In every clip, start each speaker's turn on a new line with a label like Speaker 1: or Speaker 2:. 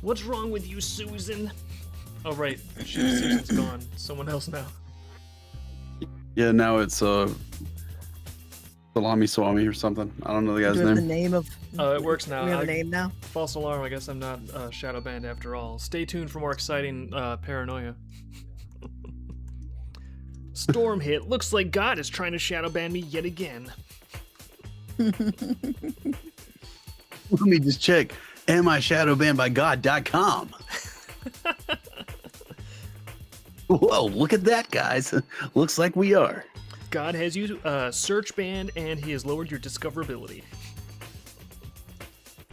Speaker 1: What's wrong with you, Susan? Oh, right. Susan's gone. Someone else now.
Speaker 2: Yeah, now it's Salami Swami or something. I don't know the guy's
Speaker 3: Do we have
Speaker 2: name.
Speaker 3: the name of?
Speaker 1: Oh, it works now.
Speaker 3: We have a name now.
Speaker 1: False alarm. I guess I'm not shadow banned after all. Stay tuned for more exciting paranoia. Storm hit. Looks like God is trying to shadow ban me yet again.
Speaker 2: Let me just check. Am I shadow banned by God.com? Whoa, look at that, guys. Looks like we are.
Speaker 1: God has you search banned, and he has lowered your discoverability.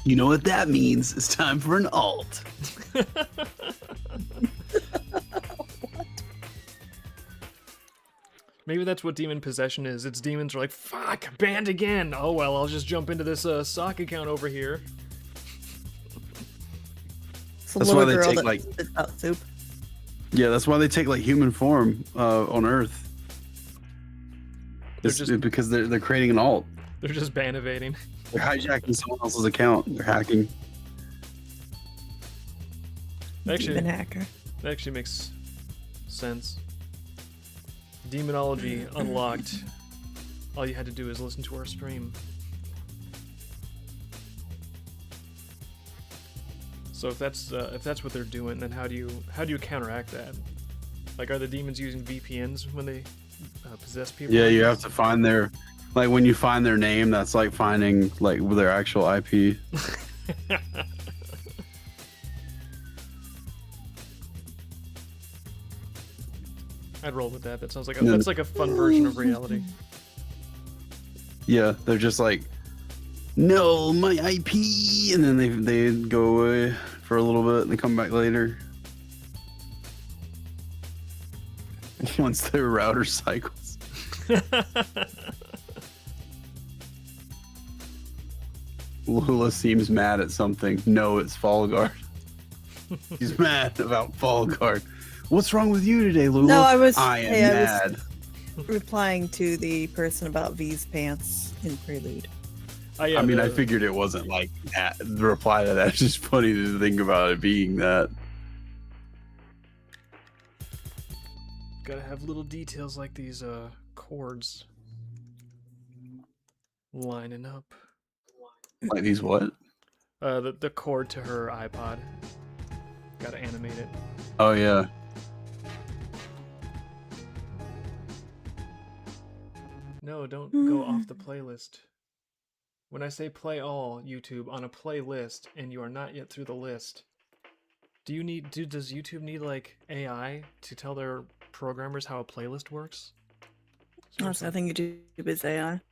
Speaker 2: You know what that means? It's time for an alt.
Speaker 1: Maybe that's what demon possession is. Its demons are like, fuck, banned again. Oh well, I'll just jump into this sock account over here.
Speaker 3: It's a
Speaker 2: That's
Speaker 3: little
Speaker 2: why they
Speaker 3: girl
Speaker 2: take,
Speaker 3: that
Speaker 2: like-
Speaker 3: spits out soup.
Speaker 2: Yeah, that's why they take like human form on Earth.
Speaker 1: They're
Speaker 2: It's
Speaker 1: just-
Speaker 2: because they're creating an alt.
Speaker 1: They're just ban evading.
Speaker 2: They're hijacking someone else's account. They're hacking.
Speaker 3: Demon hacker.
Speaker 1: That actually makes sense. Demonology unlocked. All you had to do is listen to our stream. So if that's what they're doing, then how do you counteract that? Like, are the demons using VPNs when they possess people?
Speaker 2: Yeah, you have to find their, like when you find their name, that's like finding like their actual IP.
Speaker 1: I'd roll with that. That sounds like that's like a fun version of reality.
Speaker 2: Yeah, they're just like, no, my IP, and then they go away for a little bit and they come back later. Once their router cycles. Lula seems mad at something. No, it's Fall Guard. He's mad about Fall Guard. What's wrong with you today, Lula?
Speaker 3: No, I
Speaker 2: am
Speaker 3: was
Speaker 2: mad.
Speaker 3: replying to the person about V's pants in Prelude.
Speaker 1: Yeah,
Speaker 2: I mean, I figured it wasn't like that. The reply to that is just funny to think about it being that.
Speaker 1: Gotta have little details like these chords lining up.
Speaker 2: Like these what?
Speaker 1: The cord to her iPod. Gotta animate it.
Speaker 2: Oh yeah.
Speaker 1: No, don't go off the playlist. When I say play all, YouTube, on a playlist, and you are not yet through the list, does YouTube need like AI to tell their programmers how a playlist works?
Speaker 3: Honestly, I think YouTube is AI.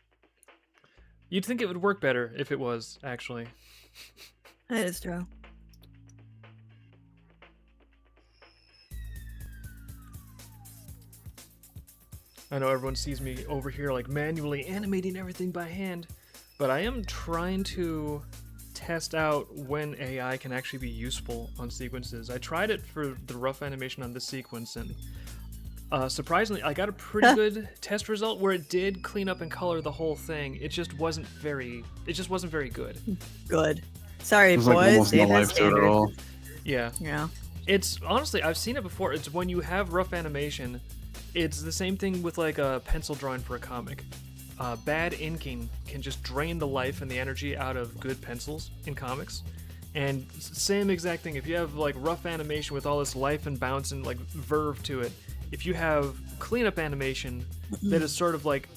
Speaker 1: You'd think it would work better if it was, actually.
Speaker 3: That is true.
Speaker 1: I know everyone sees me over here like manually animating everything by hand, but I am trying to test out when AI can actually be useful on sequences. I tried it for the rough animation on this sequence, and surprisingly, I got a pretty good test result where it did clean up and color the whole thing. It just wasn't very good.
Speaker 3: Good. Sorry,
Speaker 2: It was like
Speaker 3: boys.
Speaker 2: almost no
Speaker 3: Standard,
Speaker 2: life to it at
Speaker 3: standard.
Speaker 2: all.
Speaker 1: Yeah.
Speaker 3: Yeah.
Speaker 1: It's honestly, I've seen it before. It's when you have rough animation, it's the same thing with like a pencil drawing for a comic. Bad inking can just drain the life and the energy out of good pencils in comics. And same exact thing, if you have like rough animation with all this life and bounce and like verve to it, if you have cleanup animation that is sort of like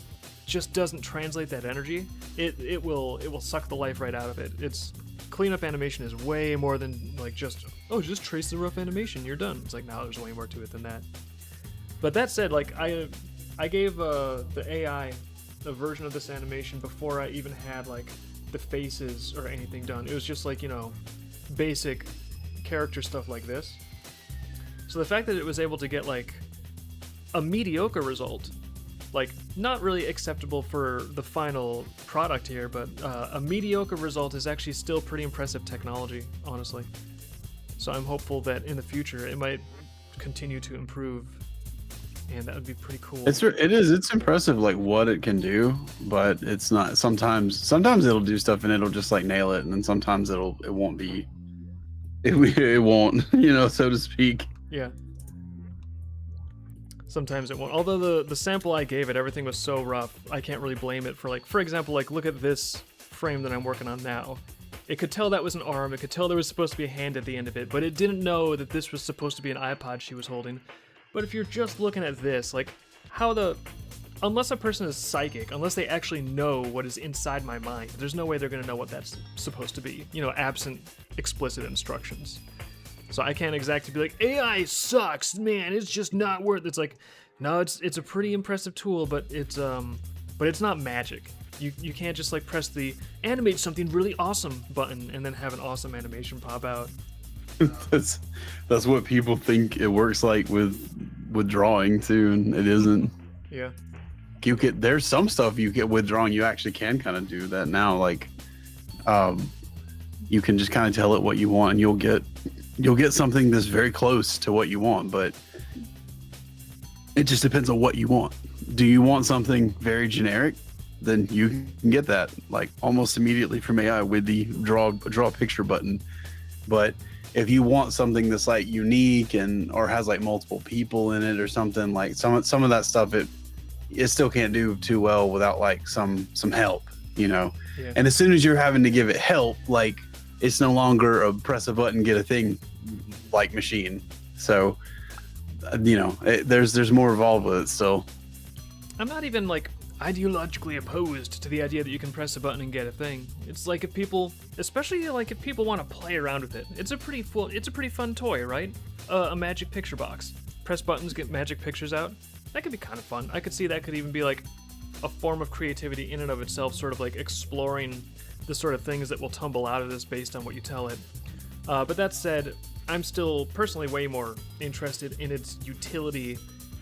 Speaker 1: just doesn't translate that energy, it will suck the life right out of it. It's cleanup animation is way more than like just trace the rough animation, you're done. It's like, no, there's way more to it than that. But that said, like I gave the AI a version of this animation before I even had like the faces or anything done. It was just like, basic character stuff like this. So the fact that it was able to get like a mediocre result, like not really acceptable for the final product here, but a mediocre result is actually still pretty impressive technology, honestly. So I'm hopeful that in the future it might continue to improve, and that would be pretty cool.
Speaker 2: It's impressive like what it can do, but it's not. Sometimes it'll do stuff and it'll just like nail it, and then sometimes it won't be it won't, so to speak.
Speaker 1: Yeah. Sometimes it won't. Although the sample I gave it, everything was so rough, I can't really blame it for, like, for example, like, look at this frame that I'm working on now. It could tell that was an arm, it could tell there was supposed to be a hand at the end of it, but it didn't know that this was supposed to be an iPod she was holding. But if you're just looking at this, like, unless a person is psychic, unless they actually know what is inside my mind, there's no way they're going to know what that's supposed to be, absent explicit instructions. So I can't exactly be like, AI sucks, man, it's just not worth it. It's like, no, it's a pretty impressive tool, but it's not magic. You can't just, like, press the animate something really awesome button and then have an awesome animation pop out.
Speaker 2: That's what people think it works like with drawing too, and it isn't.
Speaker 1: Yeah.
Speaker 2: There's some stuff you get with drawing you actually can kind of do that now, like you can just kind of tell it what you want and you'll get something that's very close to what you want, but it just depends on what you want. Do you want something very generic? Then you can get that, like, almost immediately from AI with the draw picture button. But if you want something that's, like, unique or has, like, multiple people in it or something, like some of that stuff, it still can't do too well without, like, some help, Yeah. And as soon as you're having to give it help, like, it's no longer a press a button, get a thing, like, machine. So, there's more involved with it still.
Speaker 1: I'm not even, like, ideologically opposed to the idea that you can press a button and get a thing. It's like, if people want to play around with it, it's a pretty fun toy, right? A magic picture box. Press buttons, get magic pictures out. That could be kind of fun. I could see that could even be, like, a form of creativity in and of itself, sort of like exploring the sort of things that will tumble out of this based on what you tell it. But that said, I'm still personally way more interested in its utility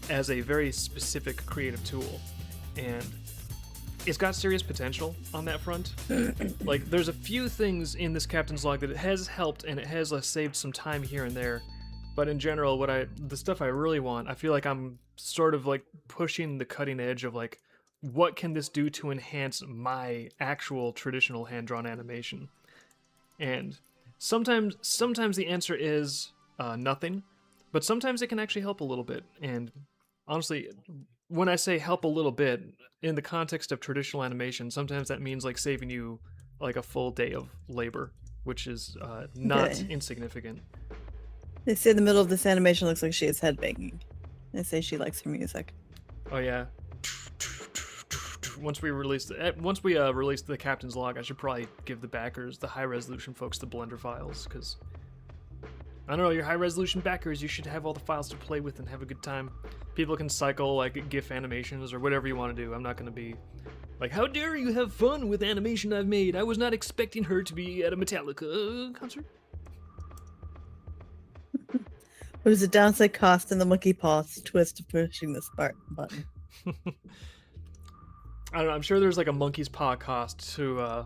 Speaker 1: as a very specific creative tool. And it's got serious potential on that front. Like, there's a few things in this captain's log that it has helped, and it has saved some time here and there. But in general, the stuff I really want, I feel like I'm sort of, like, pushing the cutting edge of, like, what can this do to enhance my actual traditional hand-drawn animation? And sometimes the answer is nothing, but sometimes it can actually help a little bit. And honestly, when I say help a little bit, in the context of traditional animation, sometimes that means, like, saving you, like, a full day of labor, which is not insignificant.
Speaker 3: They say the middle of this animation looks like she is headbanging. They say she likes her music.
Speaker 1: Oh yeah. Once we release the captain's log, I should probably give the backers, the high resolution folks, the Blender files, because I don't know, your high resolution backers, you should have all the files to play with and have a good time. People can cycle, like, GIF animations or whatever you want to do. I'm not going to be like, how dare you have fun with animation I've made? I was not expecting her to be at a Metallica concert.
Speaker 3: What is the downside cost in the monkey paws twist of pushing this button?
Speaker 1: I don't know, I'm sure there's, like, a monkey's paw cost to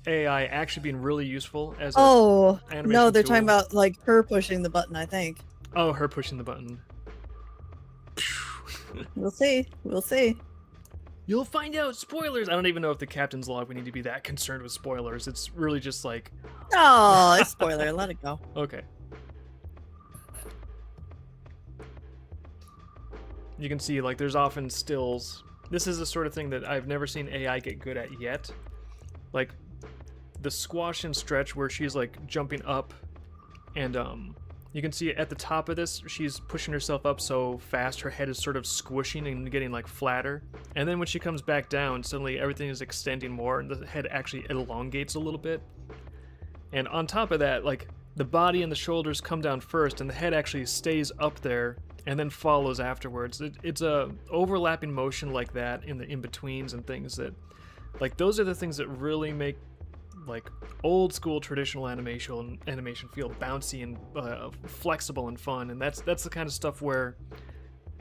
Speaker 1: AI actually being really useful as an animation
Speaker 3: no, they're
Speaker 1: tool.
Speaker 3: talking about, like, her pushing the button, I think.
Speaker 1: Oh, her pushing the button.
Speaker 3: We'll see.
Speaker 1: You'll find out. Spoilers. I don't even know if the captain's log we need to be that concerned with spoilers. It's really just like,
Speaker 3: oh, it's spoiler. Let it go.
Speaker 1: Okay. You can see, like, there's often stills. This is the sort of thing that I've never seen AI get good at yet. Like, the squash and stretch where she's, like, jumping up, and you can see at the top of this, she's pushing herself up so fast her head is sort of squishing and getting, like, flatter. And then when she comes back down, suddenly everything is extending more and the head actually elongates a little bit. And on top of that, like, the body and the shoulders come down first and the head actually stays up there and then follows afterwards. It's a overlapping motion like that in the in-betweens and things that, like, those are the things that really make, like, old school traditional animation feel bouncy and flexible and fun. And that's the kind of stuff where,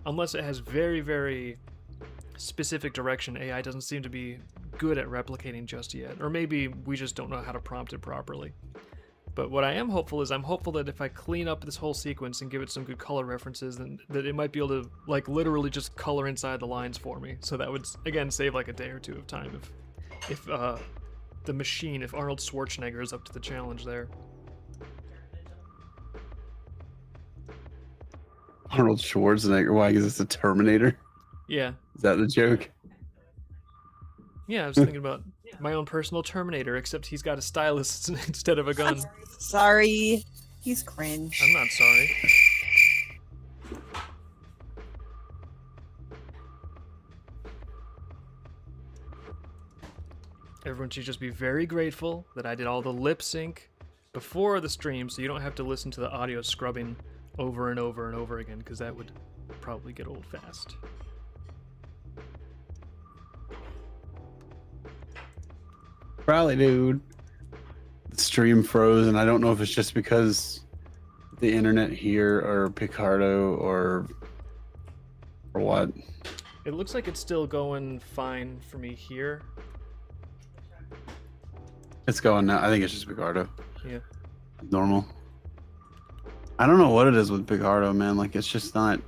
Speaker 1: unless it has very, very specific direction, AI doesn't seem to be good at replicating just yet. Or maybe we just don't know how to prompt it properly. But what I am hopeful is, I'm hopeful that if I clean up this whole sequence and give it some good color references, then that it might be able to, like, literally just color inside the lines for me. So that would, again, save like a day or two of time if the machine, if Arnold Schwarzenegger is up to the challenge there.
Speaker 2: Arnold Schwarzenegger. Why? Because it's a Terminator.
Speaker 1: Yeah.
Speaker 2: Is that the joke?
Speaker 1: Yeah, I was thinking about my own personal Terminator, except he's got a stylus instead of a gun.
Speaker 3: Sorry. He's cringe.
Speaker 1: I'm not sorry. Everyone should just be very grateful that I did all the lip sync before the stream, so you don't have to listen to the audio scrubbing over and over and over again, because that would probably get old fast.
Speaker 2: Probably, dude. The stream froze, and I don't know if it's just because the internet here, or Picardo, or what.
Speaker 1: It looks like it's still going fine for me here.
Speaker 2: It's going now. I think it's just Picardo.
Speaker 1: Yeah.
Speaker 2: Normal. I don't know what it is with Picardo, man. Like, it's just not.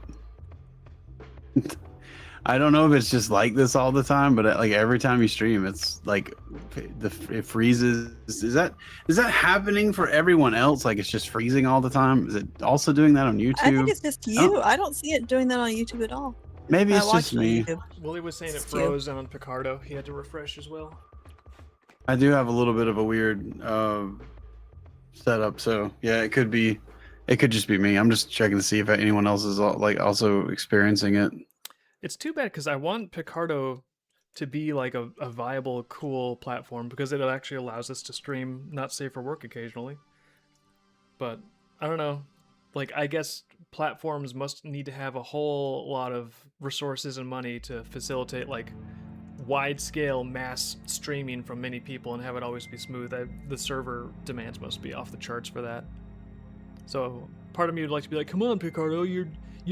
Speaker 2: I don't know if it's just like this all the time, but like every time you stream, it's like it freezes. Is that happening for everyone else? Like, it's just freezing all the time? Is it also doing that on YouTube?
Speaker 3: I think it's just you. I don't see it doing that on YouTube at all.
Speaker 2: Maybe it's just me.
Speaker 1: Willie was saying it froze on Picardo. He had to refresh as well.
Speaker 2: I do have a little bit of a weird setup, so yeah, it could be. It could just be me. I'm just checking to see if anyone else is like also experiencing it.
Speaker 1: It's too bad because I want Picardo to be like a viable, cool platform because it actually allows us to stream not safe for work occasionally. But I don't know. Like, I guess platforms must need to have a whole lot of resources and money to facilitate like wide-scale mass streaming from many people and have it always be smooth. The server demands must be off the charts for that. So part of me would like to be like, come on, Picardo, you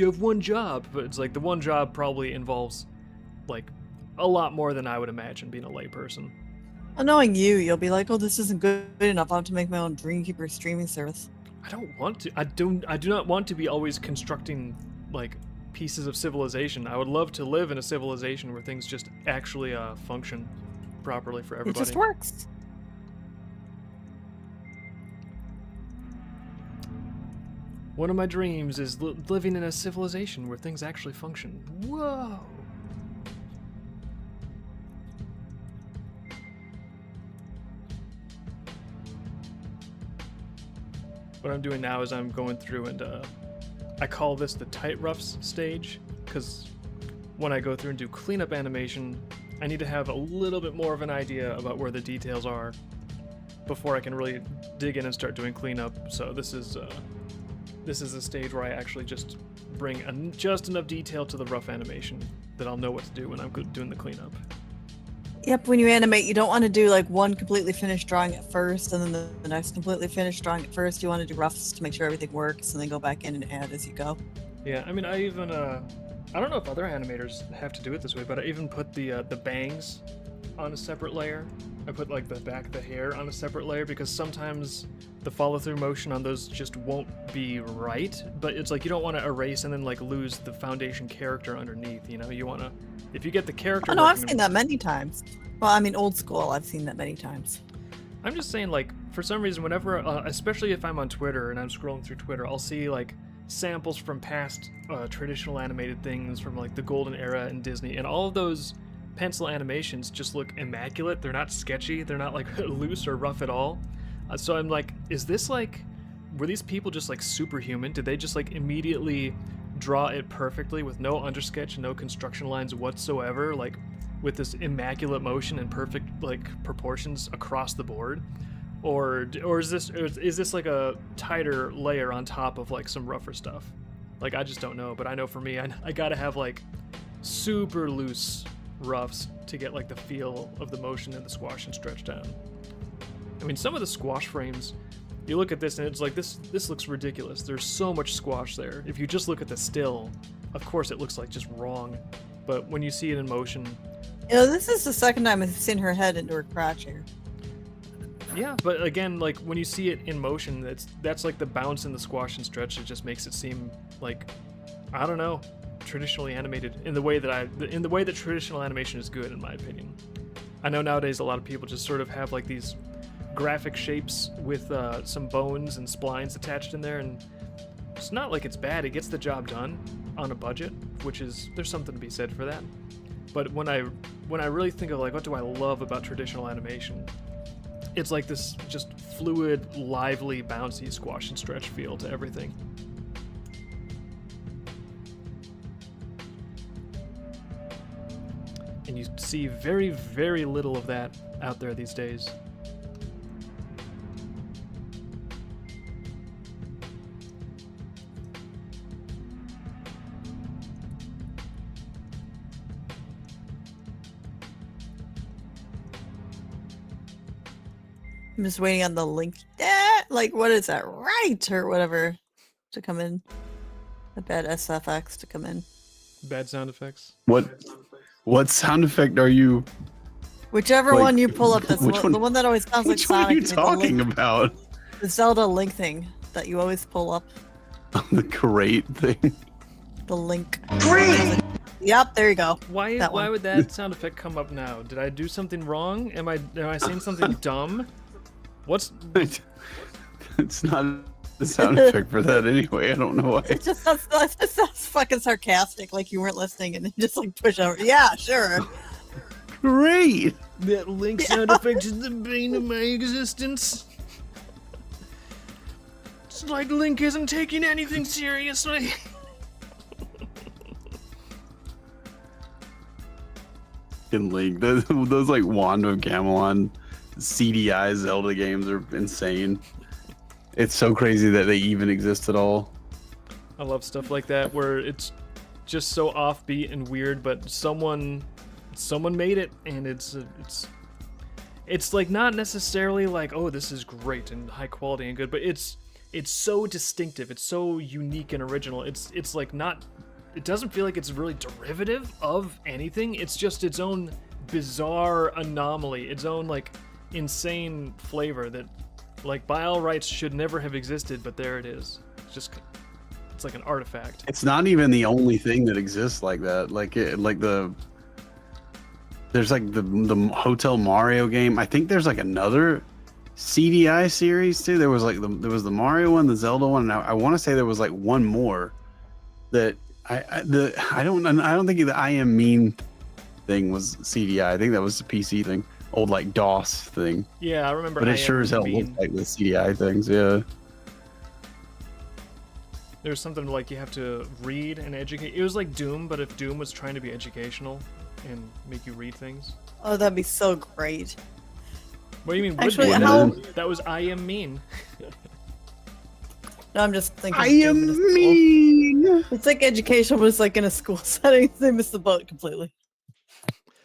Speaker 1: have one job. But it's like the one job probably involves like a lot more than I would imagine being a layperson.
Speaker 3: Well, knowing you, you'll be like, oh, this isn't good enough. I have to make my own Dreamkeeper streaming service.
Speaker 1: I don't want to. I do not want to be always constructing like pieces of civilization. I would love to live in a civilization where things just actually function properly for everybody.
Speaker 3: It just works.
Speaker 1: One of my dreams is living in a civilization where things actually function. Whoa! What I'm doing now is I'm going through and I call this the tight roughs stage, because when I go through and do cleanup animation, I need to have a little bit more of an idea about where the details are before I can really dig in and start doing cleanup. So this is a stage where I actually just bring just enough detail to the rough animation that I'll know what to do when I'm doing the cleanup.
Speaker 3: Yep, when you animate, you don't want to do like one completely finished drawing at first and then the next completely finished drawing at first. You want to do roughs to make sure everything works and then go back in and add as you go.
Speaker 1: Yeah, I mean, I even, I don't know if other animators have to do it this way, but I even put the bangs on a separate layer. I put like the back of the hair on a separate layer because sometimes the follow-through motion on those just won't be right, but it's like you don't want to erase and then like lose the foundation character underneath, you know? You want to, if you get the character...
Speaker 3: Oh no, I've seen that many times. Well, I mean, old school, I've seen that many times.
Speaker 1: I'm just saying, like, for some reason, whenever, especially if I'm on Twitter and I'm scrolling through Twitter, I'll see like samples from past traditional animated things from like the golden era in Disney, and all of those pencil animations just look immaculate. They're not sketchy. They're not like loose or rough at all. So I'm like, is this like, were these people just like superhuman? Did they just like immediately draw it perfectly with no undersketch, no construction lines whatsoever, like with this immaculate motion and perfect like proportions across the board? Or is this like a tighter layer on top of like some rougher stuff? Like, I just don't know. But I know for me, I gotta have like super loose roughs to get like the feel of the motion and the squash and stretch down. I mean, some of the squash frames, you look at this and it's like, this looks ridiculous. There's so much squash there. If you just look at the still, of course it looks like just wrong. But when you see it in motion...
Speaker 3: You know, this is the second time I've seen her head into her crotch here.
Speaker 1: Yeah, but again, like when you see it in motion, that's like the bounce in the squash and stretch. It just makes it seem like, I don't know, traditionally animated in the way that traditional animation is good, in my opinion. I know nowadays a lot of people just sort of have like these graphic shapes with some bones and splines attached in there, and it's not like it's bad. It gets the job done on a budget, which is, there's something to be said for that. But when I really think of like, what do I love about traditional animation? It's like this just fluid, lively, bouncy squash and stretch feel to everything. And you see very, very little of that out there these days.
Speaker 3: I'm just waiting on the link. Like, what is that? Right, or whatever, to come in. The bad SFX to come in.
Speaker 1: Bad sound effects.
Speaker 2: What sound effect are you?
Speaker 3: Whichever
Speaker 2: Like,
Speaker 3: one you pull up, that's
Speaker 2: which one-
Speaker 3: the one that always sounds like
Speaker 2: Which one are
Speaker 3: Sonic.
Speaker 2: you
Speaker 3: to me,
Speaker 2: talking about?
Speaker 3: The Zelda Link thing that you always pull up.
Speaker 2: The crate thing.
Speaker 3: The Link. Great. Yep, there you go.
Speaker 1: Why
Speaker 3: That
Speaker 1: why
Speaker 3: one.
Speaker 1: would that sound effect come up now? Did I do something wrong? Am I saying something dumb? What's
Speaker 2: It's not the sound effect for that anyway. I don't know why.
Speaker 3: It just sounds fucking sarcastic, like you weren't listening, and then just like push over. Yeah, sure.
Speaker 2: Great.
Speaker 1: that Link sound effect is the bane of my existence? It's like Link isn't taking anything seriously.
Speaker 2: In Link, those like Wand of Gamelon CDI Zelda games are insane. It's so crazy that they even exist at all.
Speaker 1: I love stuff like that where it's just so offbeat and weird, but someone made it, and it's like not necessarily like, oh, this is great and high quality and good, but it's so distinctive, it's so unique and original. It's like not, it doesn't feel like it's really derivative of anything. It's just its own bizarre anomaly, its own like insane flavor that, like, by all rights should never have existed, but there it is. It's like an artifact.
Speaker 2: It's not even the only thing that exists like that. There's like the Hotel Mario game. I think there's like another CDI series too. There was the Mario one, the Zelda one, and I want to say there was like one more that I don't think the I Am Mean thing was CDI. I think that was the PC thing, old like DOS thing.
Speaker 1: Yeah, I remember.
Speaker 2: But it sure as hell looked like the CDI things. Yeah.
Speaker 1: There's something like you have to read and educate. It was like Doom, but if Doom was trying to be educational and make you read things.
Speaker 3: Oh, that'd be so great.
Speaker 1: What do you mean?
Speaker 3: Actually,
Speaker 1: would be?
Speaker 3: how-
Speaker 1: That was I Am Mean.
Speaker 3: No, I'm just thinking.
Speaker 2: I
Speaker 3: Doom in a
Speaker 2: am
Speaker 3: school.
Speaker 2: mean.
Speaker 3: It's like education was like in a school setting. They missed the boat completely.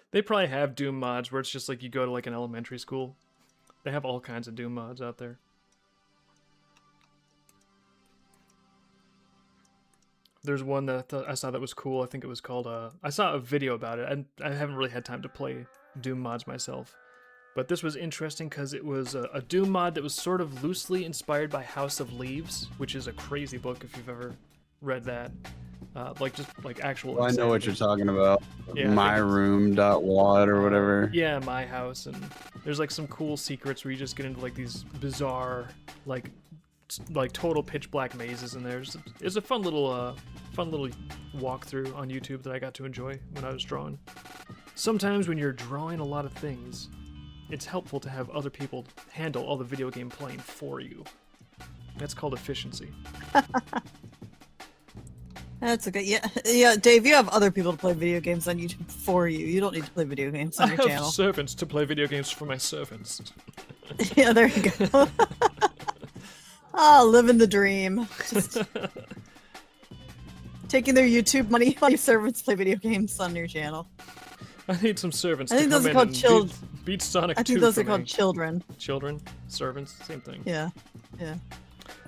Speaker 1: They probably have Doom mods where it's just like you go to like an elementary school. They have all kinds of Doom mods out there. There's one that I saw that was cool. I think it was called, I saw a video about it. I haven't really had time to play Doom mods myself. But this was interesting because it was a Doom mod that was sort of loosely inspired by House of Leaves, which is a crazy book if you've ever read that. Like just like actual.
Speaker 2: Well, I know what you're talking about.
Speaker 1: Yeah,
Speaker 2: MyRoom.wad or whatever.
Speaker 1: Yeah, My House, and there's like some cool secrets where you just get into like these bizarre, like total pitch black mazes in there. It's a fun little walkthrough on YouTube that I got to enjoy when I was drawing. Sometimes when you're drawing a lot of things, it's helpful to have other people handle all the video game playing for you. That's called efficiency.
Speaker 3: That's okay. Yeah, Dave, you have other people to play video games on YouTube for you. You don't need to play video games on
Speaker 1: I
Speaker 3: your
Speaker 1: have
Speaker 3: channel.
Speaker 1: servants to play video games for my servants.
Speaker 3: Yeah, there you go. Oh, living the dream. Just taking their YouTube money while your servants play video games on your channel.
Speaker 1: I need some servants
Speaker 3: I think
Speaker 1: to
Speaker 3: those
Speaker 1: come
Speaker 3: are
Speaker 1: in
Speaker 3: called
Speaker 1: and beat Sonic 2
Speaker 3: I think those
Speaker 1: for
Speaker 3: are called
Speaker 1: me.
Speaker 3: children.
Speaker 1: Children? Servants? Same thing.
Speaker 3: Yeah.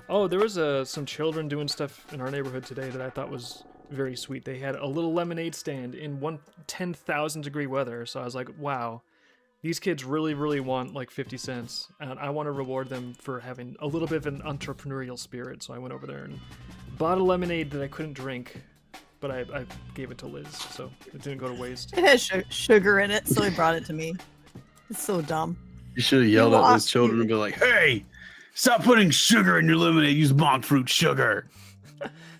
Speaker 1: Oh, there was some children doing stuff in our neighborhood today that I thought was very sweet. They had a little lemonade stand in 10,000 degree weather, so I was like, wow, these kids really, really want like 50 cents, and I want to reward them for having a little bit of an entrepreneurial spirit, so I went over there and bought a lemonade that I couldn't drink, but I gave it to Liz, so it didn't go to waste.
Speaker 3: It has sugar in it, so he brought it to me. It's so dumb.
Speaker 2: You should have yelled at those children and be like, "Hey, stop putting sugar in your lemonade. Use monk fruit sugar."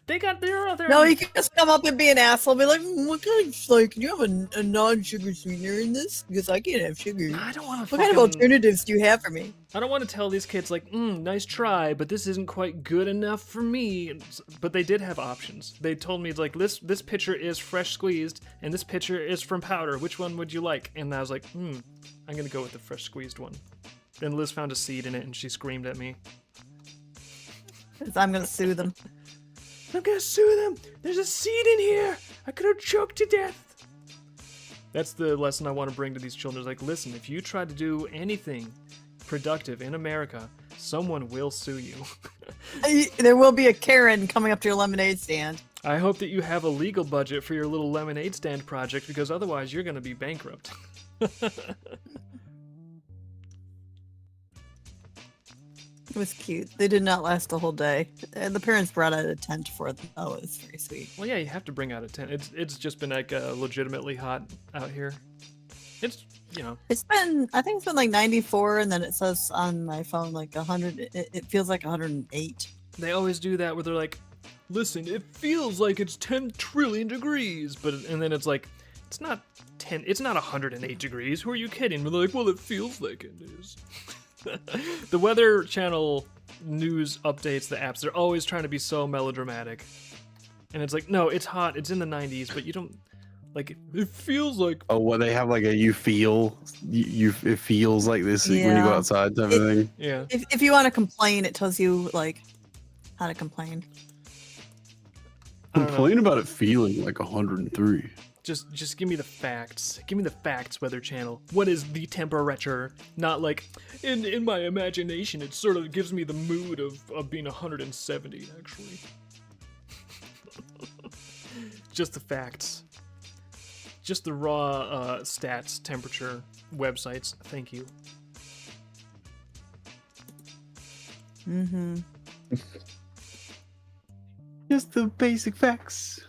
Speaker 1: They're out there.
Speaker 3: No, you can just come up and be an asshole. Be like, what kind of like? Can you have a non-sugar sweetener in this? Because I can't have sugar.
Speaker 1: I don't want to.
Speaker 3: What kind of alternatives do you have for me?
Speaker 1: I don't want to tell these kids like, nice try, but this isn't quite good enough for me. But they did have options. They told me like this pitcher is fresh squeezed, and this pitcher is from powder. Which one would you like? And I was like, I'm gonna go with the fresh squeezed one. Then Liz found a seed in it, and she screamed at me.
Speaker 3: I'm gonna sue them.
Speaker 1: I'm gonna sue them. There's a seed in here. I could have choked to death. That's the lesson I want to bring to these children. Is like, listen, if you try to do anything productive in America, someone will sue you.
Speaker 3: There will be a Karen coming up to your lemonade stand.
Speaker 1: I hope that you have a legal budget for your little lemonade stand project, because otherwise you're gonna be bankrupt.
Speaker 3: It was cute. They did not last the whole day. And the parents brought out a tent for them. Oh, it was very sweet.
Speaker 1: Well, yeah, you have to bring out a tent. It's just been like legitimately hot out here. It's, you know.
Speaker 3: It's been, I think it's been like 94, and then it says on my phone like 100. It feels like 108.
Speaker 1: They always do that where they're like, listen, it feels like it's 10 trillion degrees, and then it's like, it's not 108 degrees. Who are you kidding? But they're like, well, it feels like it is. The Weather Channel news updates, the apps, they're always trying to be so melodramatic. And it's like, no, it's hot, it's in the 90s, but you don't, like, it feels like...
Speaker 2: Oh, well, they have like a it feels like this when you go outside type of thing.
Speaker 1: Yeah.
Speaker 3: If you want to complain, it tells you, like, how to complain.
Speaker 2: Complain about it feeling like 103.
Speaker 1: Just give me the facts. Give me the facts, Weather Channel. What is the temperature? Not like, in my imagination, it sort of gives me the mood of being 170, actually. Just the facts. Just the raw stats, temperature, websites. Thank you.
Speaker 3: Mm-hmm.
Speaker 2: Just the basic facts.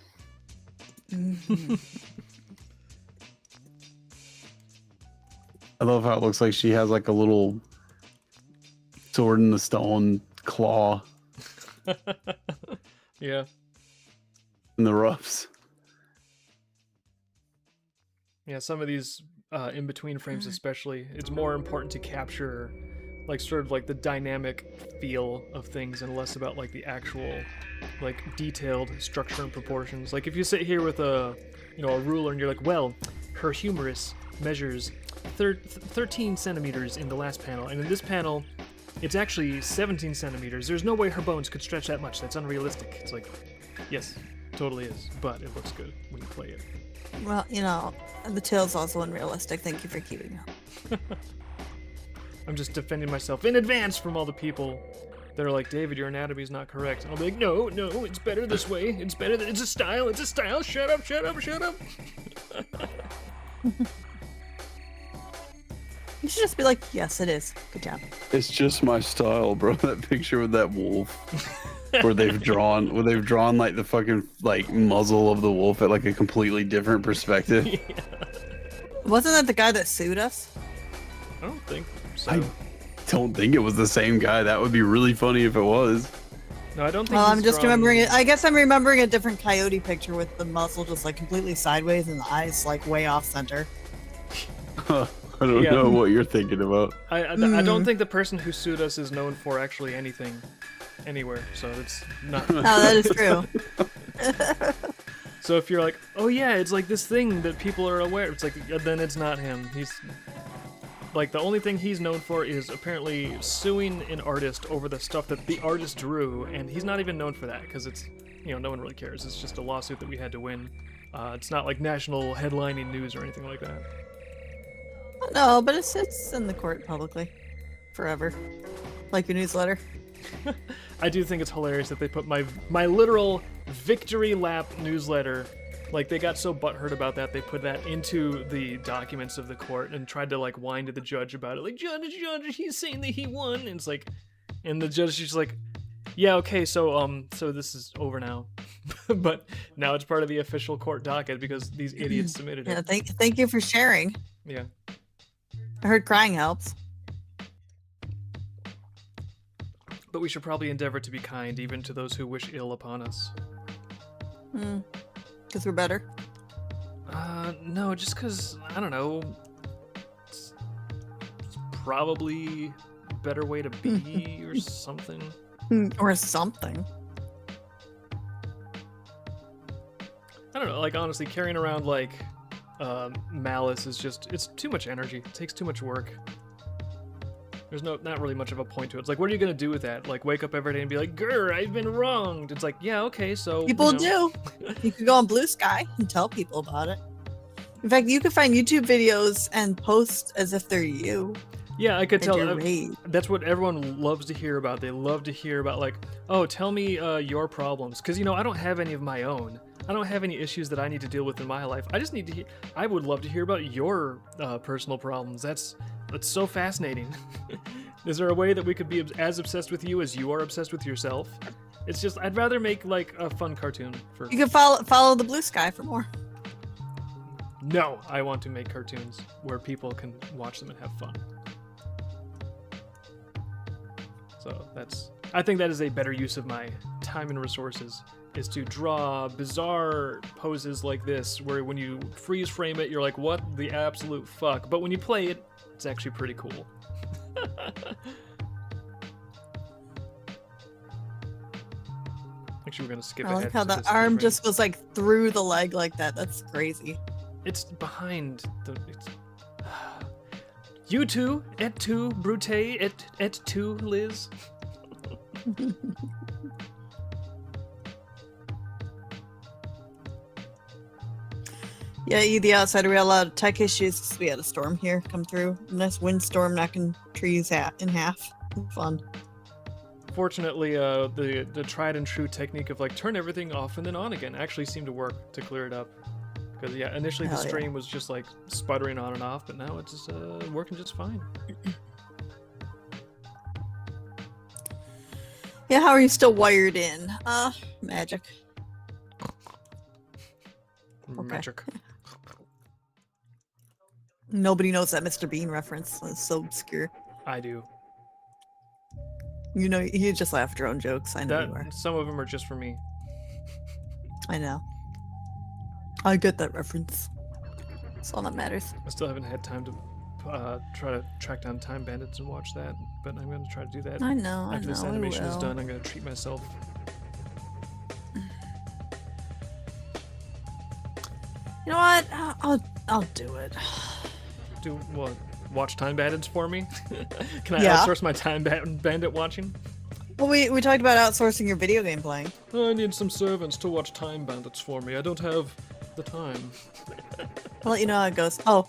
Speaker 3: Mm-hmm.
Speaker 2: I love how it looks like she has like a little sword in the stone claw
Speaker 1: Yeah.
Speaker 2: in the roughs.
Speaker 1: Yeah, some of these in-between frames especially, it's more important to capture like sort of like the dynamic feel of things and less about like the actual like detailed structure and proportions. Like if you sit here with a ruler and you're like, well, her humerus measures 13 centimeters in the last panel, and in this panel it's actually 17 centimeters. There's no way her bones could stretch that much. That's unrealistic. It's like, yes, totally is, but it looks good when you play it.
Speaker 3: Well, the tail's also unrealistic. Thank you for keeping up.
Speaker 1: I'm just defending myself in advance from all the people that are like, David, your anatomy is not correct. And I'll be like, no, it's better this way. It's better. It's a style. Shut up.
Speaker 3: You should just be like, yes, it is. Good job.
Speaker 2: It's just my style, bro. That picture with that wolf, where they've drawn like the fucking like muzzle of the wolf at like a completely different perspective.
Speaker 1: Yeah.
Speaker 3: Wasn't that the guy that sued us?
Speaker 1: I don't think so.
Speaker 2: I don't think it was the same guy. That would be really funny if it was.
Speaker 1: No, I don't think.
Speaker 3: Well, I'm just remembering it. I guess I'm remembering a different coyote picture with the muzzle just like completely sideways and the eyes like way off center.
Speaker 2: I don't know what you're thinking about.
Speaker 1: I don't think the person who sued us is known for actually anything anywhere, so it's not.
Speaker 3: Oh, that is true.
Speaker 1: So if you're like, oh yeah, it's like this thing that people are aware, it's like, then it's not him. He's like, the only thing he's known for is apparently suing an artist over the stuff that the artist drew, and he's not even known for that because it's, no one really cares. It's just a lawsuit that we had to win. It's not like national headlining news or anything like that.
Speaker 3: No, but it's in the court publicly, forever, like your newsletter.
Speaker 1: I do think it's hilarious that they put my literal victory lap newsletter. Like, they got so butthurt about that, they put that into the documents of the court and tried to, like, whine to the judge about it. Like, judge, he's saying that he won. And it's like, and the judge is just like, yeah, okay, so this is over now. But now it's part of the official court docket because these idiots submitted it.
Speaker 3: Yeah, thank you for sharing.
Speaker 1: Yeah.
Speaker 3: I heard crying helps.
Speaker 1: but we should probably endeavor to be kind even to those who wish ill upon us.
Speaker 3: Because we're better.
Speaker 1: No, just because, I don't know, it's probably a better way to be or something.
Speaker 3: Or something.
Speaker 1: I don't know, like, honestly, carrying around, like, malice is just, it's too much energy. It takes too much work. There's not really much of a point to it. It's like, what are you going to do with that? Like, wake up every day and be like, grr, I've been wronged. It's like, yeah, okay, so...
Speaker 3: People do. You could go on Blue Sky and tell people about it. In fact, you could find YouTube videos and post as if they're you.
Speaker 1: Yeah, I could tell.
Speaker 3: Rage.
Speaker 1: That's what everyone loves to hear about. They love to hear about, like, oh, tell me your problems. Because, I don't have any of my own. I don't have any issues that I need to deal with in my life. I just need to hear... I would love to hear about your personal problems. That's so fascinating. Is there a way that we could be as obsessed with you as you are obsessed with yourself? It's just, I'd rather make, like, a fun cartoon.
Speaker 3: You can follow the Blue Sky for more.
Speaker 1: No, I want to make cartoons where people can watch them and have fun. So I think that is a better use of my time and resources, is to draw bizarre poses like this, where when you freeze frame it, you're like, what the absolute fuck? But when you play it, it's actually pretty cool. Actually, we're gonna skip ahead.
Speaker 3: I like how
Speaker 1: to
Speaker 3: the
Speaker 1: this
Speaker 3: arm
Speaker 1: frame.
Speaker 3: just goes like through the leg like that. That's crazy.
Speaker 1: It's behind the... You two, et tu, Brute, et tu, Liz.
Speaker 3: Yeah, the outside, we had a lot of tech issues because we had a storm here come through. A nice windstorm knocking trees in half. Fun.
Speaker 1: Fortunately, the tried and true technique of like turn everything off and then on again actually seemed to work to clear it up. Because yeah, initially the stream was just like sputtering on and off, but now it's just working just fine.
Speaker 3: Yeah, how are you still wired in? Magic.
Speaker 1: Magic.
Speaker 3: Nobody knows that Mr. Bean reference. It's so obscure.
Speaker 1: I do.
Speaker 3: You just laugh at your own jokes. I know you are.
Speaker 1: Some of them are just for me.
Speaker 3: I know. I get that reference. That's all that matters.
Speaker 1: I still haven't had time to try to track down Time Bandits and watch that, but I'm going to try to do that.
Speaker 3: I know.
Speaker 1: After this animation is done, I'm going to treat myself.
Speaker 3: You know what? I'll do it.
Speaker 1: Do what? Watch Time Bandits for me? Can I outsource my Time Bandit watching?
Speaker 3: Well, we talked about outsourcing your video game playing.
Speaker 1: I need some servants to watch Time Bandits for me. I don't have the time.
Speaker 3: I'll let you know how it goes. Oh,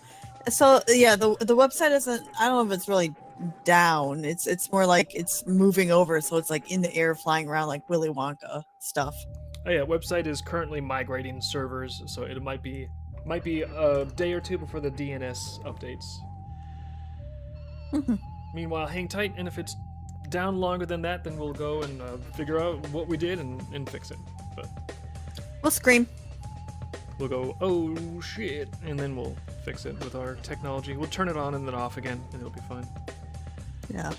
Speaker 3: so yeah, the website isn't. I don't know if it's really down. It's more like it's moving over, so it's like in the air, flying around like Willy Wonka stuff.
Speaker 1: Oh yeah, website is currently migrating servers, so it might be a day or two before the DNS updates. Meanwhile, hang tight, and if it's down longer than that, then we'll go and figure out what we did and fix it. But
Speaker 3: we'll scream.
Speaker 1: We'll go, oh shit, and then we'll fix it with our technology. We'll turn it on and then off again, and it'll be fine.
Speaker 3: Yeah.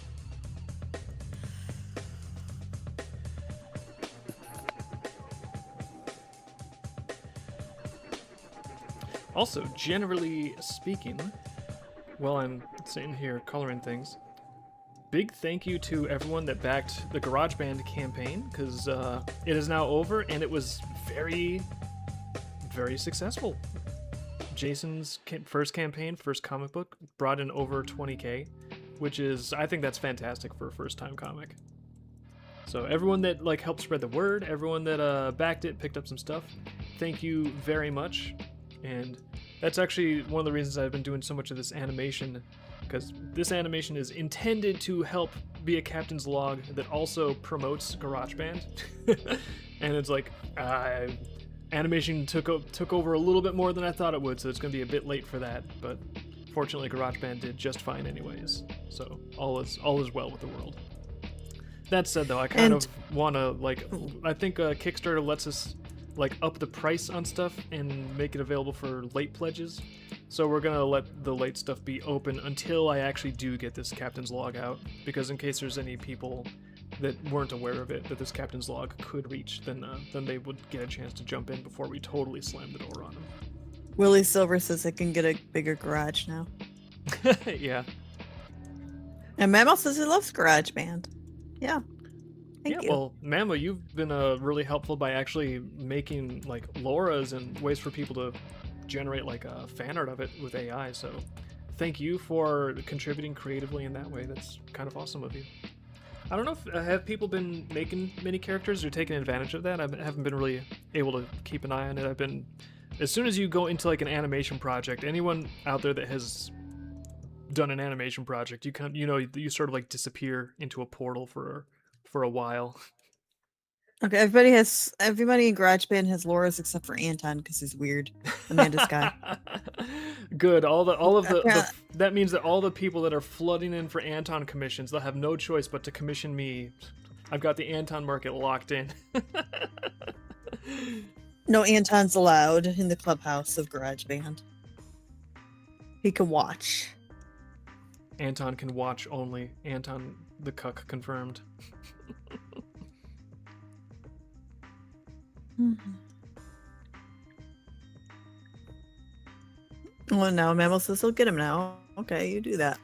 Speaker 1: Also, generally speaking, while I'm sitting here coloring things, big thank you to everyone that backed the GarageBand campaign, because it is now over, and it was very, very successful. Jason's first campaign, first comic book, brought in over 20K, which is, I think that's fantastic for a first-time comic. So everyone that helped spread the word, everyone that backed it, picked up some stuff, thank you very much. And that's actually one of the reasons I've been doing so much of this animation, because this animation is intended to help be a captain's log that also promotes GarageBand. And it's like, animation took over a little bit more than I thought it would, so it's going to be a bit late for that, but fortunately GarageBand did just fine anyways, so all is well with the world. That said though, I kind of want to, I think Kickstarter lets us up the price on stuff and make it available for late pledges. So we're gonna let the late stuff be open until I actually do get this captain's log out, because in case there's any people that weren't aware of it, that this captain's log could reach, then they would get a chance to jump in before we totally slam the door on them.
Speaker 3: Willie Silver says I can get a bigger garage now.
Speaker 1: Yeah.
Speaker 3: And Mammal says he loves GarageBand. Yeah. Thank you.
Speaker 1: Well, Mama, you've been really helpful by actually making like Laura's and ways for people to generate like a fan art of it with AI. So thank you for contributing creatively in that way. That's kind of awesome of you. I don't know if have people been making mini characters or taking advantage of that. I haven't been really able to keep an eye on it. As soon as you go into like an animation project, anyone out there that has done an animation project, you sort of like disappear into a portal for a while.
Speaker 3: Okay, everybody in GarageBand has Laura's except for Anton because he's weird. Amanda's guy.
Speaker 1: Good. That means that all the people that are flooding in for Anton commissions, they'll have no choice but to commission me. I've got the Anton market locked in.
Speaker 3: No Anton's allowed in the clubhouse of GarageBand. He can watch.
Speaker 1: Anton can watch only. Anton the cuck confirmed.
Speaker 3: Well, now Mammal says he'll get him now. Okay, you do that.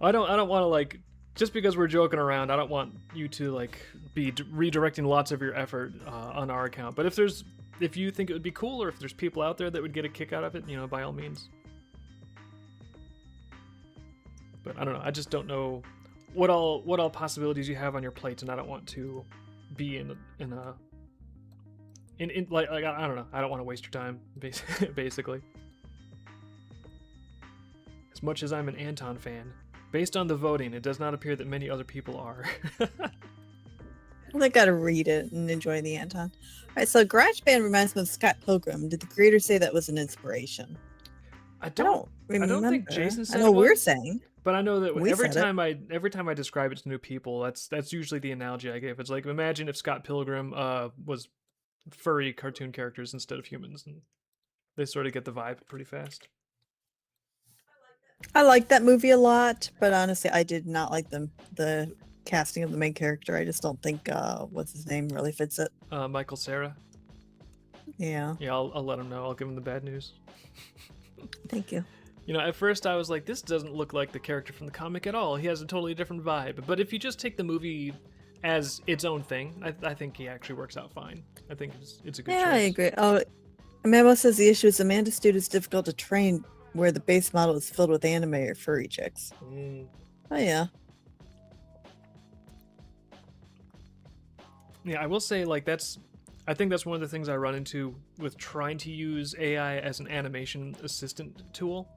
Speaker 1: I don't want to like, just because we're joking around, I don't want you to like be redirecting lots of your effort on our account. But if you think it would be cool, or if there's people out there that would get a kick out of it, by all means. But I don't know. I just don't know what all possibilities you have on your plate, and I don't want to be in like I don't know. I don't want to waste your time, basically. As much as I'm an Anton fan, based on the voting, it does not appear that many other people are.
Speaker 3: Well, they gotta read it and enjoy the Anton. Alright, so GarageBand reminds me of Scott Pilgrim. Did the creator say that was an inspiration?
Speaker 1: I don't think Jason said
Speaker 3: I know
Speaker 1: it
Speaker 3: we're
Speaker 1: was,
Speaker 3: saying.
Speaker 1: but I know that
Speaker 3: We
Speaker 1: every
Speaker 3: said
Speaker 1: time I describe it to new people, that's usually the analogy I give. It's like, imagine if Scott Pilgrim was furry cartoon characters instead of humans, and they sort of get the vibe pretty fast.
Speaker 3: I like that movie a lot, but honestly, I did not like the casting of the main character. I just don't think what's his name really fits it.
Speaker 1: Michael Cera.
Speaker 3: Yeah.
Speaker 1: Yeah, I'll let him know. I'll give him the bad news.
Speaker 3: Thank you.
Speaker 1: At first I was like, this doesn't look like the character from the comic at all. He has a totally different vibe. But if you just take the movie as its own thing, I think he actually works out fine. I think it's a good choice.
Speaker 3: Yeah, I agree. Oh, Amanda says the issue is Amanda's student is difficult to train where the base model is filled with anime or furry chicks. Oh, yeah.
Speaker 1: Yeah, I will say, like, I think that's one of the things I run into with trying to use AI as an animation assistant tool,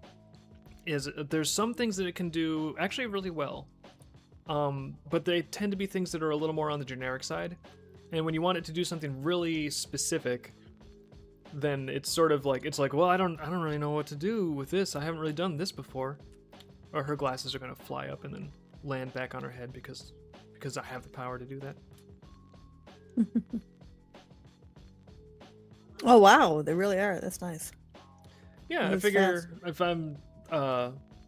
Speaker 1: is there's some things that it can do actually really well, but they tend to be things that are a little more on the generic side. And when you want it to do something really specific, then it's sort of like, well, I don't really know what to do with this. I haven't really done this before. Or her glasses are going to fly up and then land back on her head because I have the power to do that.
Speaker 3: Oh wow, they really are. That's nice.
Speaker 1: Yeah, I figure if I'm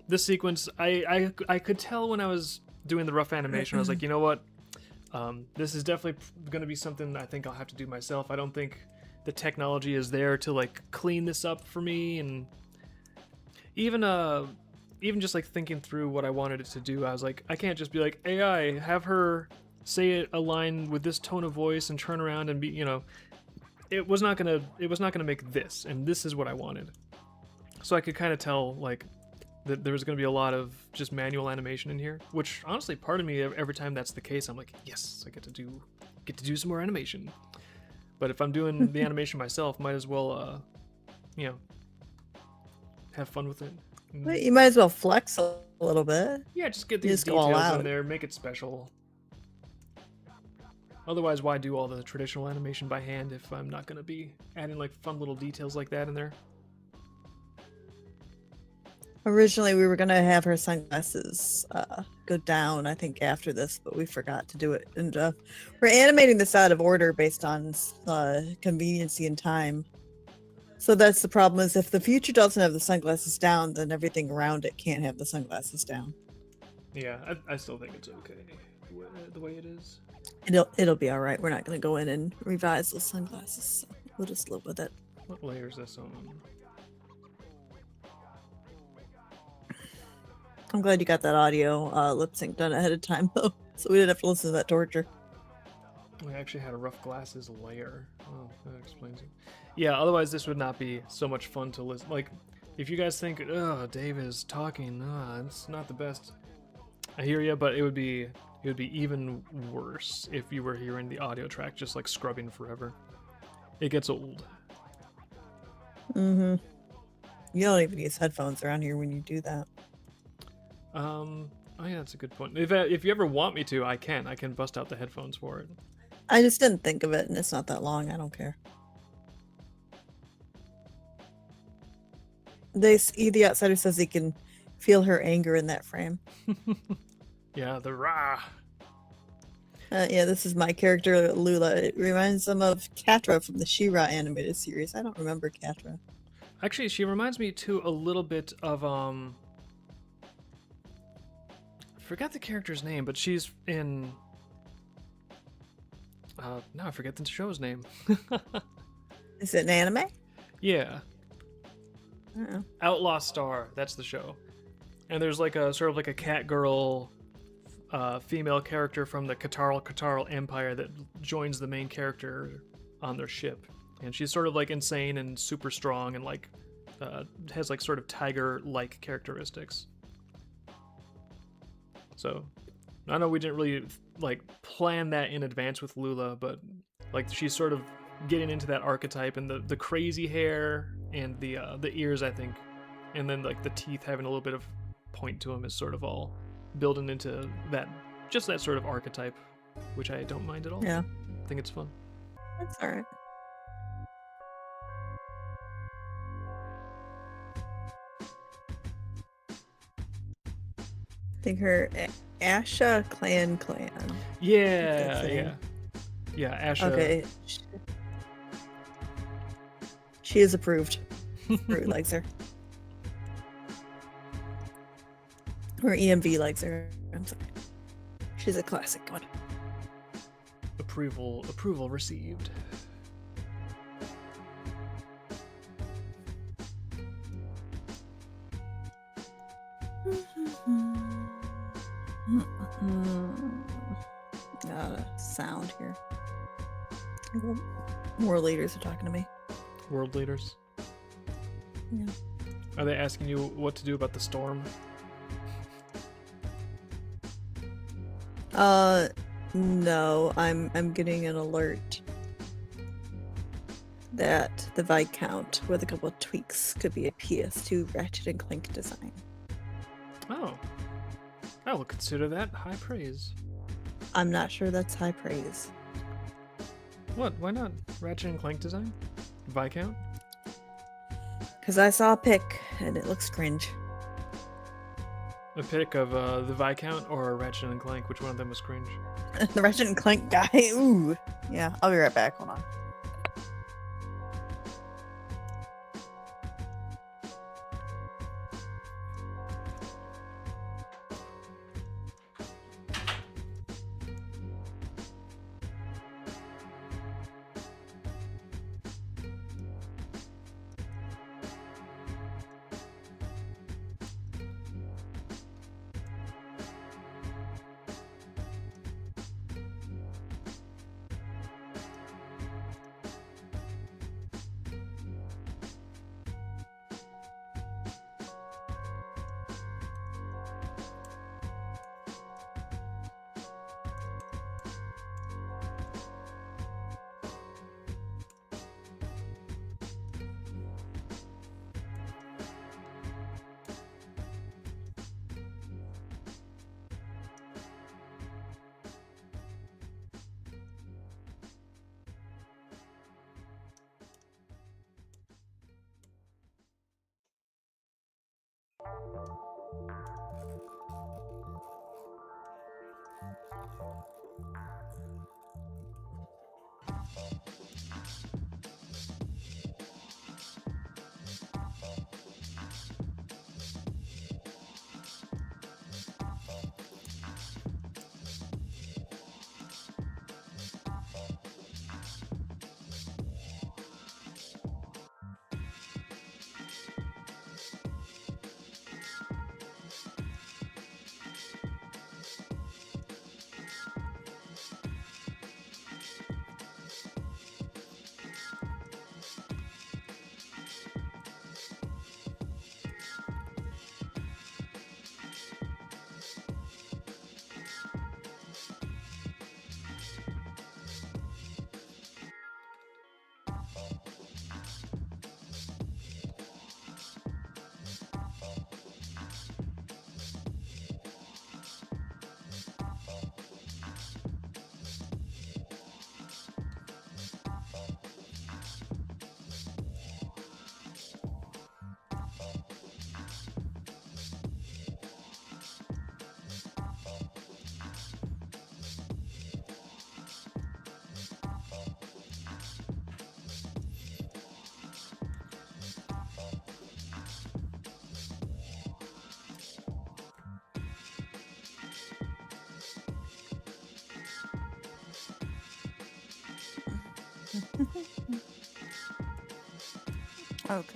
Speaker 1: this sequence, I could tell when I was doing the rough animation, I was like, you know what, this is definitely going to be something I think I'll have to do myself. I don't think the technology is there to like clean this up for me. And even just like thinking through what I wanted it to do, I was like, I can't just be like, AI, have her say a line with this tone of voice and turn around and be, it was not gonna make this, and this is what I wanted. So I could kind of tell like that there was gonna be a lot of just manual animation in here, which honestly, part of me, every time that's the case, I'm like, yes, I get to do some more animation. But if I'm doing the animation myself, might as well have fun with it.
Speaker 3: Well, you might as well flex a little bit.
Speaker 1: Yeah, just get these details in there, make it special. Otherwise, why do all the traditional animation by hand if I'm not going to be adding like fun little details like that in there?
Speaker 3: Originally, we were going to have her sunglasses go down, I think, after this, but we forgot to do it. And we're animating this out of order based on conveniency and time. So that's the problem, is if the future doesn't have the sunglasses down, then everything around it can't have the sunglasses down.
Speaker 1: Yeah, I still think it's okay. the way it is.
Speaker 3: It'll be all right. We're not gonna go in and revise those sunglasses. So we'll just live with it.
Speaker 1: What layer is this on?
Speaker 3: I'm glad you got that audio lip sync done ahead of time though, so we didn't have to listen to that torture.
Speaker 1: I actually had a rough glasses layer. Oh, that explains it. Yeah, otherwise this would not be so much fun to listen. Like, if you guys think, oh, Dave is talking, it's not the best. I hear you, but it would be even worse if you were hearing the audio track just like scrubbing forever. It gets old.
Speaker 3: Mm-hmm. You don't even use headphones around here when you do that.
Speaker 1: Oh yeah, that's a good point. If you ever want me to, I can bust out the headphones for it.
Speaker 3: I just didn't think of it, and it's not that long. I don't care. The outsider says he can feel her anger in that frame.
Speaker 1: Yeah, the rah.
Speaker 3: Yeah, this is my character, Lula. It reminds them of Catra from the She-Ra animated series. I don't remember Catra.
Speaker 1: Actually, she reminds me too a little bit of I forgot the character's name, but she's in now I forget the show's name.
Speaker 3: Is it an anime?
Speaker 1: Yeah.
Speaker 3: I don't know.
Speaker 1: Outlaw Star, that's the show. And there's like a sort of like a cat girl female character from the Katarl Empire that joins the main character on their ship. And she's sort of like insane and super strong and like has like sort of tiger-like characteristics. So I know we didn't really like plan that in advance with Lula, but like she's sort of getting into that archetype, and the crazy hair and the ears, I think, and then like the teeth having a little bit of point to them is sort of all building into that sort of archetype, which I don't mind at all.
Speaker 3: Yeah,
Speaker 1: I think it's fun.
Speaker 3: that's all right. I think her Asha Clan.
Speaker 1: Yeah,
Speaker 3: That's
Speaker 1: yeah,
Speaker 3: it.
Speaker 1: yeah. Asha.
Speaker 3: Okay. She is approved. Fruit likes her. Or EMV likes her. I'm sorry. She's a classic one.
Speaker 1: Approval received.
Speaker 3: Sound here. More leaders are talking to me.
Speaker 1: World leaders.
Speaker 3: Yeah.
Speaker 1: Are they asking you what to do about the storm?
Speaker 3: No. I'm getting an alert that the Viscount, with a couple of tweaks, could be a PS2 Ratchet and Clank design.
Speaker 1: Oh. I will consider that high praise.
Speaker 3: I'm not sure that's high praise.
Speaker 1: What? Why not? Ratchet and Clank design? Viscount?
Speaker 3: Because I saw a pic and it looks cringe.
Speaker 1: A pic of the Viscount or Ratchet and Clank? Which one of them was cringe?
Speaker 3: The Ratchet and Clank guy. Ooh. Yeah, I'll be right back. Hold on. Okay.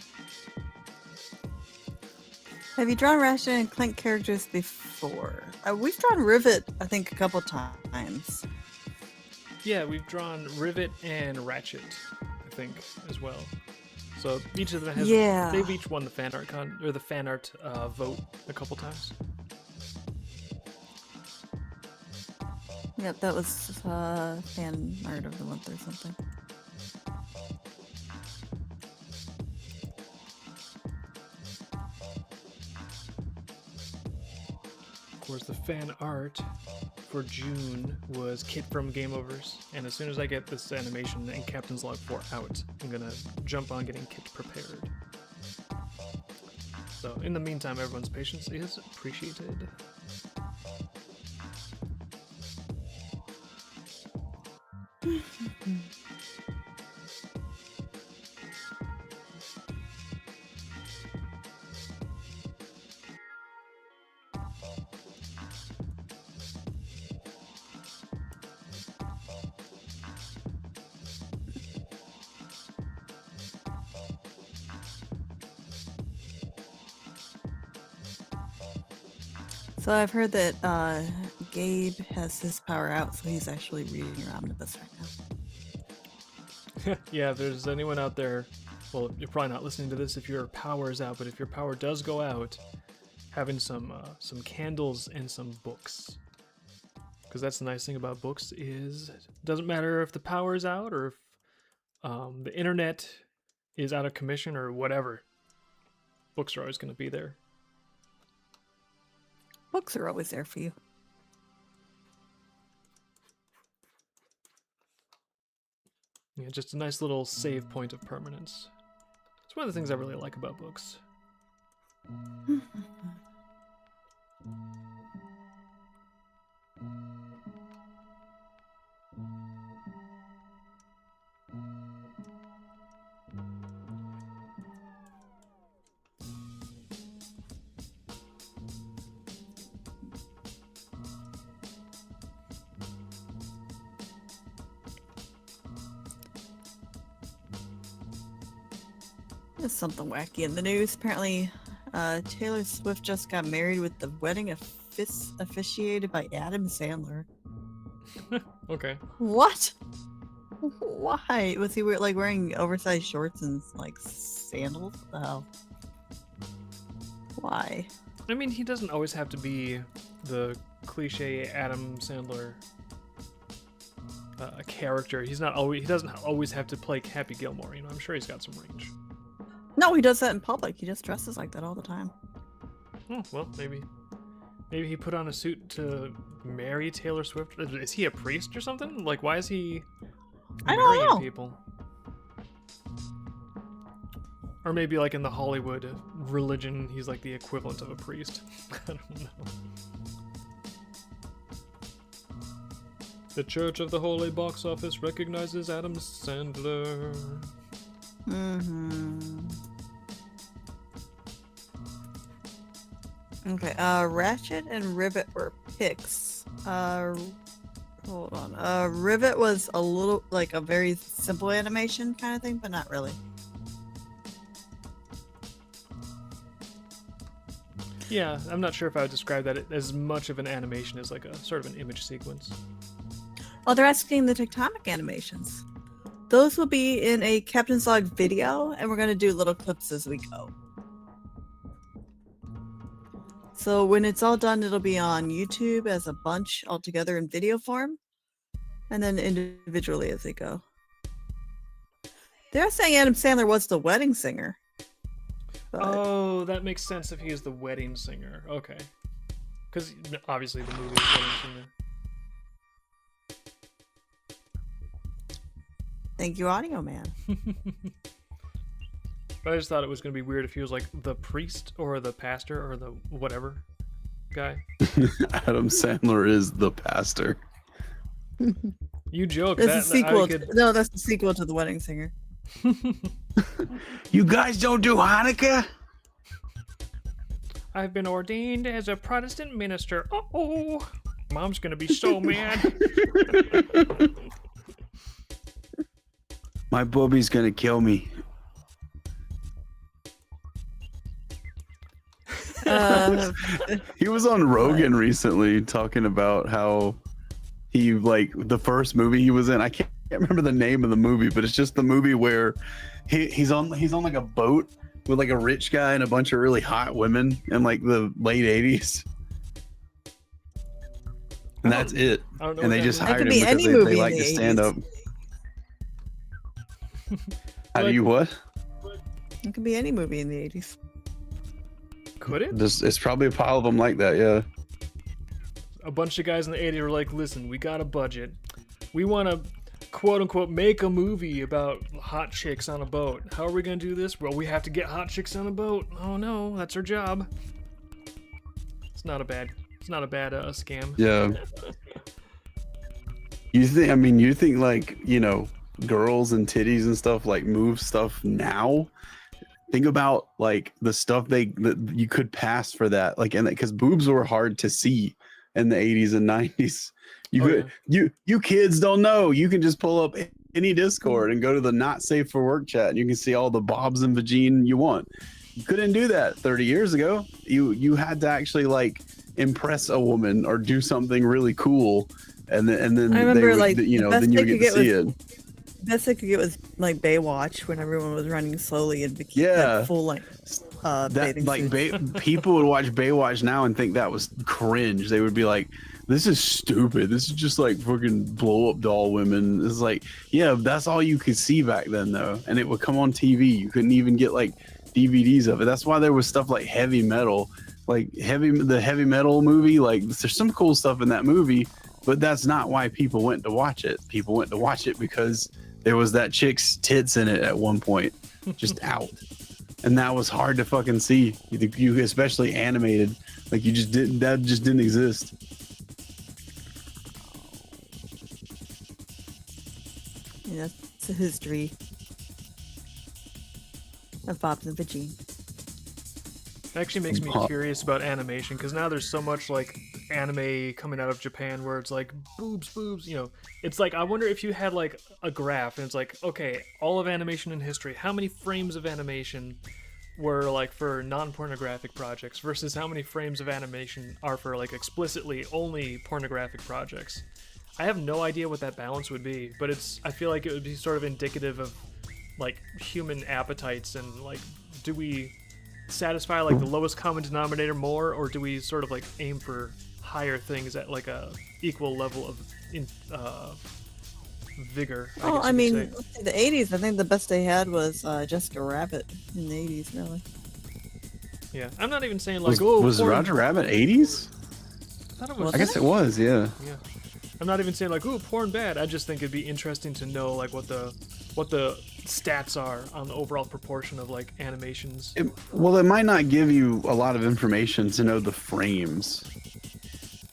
Speaker 3: Have you drawn Ratchet and Clank characters before? We've drawn Rivet, I think, a couple times.
Speaker 1: Yeah, we've drawn Rivet and Ratchet, I think, as well. So each of them has.
Speaker 3: Yeah.
Speaker 1: They've each won the fan art the fan art vote a couple times.
Speaker 3: Yep, that was fan art of the month or something.
Speaker 1: Of course, the fan art for June was Kit from Game Overs, and as soon as I get this animation and Captain's Log 4 out, I'm gonna jump on getting Kit prepared. So in the meantime, everyone's patience is appreciated.
Speaker 3: So I've heard that Gabe has his power out, so he's actually reading your omnibus right now.
Speaker 1: Yeah, if there's anyone out there, well, you're probably not listening to this if your power is out, but if your power does go out, having some candles and some books. Because that's the nice thing about books is it doesn't matter if the power is out or if the internet is out of commission or whatever. Books are always going to be there.
Speaker 3: Books are always there for you.
Speaker 1: Yeah, just a nice little save point of permanence. It's one of the things I really like about books.
Speaker 3: There's something wacky in the news. Apparently, Taylor Swift just got married with the wedding officiated by Adam Sandler.
Speaker 1: Okay.
Speaker 3: What? Why? Was he wearing oversized shorts and like sandals? What the hell? Why?
Speaker 1: I mean, he doesn't always have to be the cliche Adam Sandler character. He doesn't always have to play Happy Gilmore. You know, I'm sure he's got some range.
Speaker 3: No, he does that in public. He just dresses like that all the time.
Speaker 1: Oh, well, maybe he put on a suit to marry Taylor Swift. Is he a priest or something? Like, why is he
Speaker 3: I don't
Speaker 1: marrying
Speaker 3: know.
Speaker 1: people? Or maybe like in the Hollywood religion, he's like the equivalent of a priest. I don't know. The Church of the Holy Box Office recognizes Adam Sandler.
Speaker 3: Mm-hmm. Okay, Ratchet and Rivet were picks. Hold on. Rivet was a little, like a very simple animation kind of thing, but not really.
Speaker 1: Yeah, I'm not sure if I would describe that as much of an animation as like a sort of an image sequence.
Speaker 3: Oh, they're asking the tectonic animations. Those will be in a Captain's Log video, and we're going to do little clips as we go. So when it's all done, it'll be on YouTube as a bunch all together in video form, and then individually as they go. They're saying Adam Sandler was the wedding singer. But...
Speaker 1: Oh, that makes sense if he is the wedding singer. Okay. Because obviously the movie is Wedding Singer.
Speaker 3: Thank you, Audio Man.
Speaker 1: But I just thought it was going to be weird if he was like the priest or the pastor or the whatever guy.
Speaker 2: Adam Sandler is the pastor.
Speaker 1: You joke.
Speaker 3: That's the sequel. No, that's the sequel to The Wedding Singer.
Speaker 2: You guys don't do Hanukkah?
Speaker 1: I've been ordained as a Protestant minister. Uh-oh. Mom's going to be so mad.
Speaker 2: My booby's gonna kill me. He was on Rogan recently talking about how he like the first movie he was in. I can't remember the name of the movie, but it's just the movie where he's on like a boat with like a rich guy and a bunch of really hot women in like the late 80s. And that's it.
Speaker 1: I don't know
Speaker 2: And
Speaker 1: what
Speaker 2: they
Speaker 1: that
Speaker 2: just
Speaker 1: means.
Speaker 2: hired him
Speaker 3: be
Speaker 2: because
Speaker 3: any
Speaker 2: they
Speaker 3: movie in
Speaker 2: like
Speaker 3: the
Speaker 2: to stand
Speaker 3: 80s.
Speaker 2: up. How do you what?
Speaker 3: It could be any movie in the 80s.
Speaker 1: Could it?
Speaker 2: It's probably a pile of them like that, yeah.
Speaker 1: A bunch of guys in the 80s were like, listen, we got a budget. We want to, quote unquote, make a movie about hot chicks on a boat. How are we going to do this? Well, we have to get hot chicks on a boat. Oh no, that's our job. It's not a bad scam.
Speaker 2: Yeah. You think like, you know, girls and titties and stuff like move stuff now? Think about like the stuff that you could pass for that. Like, and because boobs were hard to see in the 80s and 90s. You kids don't know. You can just pull up any Discord and go to the not safe for work chat and you can see all the bobs and vagine you want. You couldn't do that 30 years ago. You had to actually like impress a woman or do something really cool, and then
Speaker 3: I remember,
Speaker 2: they would,
Speaker 3: like,
Speaker 2: you know,
Speaker 3: the
Speaker 2: then you
Speaker 3: best
Speaker 2: get
Speaker 3: they
Speaker 2: to
Speaker 3: could
Speaker 2: see
Speaker 3: get
Speaker 2: it.
Speaker 3: Best I could get was like Baywatch when everyone was running slowly in bikini,
Speaker 2: Yeah.
Speaker 3: like, full length
Speaker 2: That
Speaker 3: bathing
Speaker 2: like
Speaker 3: suits.
Speaker 2: people would watch Baywatch now and think that was cringe. They would be like, "This is stupid. This is just like fucking blow up doll women." It's like, yeah, that's all you could see back then though, and it would come on TV. You couldn't even get like DVDs of it. That's why there was stuff like heavy metal, like the heavy metal movie. Like there's some cool stuff in that movie, but that's not why people went to watch it. People went to watch it because there was that chick's tits in it at one point, just out. And that was hard to fucking see. You especially animated, like that just didn't exist.
Speaker 3: Yeah, it's a history of Bob's and Vagine.
Speaker 1: It actually makes me curious about animation because now there's so much like anime coming out of Japan where it's like boobs, you know. It's like I wonder if you had like a graph and it's like, okay, all of animation in history, how many frames of animation were like for non-pornographic projects versus how many frames of animation are for like explicitly only pornographic projects. I have no idea what that balance would be, but I feel like it would be sort of indicative of like human appetites and like, do we satisfy like the lowest common denominator more, or do we sort of like aim for higher things at like a equal level of vigor?
Speaker 3: I mean, the 80s, I think the best they had was Jessica Rabbit in the 80s, really.
Speaker 1: Yeah, I'm not even saying like,
Speaker 2: was Roger Rabbit 80s?
Speaker 1: I
Speaker 2: guess it was, yeah.
Speaker 1: Yeah, I'm not even saying like, ooh, porn bad. I just think it'd be interesting to know like what the stats are on the overall proportion of like animations.
Speaker 2: Well, it might not give you a lot of information to know the frames.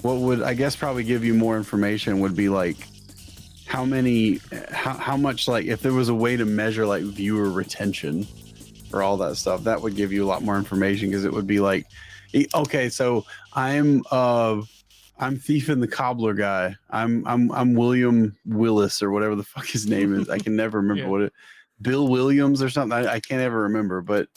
Speaker 2: What would, I guess, probably give you more information would be like how much, like if there was a way to measure like viewer retention or all that stuff, that would give you a lot more information, because it would be like, okay, so I'm Thief and the Cobbler guy. I'm William Willis or whatever the fuck his name is. I can never remember what it. Bill Williams or something. I can't ever remember. But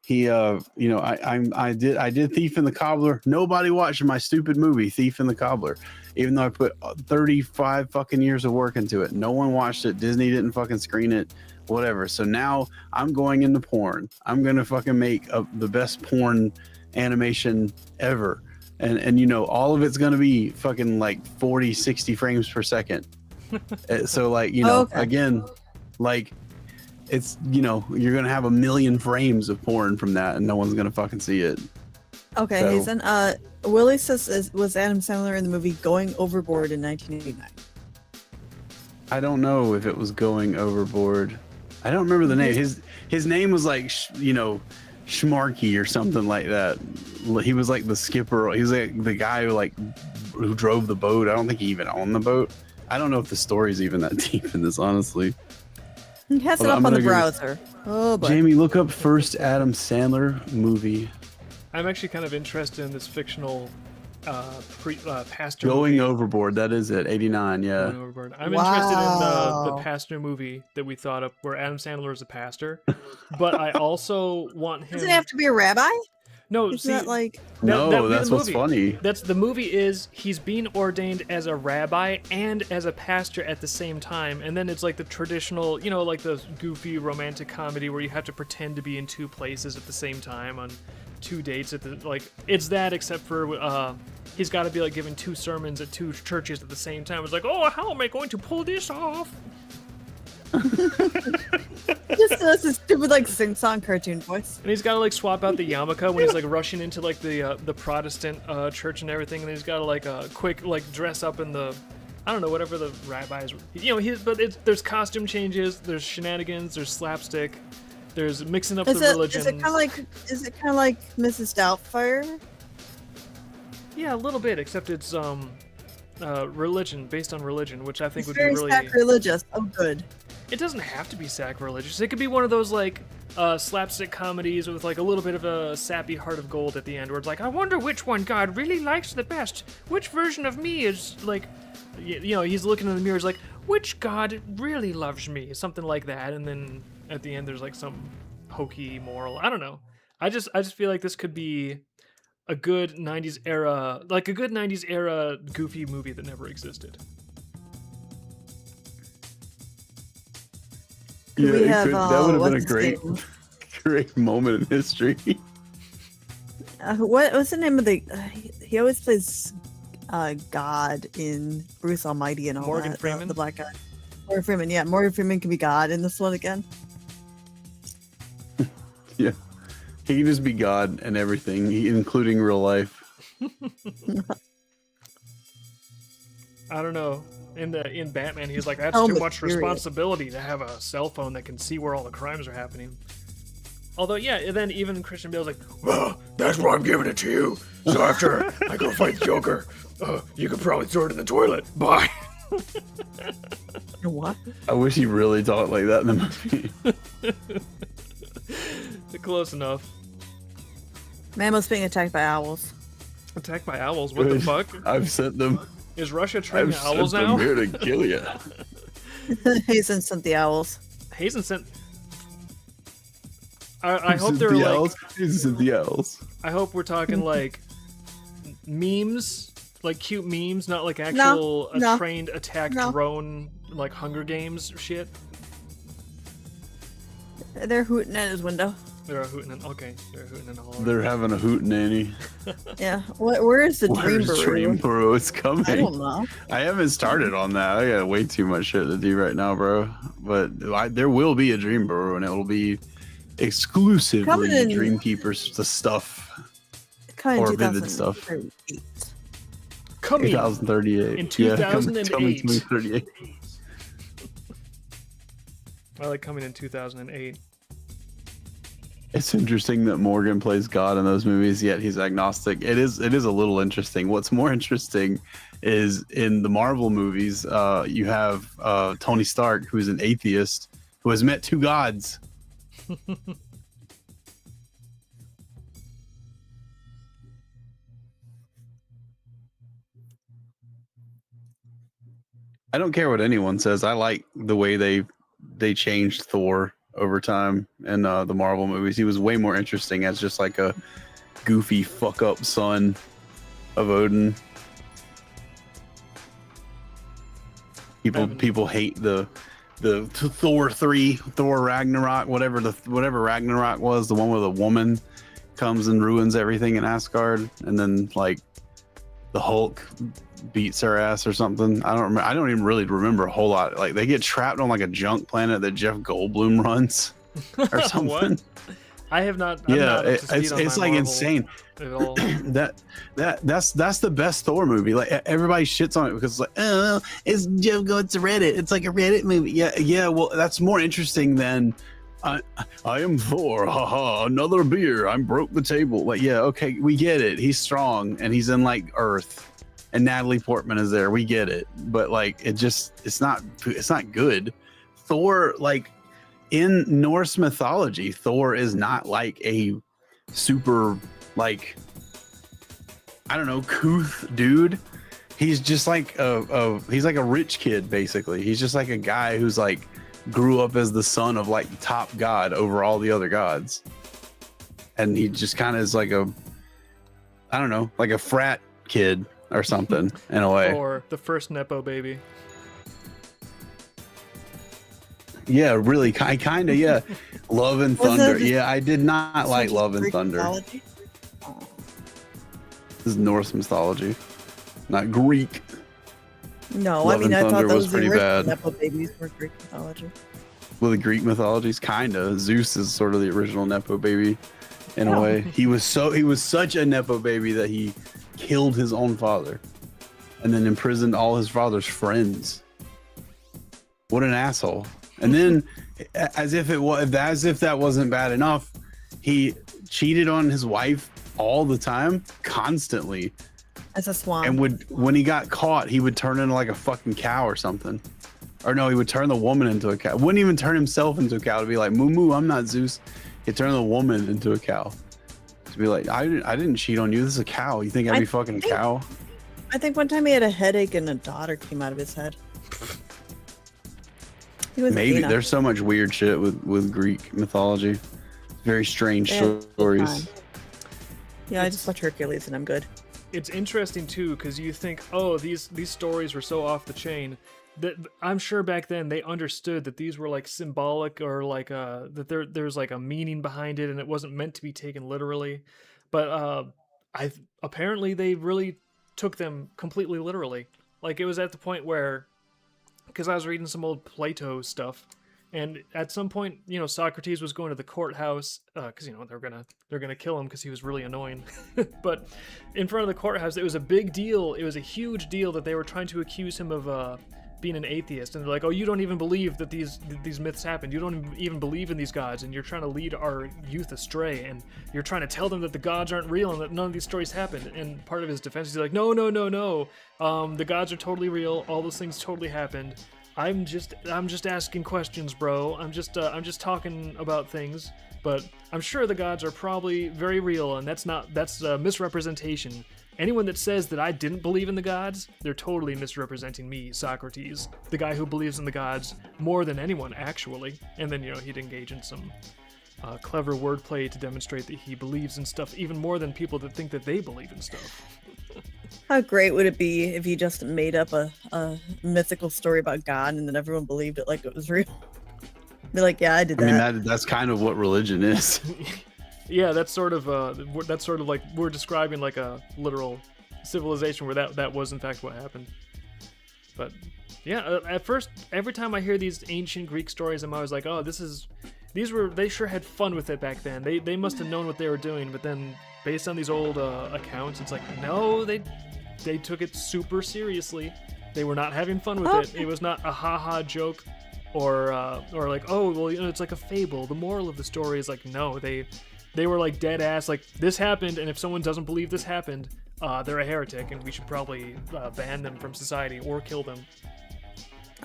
Speaker 2: he, you know, I did Thief and the Cobbler. Nobody watched my stupid movie Thief and the Cobbler, even though I put 35 fucking years of work into it. No one watched it. Disney didn't fucking screen it. Whatever. So now I'm going into porn. I'm gonna fucking make the best porn animation ever. And you know, all of it's going to be fucking like 40, 60 frames per second. So like, you know, again, like it's, you know, you're going to have 1 million frames of porn from that and no one's going to fucking see it.
Speaker 3: Okay,
Speaker 2: So-
Speaker 3: Hazen, Willie says, was Adam Sandler in the movie Going Overboard in 1989?
Speaker 2: I don't know if it was Going Overboard. I don't remember the name. His name was like, you know, Schmarky or something like that. He was like the skipper. He was like the guy who drove the boat. I don't think he even owned the boat. I don't know if the story's even that deep in this, honestly.
Speaker 3: He has it
Speaker 2: Hold on,
Speaker 3: up
Speaker 2: I'm
Speaker 3: on the
Speaker 2: gonna go-
Speaker 3: browser. Oh, boy.
Speaker 2: Jamie, look up first Adam Sandler movie.
Speaker 1: I'm actually kind of interested in this fictional pastor
Speaker 2: Going
Speaker 1: movie.
Speaker 2: Overboard. That is it. 89. Yeah.
Speaker 1: Going Overboard. I'm interested in the
Speaker 3: Wow.
Speaker 1: pastor movie that we thought of, where Adam Sandler is a pastor. But I also want him.
Speaker 3: Doesn't it have to be a rabbi?
Speaker 1: No,
Speaker 3: Isn't
Speaker 1: see,
Speaker 3: that like?
Speaker 1: that would
Speaker 2: No,
Speaker 1: be
Speaker 2: that's
Speaker 1: the
Speaker 2: what's
Speaker 1: movie.
Speaker 2: funny.
Speaker 1: That's the movie is he's being ordained as a rabbi and as a pastor at the same time, and then it's like the traditional, you know, like the goofy romantic comedy where you have to pretend to be in two places at the same time on two dates at the like. It's that except for he's got to be like giving two sermons at two churches at the same time. It's like, oh, how am I going to pull this off?
Speaker 3: Just does this stupid like sing-song cartoon voice.
Speaker 1: And he's got to like swap out the yarmulke when he's like rushing into like the Protestant church and everything, and then he's got to like quick like dress up in the, I don't know, whatever the rabbis, you know, there's costume changes, there's shenanigans, there's slapstick, there's mixing up the religions.
Speaker 3: Is it kind of like Mrs. Doubtfire?
Speaker 1: Yeah, a little bit, except it's religion, based on religion, which I think
Speaker 3: It's
Speaker 1: would
Speaker 3: very
Speaker 1: be really.
Speaker 3: sacrilegious. Oh, good.
Speaker 1: It doesn't have to be sacrilegious. It could be one of those like slapstick comedies with like a little bit of a sappy heart of gold at the end, where it's like, I wonder which one God really likes the best. Which version of me is like, you know, he's looking in the mirror, he's like, which God really loves me? Something like that, and then at the end there's like some hokey moral. I don't know. I just feel like this could be a good 90s era, like a good 90s era goofy movie that never existed.
Speaker 2: Yeah,
Speaker 3: We have,
Speaker 2: that would have been a
Speaker 3: what's
Speaker 2: great,
Speaker 3: his name?
Speaker 2: great moment in history.
Speaker 3: What's the name of the? He always plays God in Bruce Almighty and all
Speaker 1: Morgan
Speaker 3: that.
Speaker 1: Freeman?
Speaker 3: The black guy. Morgan Freeman, yeah. Morgan Freeman can be God in this one again.
Speaker 2: Yeah, he can just be God and everything, including real life.
Speaker 1: I don't know. In Batman, he's like, that's
Speaker 3: Oh,
Speaker 1: too much
Speaker 3: mysterious.
Speaker 1: responsibility to have a cell phone that can see where all the crimes are happening. Although, yeah, and then even Christian Bale's like, well, that's why I'm giving it to you. So after I go fight the Joker, you could probably throw it in the toilet. Bye.
Speaker 3: What?
Speaker 2: I wish he really talked like that in the movie.
Speaker 1: Close enough.
Speaker 3: Mammoth's being attacked by owls.
Speaker 1: Attacked by owls. What the fuck?
Speaker 2: I've sent them.
Speaker 1: Is Russia training
Speaker 2: I've
Speaker 1: owls
Speaker 2: sent
Speaker 1: now?
Speaker 2: them here to kill you.
Speaker 3: Hazen sent the owls.
Speaker 1: Hazen sent. I hope they're
Speaker 2: the
Speaker 1: like.
Speaker 2: owls. He's sent the owls.
Speaker 1: I hope we're talking like memes, like cute memes, not like actual
Speaker 3: No.
Speaker 1: trained attack
Speaker 3: No.
Speaker 1: drone like Hunger Games shit.
Speaker 3: They're hooting at his window.
Speaker 1: They're hooting and okay, they're hooting and hollering.
Speaker 2: They're having a hootenanny.
Speaker 3: Yeah. Where is the Dream
Speaker 2: Where's
Speaker 3: Brew?
Speaker 2: Dream Bro? It's coming.
Speaker 3: I don't know.
Speaker 2: I haven't started on that. I got way too much shit to do right now, bro. But there will be a Dream Brew, and it will be exclusively
Speaker 3: Coming in-
Speaker 2: Dreamkeeper's the stuff.
Speaker 3: Coming
Speaker 2: Or
Speaker 3: in
Speaker 2: Vivid stuff.
Speaker 3: 2038.
Speaker 1: Coming
Speaker 2: 2038.
Speaker 1: in
Speaker 2: Yeah, coming
Speaker 1: 2008.
Speaker 2: 2038.
Speaker 1: I like coming in 2008.
Speaker 2: It's interesting that Morgan plays God in those movies, yet he's agnostic. It is a little interesting. What's more interesting is in the Marvel movies, you have Tony Stark, who's an atheist, who has met two gods. I don't care what anyone says. I like the way they changed Thor over time in the Marvel movies. He was way more interesting as just like a goofy fuck up son of Odin. People hate the Thor 3, Thor Ragnarok, whatever Ragnarok was, the one where the woman comes and ruins everything in Asgard, and then like the Hulk beats her ass or something. I don't even really remember a whole lot. Like they get trapped on like a junk planet that Jeff Goldblum runs or something.
Speaker 1: What? I have not.
Speaker 2: Yeah,
Speaker 1: not up to speed on
Speaker 2: it's
Speaker 1: my
Speaker 2: like
Speaker 1: Marvel
Speaker 2: insane.
Speaker 1: At all.
Speaker 2: That's the best Thor movie. Like everybody shits on it because it's like, oh, it's Jeff going to Reddit. It's like a Reddit movie. Yeah. Well, that's more interesting than I am Thor. Haha, another beer. I'm broke the table. Like, yeah, okay, we get it. He's strong and he's in like Earth. And Natalie Portman is there. We get it, but like it's not good. Thor, like in Norse mythology, Thor is not like a super like I don't know, couth dude. He's just like he's like a rich kid basically. He's just like a guy who's like grew up as the son of like the top god over all the other gods, and he just kind of is like a, I don't know, like a frat kid or something in a way.
Speaker 1: Or the first Nepo baby.
Speaker 2: Yeah, really, kind of. Yeah, Love and
Speaker 3: Was
Speaker 2: Thunder.
Speaker 3: it-
Speaker 2: Yeah, I did not like Love and
Speaker 3: Greek
Speaker 2: Thunder.
Speaker 3: mythology?
Speaker 2: This is Norse mythology, not Greek.
Speaker 3: No,
Speaker 2: Love
Speaker 3: I mean
Speaker 2: and
Speaker 3: I thought
Speaker 2: Thunder
Speaker 3: that
Speaker 2: was
Speaker 3: was the
Speaker 2: pretty
Speaker 3: original
Speaker 2: bad.
Speaker 3: Nepo babies were Greek mythology.
Speaker 2: Well, the Greek mythologies, kinda. Zeus is sort of the original Nepo baby, in a
Speaker 3: Oh.
Speaker 2: way. He was such a Nepo baby that he killed his own father, and then imprisoned all his father's friends. What an asshole! And then, as if that wasn't bad enough, he cheated on his wife all the time, constantly.
Speaker 3: As a swan.
Speaker 2: And when he got caught, he would turn into like a fucking cow or something. Or no, he would turn the woman into a cow. Wouldn't even turn himself into a cow to be like, moo moo, I'm not Zeus. He'd turn the woman into a cow. To be like, I didn't cheat on you. This is a cow. You think I'd be fucking a cow?
Speaker 3: I think one time he had a headache and a daughter came out of his head. He was
Speaker 2: Maybe.
Speaker 3: Athena.
Speaker 2: There's so much weird shit with Greek mythology. Very strange
Speaker 3: Yeah,
Speaker 2: stories.
Speaker 3: Yeah, I just watch Hercules and I'm good.
Speaker 1: It's interesting too because you think, oh, these stories were so off the chain. That I'm sure back then they understood that these were like symbolic or like that there's like a meaning behind it and it wasn't meant to be taken literally. But apparently they really took them completely literally. Like it was at the point where, because I was reading some old Plato stuff, and at some point, you know, Socrates was going to the courthouse because you know they're gonna kill him because he was really annoying. But in front of the courthouse, it was a big deal. It was a huge deal that they were trying to accuse him of being an atheist, and they're like, "Oh, you don't even believe that these myths happened. You don't even believe in these gods, and you're trying to lead our youth astray, and you're trying to tell them that the gods aren't real and that none of these stories happened." And part of his defense is like, "No, no, no, no. The gods are totally real. All those things totally happened. I'm just asking questions, bro. I'm just talking about things, but I'm sure the gods are probably very real, and that's a misrepresentation. Anyone that says that I didn't believe in the gods, they're totally misrepresenting me, Socrates, the guy who believes in the gods more than anyone, actually." And then, you know, he'd engage in some clever wordplay to demonstrate that he believes in stuff even more than people that think that they believe in stuff.
Speaker 3: How great would it be if you just made up a mythical story about God and then everyone believed it like it was real? Be like, yeah, I did that.
Speaker 2: I mean, that's kind of what religion is.
Speaker 1: Yeah, that's sort of like we're describing like a literal civilization where that was in fact what happened. But yeah, at first, every time I hear these ancient Greek stories, I'm always like, oh, they sure had fun with it back then. They must have known what they were doing. But then, based on these old accounts, it's like, no, they took it super seriously. They were not having fun with it. It was not a ha-ha joke, or like, oh, well, you know, it's like a fable. The moral of the story is like, no, they were like dead ass, like, this happened, and if someone doesn't believe this happened, they're a heretic, and we should probably ban them from society or kill them.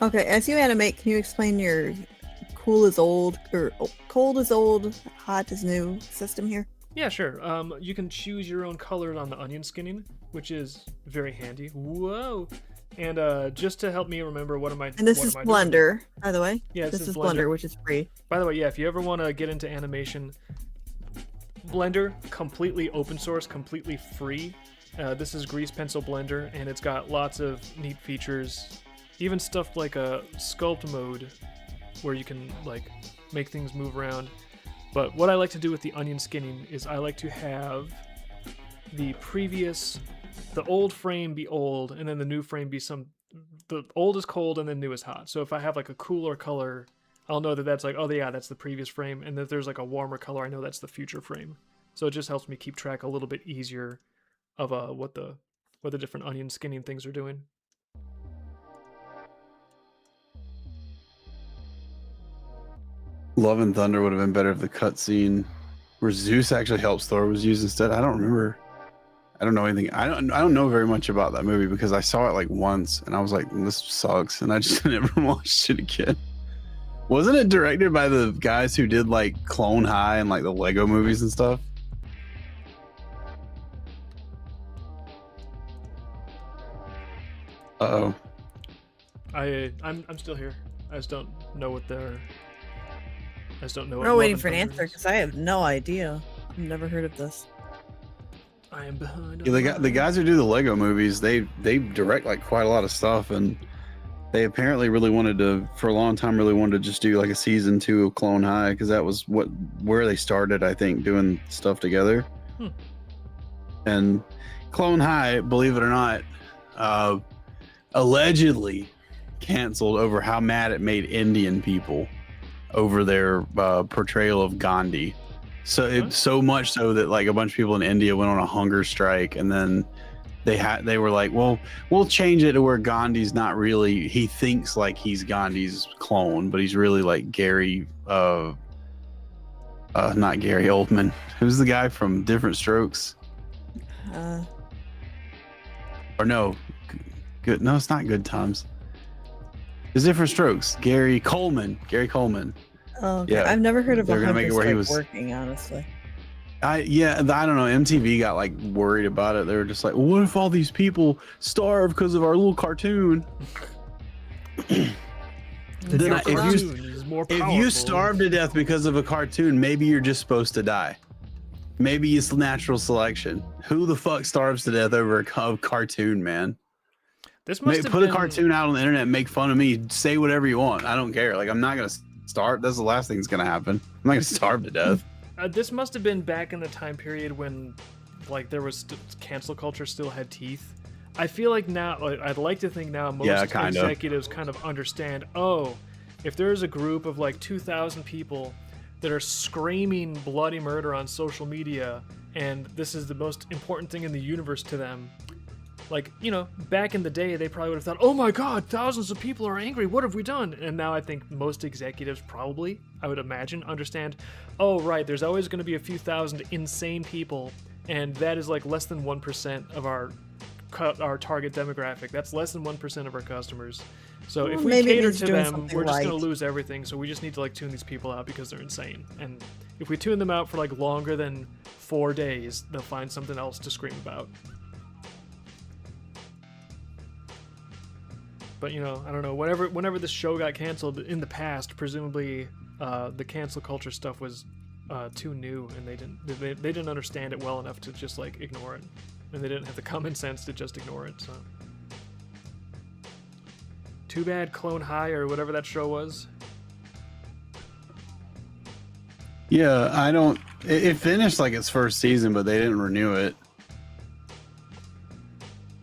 Speaker 3: Okay, as you animate, can you explain your cool is old or cold is old, hot is new system here?
Speaker 1: Yeah, sure. You can choose your own color on the onion skinning, which is very handy. Whoa! And just to help me remember, what am I?
Speaker 3: And this
Speaker 1: what
Speaker 3: is
Speaker 1: am I doing?
Speaker 3: Blender, by the way.
Speaker 1: Yeah,
Speaker 3: this is Blender, which is free.
Speaker 1: By the way, yeah, if you ever want to get into animation, Blender, completely open source, completely free. This is Grease Pencil Blender, and it's got lots of neat features, even stuff like a sculpt mode, where you can like make things move around. But what I like to do with the onion skinning is I like to have the old frame be old, and then the new frame be the old is cold and then new is hot. So if I have like a cooler color, I'll know that that's like, oh yeah, that's the previous frame, and if there's like a warmer color, I know that's the future frame. So it just helps me keep track a little bit easier of what the different onion skinning things are doing.
Speaker 2: Love and Thunder would have been better if the cutscene where Zeus actually helps Thor was used instead. I don't remember. I don't know anything. I don't know very much about that movie because I saw it like once and I was like, this sucks, and I just never watched it again. Wasn't it directed by the guys who did like Clone High and like the Lego movies and stuff? Uh-oh.
Speaker 1: I'm still here. I just don't know what they're. I just don't know.
Speaker 3: We're
Speaker 1: what
Speaker 3: waiting
Speaker 1: Love
Speaker 3: for an
Speaker 1: and Thunder
Speaker 3: answer
Speaker 1: is.
Speaker 3: because I have no idea. I've never heard of this.
Speaker 1: I am behind.
Speaker 2: Yeah, the guys who do the Lego movies, they direct like quite a lot of stuff, and they apparently really wanted to, for a long time, really wanted to just do like a season 2 of Clone High because that was where they started, I think, doing stuff together. And Clone High, believe it or not, allegedly canceled over how mad it made Indian people over their portrayal of Gandhi. So much so that like a bunch of people in India went on a hunger strike, and then they were like, well, we'll change it to where Gandhi's not really, he thinks like he's Gandhi's clone, but he's really like Gary, not Gary Oldman. Who's the guy from Different Strokes? Or no, good. No, it's not Good Times. It's Different Strokes. Gary Coleman.
Speaker 3: Oh, okay.
Speaker 2: Yeah,
Speaker 3: I've never heard of
Speaker 2: they're
Speaker 3: a
Speaker 2: gonna make
Speaker 3: hunger
Speaker 2: it where he
Speaker 3: strike
Speaker 2: was
Speaker 3: working, honestly.
Speaker 2: I don't know. MTV got like worried about it. They were just like, well, what if all these people starve because of our little cartoon? Then if you starve to death because of a cartoon, maybe you're just supposed to die. Maybe it's natural selection. Who the fuck starves to death over a cartoon, man?
Speaker 1: This must have
Speaker 2: put
Speaker 1: been...
Speaker 2: a cartoon out on the internet and make fun of me. Say whatever you want. I don't care. Like, I'm not gonna starve. That's the last thing that's gonna happen. I'm not gonna starve to death.
Speaker 1: This must have been back in the time period when, like, there was cancel culture still had teeth. I feel like now, I'd like to think now, most executives kind of understand. Oh, if there's a group of like 2,000 people that are screaming bloody murder on social media, and this is the most important thing in the universe to them. Like, you know, back in the day, they probably would have thought, oh my god, thousands of people are angry, what have we done? And now I think most executives probably, I would imagine, understand, oh right, there's always going to be a few thousand insane people, and that is like less than 1% of our target demographic. That's less than 1% of our customers. So if we cater to them, we're just going to lose everything, so we just need to like tune these people out because they're insane. And if we tune them out for like longer than 4 days, they'll find something else to scream about. But, you know, I don't know, whenever this show got canceled in the past, presumably the cancel culture stuff was too new, and they didn't understand it well enough to just like ignore it, and they didn't have the common sense to just ignore it. So too bad Clone High or whatever that show was.
Speaker 2: Yeah, it finished like its first season, but they didn't renew it.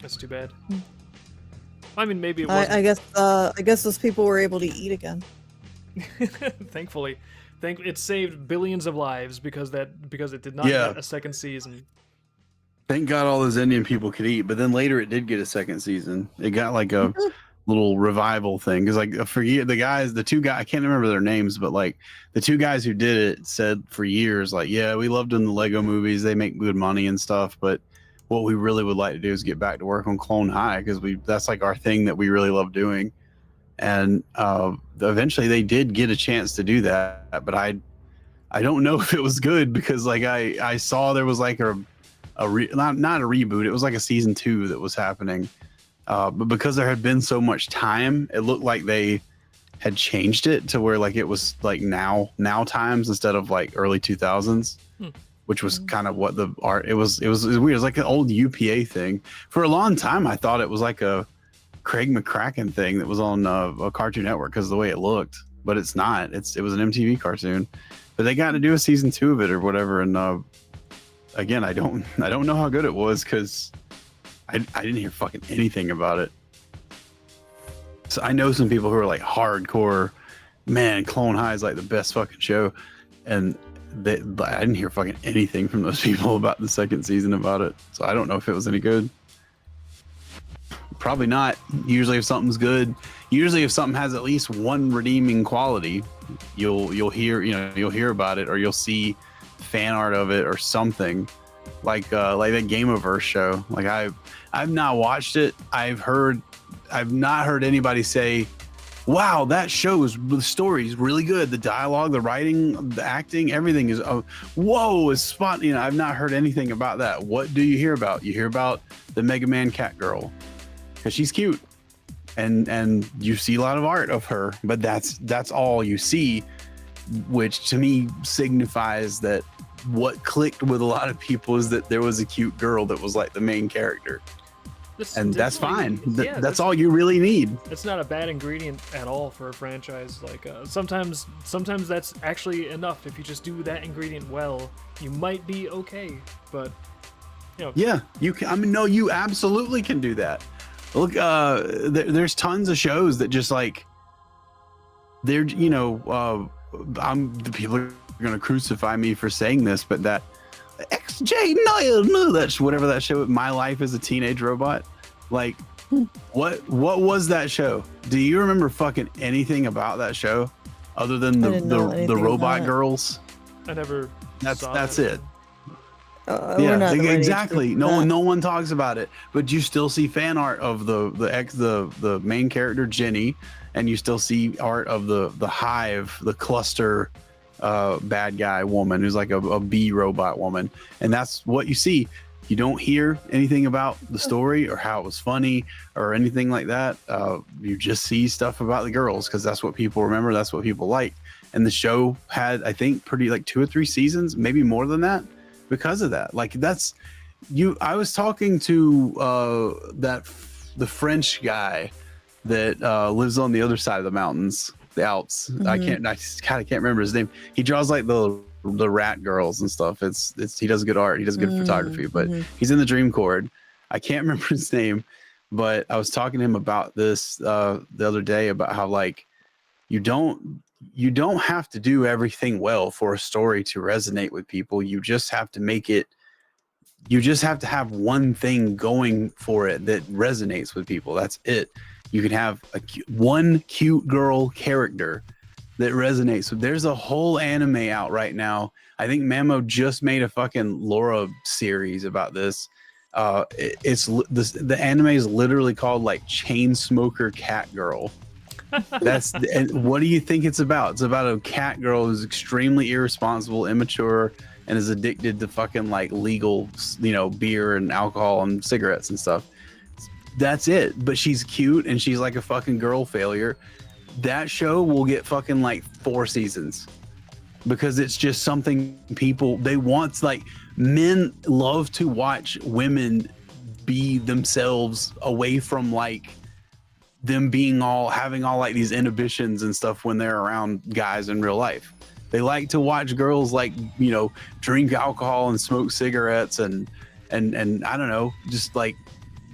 Speaker 1: That's too bad. I mean, maybe it wasn't.
Speaker 3: I guess those people were able to eat again.
Speaker 1: Thankfully, it saved billions of lives because it did not get a second season.
Speaker 2: Thank God all those Indian people could eat, but then later it did get a second season. It got like a little revival thing because like for years, the two guys, I can't remember their names, but like the two guys who did it said for years, like, yeah, we loved doing the Lego movies, they make good money and stuff, but what we really would like to do is get back to work on Clone High because that's like our thing that we really love doing. And eventually they did get a chance to do that, but I don't know if it was good because like I saw there was like not a reboot, it was like a season 2 that was happening, but because there had been so much time, it looked like they had changed it to where like it was like now times instead of like early 2000s. Which was kind of what the art, it was weird. It was like an old UPA thing. For a long time, I thought it was like a Craig McCracken thing that was on a Cartoon Network because of the way it looked, but it's not. It was an MTV cartoon, but they got to do a season 2 of it or whatever. And again, I don't know how good it was because I didn't hear fucking anything about it. So I know some people who are like hardcore, man, Clone High is like the best fucking show, and I didn't hear fucking anything from those people about the second season about it. So I don't know if it was any good. Probably not. Usually if something's good, if something has at least one redeeming quality, you'll hear about it, or you'll see fan art of it or something. Like that Gameoverse show. Like I've not watched it. I've not heard anybody say, wow, that the story is really good. The dialogue, the writing, the acting, everything is, whoa, it's spot. You know, I've not heard anything about that. What do you hear about? You hear about the Mega Man cat girl because she's cute. and you see a lot of art of her, but that's all you see, which to me signifies that what clicked with a lot of people is that there was a cute girl that was like the main character. And that's fine. That's all you really need.
Speaker 1: It's not a bad ingredient at all for a franchise. Like sometimes that's actually enough. If you just do that ingredient well, you might be okay. But you know,
Speaker 2: yeah, you can. I mean, no, you absolutely can do that. Look, there's tons of shows that just like they're, you know, the people are gonna crucify me for saying this, but that XJ9, that's whatever that show, My Life as a Teenage Robot. Like, what was that show? Do you remember fucking anything about that show other than the robot girls?
Speaker 1: I never.
Speaker 2: That's it.
Speaker 3: Yeah,
Speaker 2: exactly. No one talks about it, but you still see fan art of the main character Jenny, and you still see art of the hive, the cluster bad guy woman who's like a bee robot woman, and that's what you see. You don't hear anything about the story or how it was funny or anything like that. You just see stuff about the girls because that's what people remember, that's what people like. And the show had, I think, pretty like 2 or 3 seasons, maybe more than that, because of that. Like that's you. I was talking to the French guy that lives on the other side of the mountains, the Alps. I kind of can't remember his name. He draws like the rat girls and stuff. It's he does good art. He does good photography, but he's in the Dream Chord. I can't remember his name, but I was talking to him about this the other day about how like you don't have to do everything well for a story to resonate with people. You just have to make it. You just have to have one thing going for it that resonates with people. That's it. You can have one cute girl character that resonates. So there's a whole anime out right now. I think Mamo just made a fucking Laura series about this. The anime is literally called like Chainsmoker Cat Girl. And what do you think it's about? It's about a cat girl who's extremely irresponsible, immature, and is addicted to fucking like legal, you know, beer and alcohol and cigarettes and stuff. That's it. But she's cute and she's like a fucking girl failure. That show will get fucking like 4 seasons because it's just something they want. Like men love to watch women be themselves away from like them having all like these inhibitions and stuff when they're around guys in real life. They like to watch girls like, you know, drink alcohol and smoke cigarettes and I don't know, just like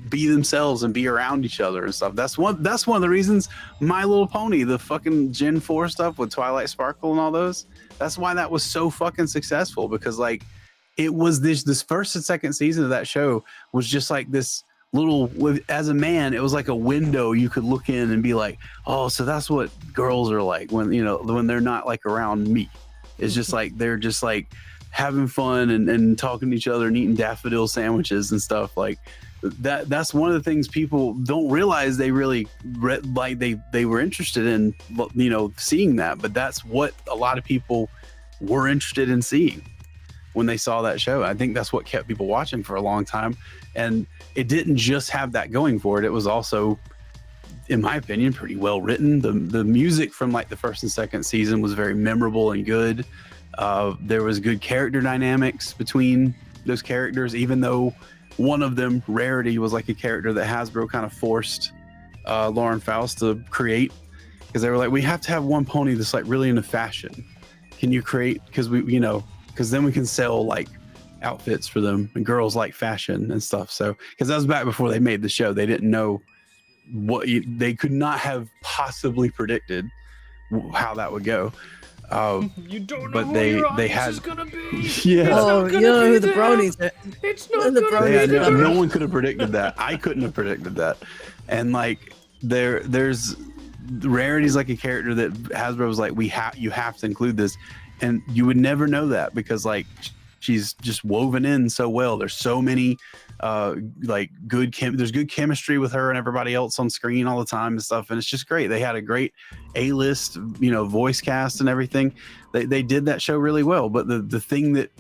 Speaker 2: be themselves and be around each other and stuff. That's one of the reasons My Little Pony, the fucking Gen 4 stuff with Twilight Sparkle and all those, that's why that was so fucking successful, because like it was this first and second season of that show was just like this little, as a man, it was like a window you could look in and be like, oh, so that's what girls are like when, you know, when they're not like around me. It's just like they're just like having fun and talking to each other and eating daffodil sandwiches and stuff. Like that's one of the things people don't realize they really like they were interested in, you know, seeing that. But that's what a lot of people were interested in seeing when they saw that show. I think that's what kept people watching for a long time. And it didn't just have that going for it. It was also, in my opinion, pretty well written. The music from like the first and second season was very memorable and good. There was good character dynamics between those characters, even though one of them, Rarity, was like a character that Hasbro kind of forced Lauren Faust to create, because they were like, we have to have one pony that's like really into fashion. Can you create, because then we can sell like outfits for them, and girls like fashion and stuff. So because that was back before they made the show, they didn't know they could not have possibly predicted how that would go.
Speaker 1: You don't know
Speaker 2: but
Speaker 1: who
Speaker 2: they had
Speaker 1: is gonna be.
Speaker 2: Yeah.
Speaker 3: Oh, you don't know who the bronies are.
Speaker 1: It's not
Speaker 3: The
Speaker 1: gonna
Speaker 3: bronies
Speaker 1: be.
Speaker 3: are-
Speaker 2: No one could have predicted that. I couldn't have predicted that. And like there's Rarity's like a character that Hasbro was like, you have to include this, and you would never know that because like she's just woven in so well. There's so many like there's good chemistry with her and everybody else on screen all the time and stuff, and it's just great. They had a great A-list, you know, voice cast and everything. They did that show really well. But the thing that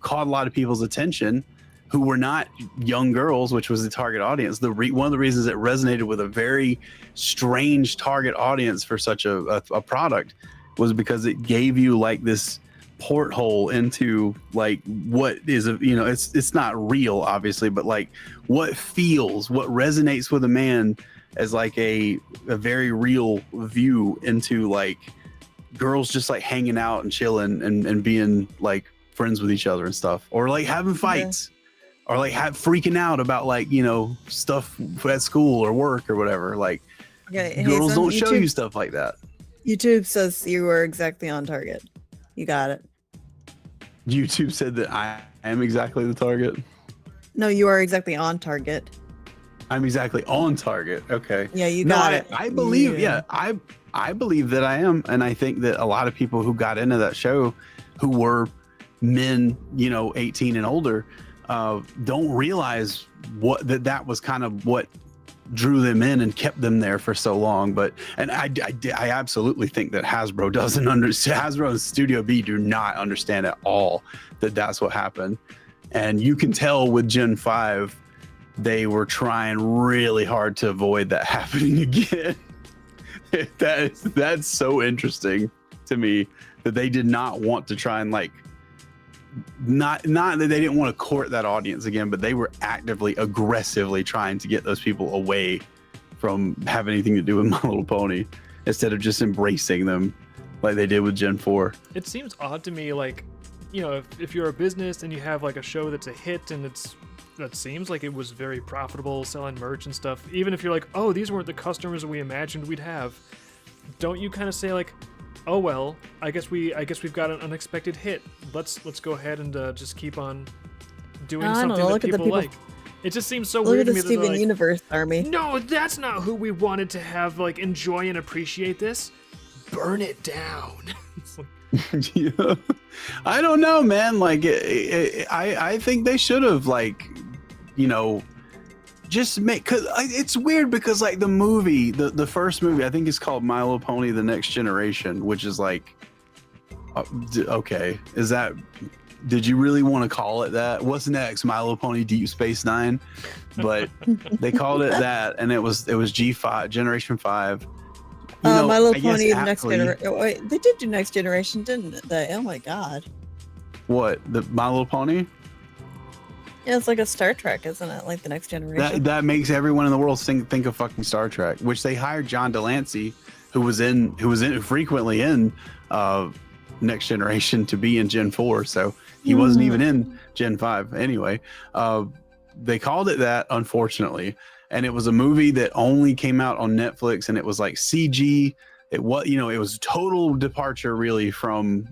Speaker 2: caught a lot of people's attention who were not young girls, which was the target audience. One of the reasons it resonated with a very strange target audience for such a product was because it gave you like this porthole into like what is a, you know, it's not real obviously, but like what resonates with a man as like a very real view into like girls just like hanging out and chilling and being like friends with each other and stuff, or like having fights. Or like freaking out about like, you know, stuff at school or work or whatever. Like girls don't show you stuff like that.
Speaker 3: YouTube says you were exactly on target. You got it.
Speaker 2: YouTube said that I am exactly the target.
Speaker 3: No, you are exactly on target.
Speaker 2: I'm exactly on target. Okay.
Speaker 3: Yeah, you got it.
Speaker 2: I believe. Yeah, I believe that I am, and I think that a lot of people who got into that show, who were men, you know, 18 and older, don't realize that was kind of what drew them in and kept them there for so long. But I absolutely think that Hasbro doesn't understand. Hasbro and Studio B do not understand at all that that's what happened, and you can tell with Gen 5 they were trying really hard to avoid that happening again. That's so interesting to me that they did not want to try and like not that they didn't want to court that audience again, but they were actively, aggressively trying to get those people away from having anything to do with My Little Pony instead of just embracing them like they did with Gen 4.
Speaker 1: It seems odd to me, like, you know, if you're a business and you have like a show that's a hit and that seems like it was very profitable, selling merch and stuff, even if you're like, oh, these weren't the customers we imagined we'd have, don't you kind of say like, oh well, I guess we've got an unexpected hit. Let's go ahead and just keep on doing something that people like. It just seems so weird to me. Look at the Steven
Speaker 3: Universe army.
Speaker 1: No, that's not who we wanted to have like enjoy and appreciate this. Burn it down.
Speaker 2: Yeah. I don't know, man. Like, I think they should have, like, you know, just make, cause it's weird because like the movie, the first movie, I think it's called My Little Pony: The Next Generation, which is like, okay, is that? Did you really want to call it that? What's next? My Little Pony Deep Space Nine, but they called it that, and it was G5 Generation 5. You know,
Speaker 3: My Little Pony Next Generation. Wait, they did do Next Generation, didn't they? Oh my god.
Speaker 2: What, the My Little Pony?
Speaker 3: Yeah, it's like a Star Trek, isn't it? Like the Next Generation.
Speaker 2: That makes everyone in the world think of fucking Star Trek. Which they hired John Delancey, who was frequently in Next Generation, to be in Gen 4. So he wasn't even in Gen 5 anyway. They called it that, unfortunately. And it was a movie that only came out on Netflix, and it was like CG. It was total departure really from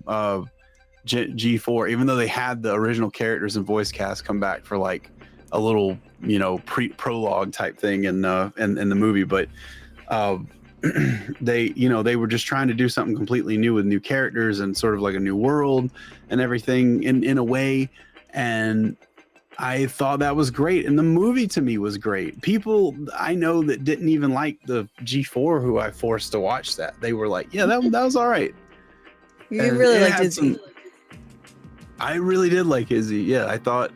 Speaker 2: G4, even though they had the original characters and voice cast come back for like a little, you know, prologue type thing in the movie. But they were just trying to do something completely new with new characters and sort of like a new world and everything in a way. And I thought that was great, and the movie to me was great. People I know that didn't even like the G4, who I forced to watch that, they were like, "Yeah, that was all right."
Speaker 3: You really liked Izzy.
Speaker 2: I really did like Izzy. Yeah, I thought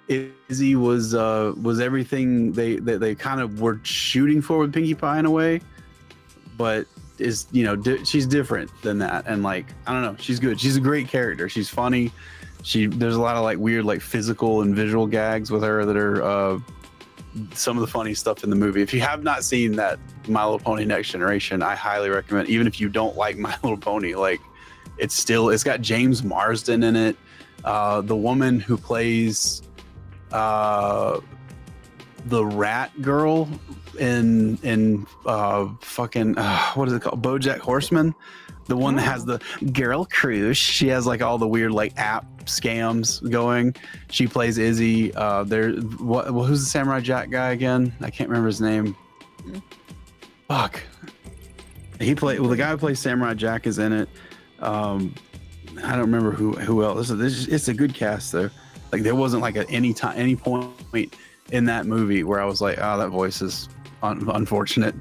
Speaker 2: Izzy was everything they kind of were shooting for with Pinkie Pie in a way, but is, you know, she's different than that, and like, I don't know, she's good. She's a great character. She's funny. There's a lot of like weird like physical and visual gags with her that are some of the funny stuff in the movie. If you have not seen that My Little Pony Next Generation, I highly recommend. Even if you don't like My Little Pony, like it's got James Marsden in it. The woman who plays the rat girl in fucking what is it called, BoJack Horseman, the one that has the girl cruise. She has like all the weird like app scams going. She plays Izzy. Who's the Samurai Jack guy again? I can't remember his name. Fuck. The guy who plays Samurai Jack is in it. I don't remember who else. It's a good cast though. Like there wasn't like at any point in that movie where I was like, oh, that voice is unfortunate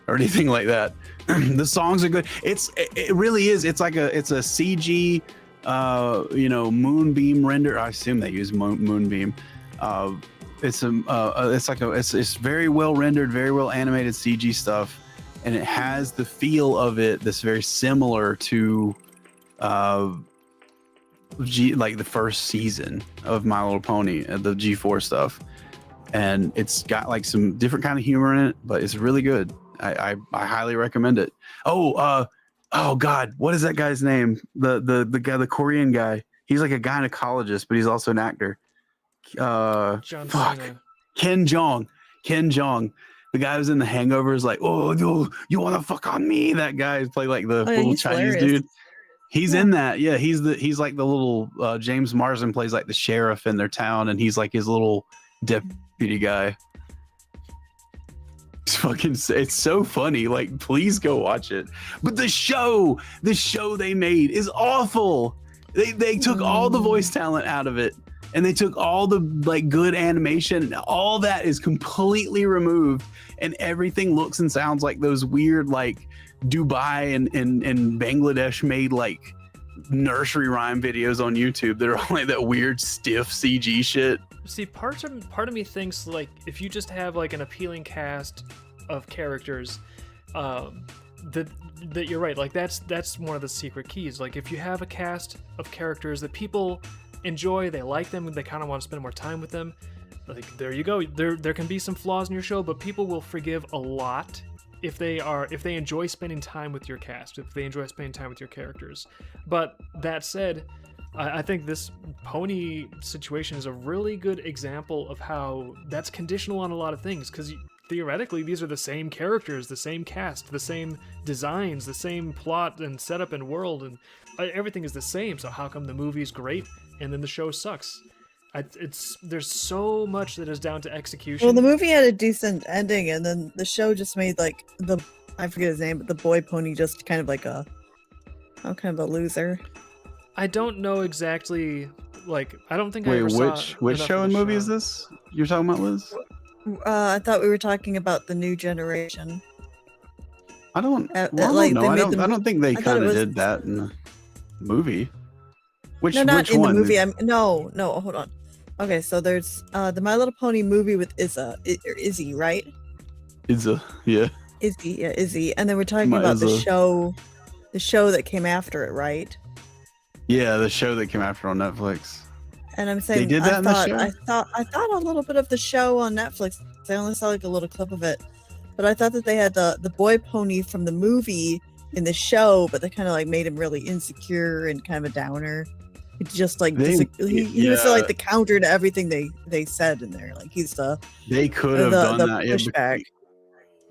Speaker 2: or anything like that. The songs are good. It really is. It's a CG, Moonbeam render. I assume they use Moonbeam, It's very well rendered, very well animated CG stuff, and it has the feel of it that's very similar to like the first season of My Little Pony, the G4 stuff, and it's got like some different kind of humor in it, but it's really good. I highly recommend it. Oh God, what is that guy's name? The guy, the Korean guy. He's like a gynecologist, but he's also an actor.
Speaker 1: John
Speaker 2: Fuck.
Speaker 1: Cena.
Speaker 2: Ken Jeong. The guy who's in The Hangover is like, oh, you want to fuck on me? That guy who's played like the little Chinese
Speaker 3: hilarious.
Speaker 2: dude. He's in that. Yeah, he's like the little James Marsden plays like the sheriff in their town, and he's like his little deputy guy. It's so funny. Like, please go watch it. But the show they made is awful. They took all the voice talent out of it, and they took all the like good animation. All that is completely removed, and everything looks and sounds like those weird like Dubai and Bangladesh made like nursery rhyme videos on YouTube that are like that weird stiff CG shit.
Speaker 1: See, part of me thinks like if you just have like an appealing cast of characters, that you're right. Like that's one of the secret keys. Like if you have a cast of characters that people enjoy, they like them, they kind of want to spend more time with them. Like there you go. There can be some flaws in your show, but people will forgive a lot if they enjoy spending time with your cast, if they enjoy spending time with your characters. But that said, I think this pony situation is a really good example of how that's conditional on a lot of things, because theoretically these are the same characters, the same cast, the same designs, the same plot and setup and world, and everything is the same. So how come the movie's great and then the show sucks? There's so much that is down to execution.
Speaker 3: Well, the movie had a decent ending, and then the show just made like I forget his name, but the boy pony just kind of like a loser.
Speaker 1: I don't know exactly. Like, I don't think I
Speaker 2: Wait,
Speaker 1: ever saw
Speaker 2: which
Speaker 1: enough
Speaker 2: show
Speaker 1: of
Speaker 2: and
Speaker 1: the
Speaker 2: movie
Speaker 1: show.
Speaker 2: is this you're talking about, Liz?
Speaker 3: I thought we were talking about the new generation.
Speaker 2: I don't
Speaker 3: Like,
Speaker 2: know.
Speaker 3: they
Speaker 2: I
Speaker 3: made
Speaker 2: don't think they
Speaker 3: I thought
Speaker 2: kind
Speaker 3: it
Speaker 2: of
Speaker 3: was-
Speaker 2: did that in the movie. Which
Speaker 3: No, not in
Speaker 2: one?
Speaker 3: the movie. No, hold on. Okay, so there's the My Little Pony movie with Izzy, right?
Speaker 2: Yeah.
Speaker 3: Izzy, and then we're talking
Speaker 2: My
Speaker 3: about the
Speaker 2: Izzy.
Speaker 3: show that came after it, right?
Speaker 2: Yeah, the show that came after on Netflix.
Speaker 3: And I'm saying
Speaker 2: did that in the show?
Speaker 3: I thought a little bit of the show on Netflix. I only saw like a little clip of it, but I thought that they had the boy pony from the movie in the show, but they kind of like made him really insecure and kind of a downer. It's just like he was like the counter to everything they said in there. Like he's
Speaker 2: they could have done that.
Speaker 3: Pushback.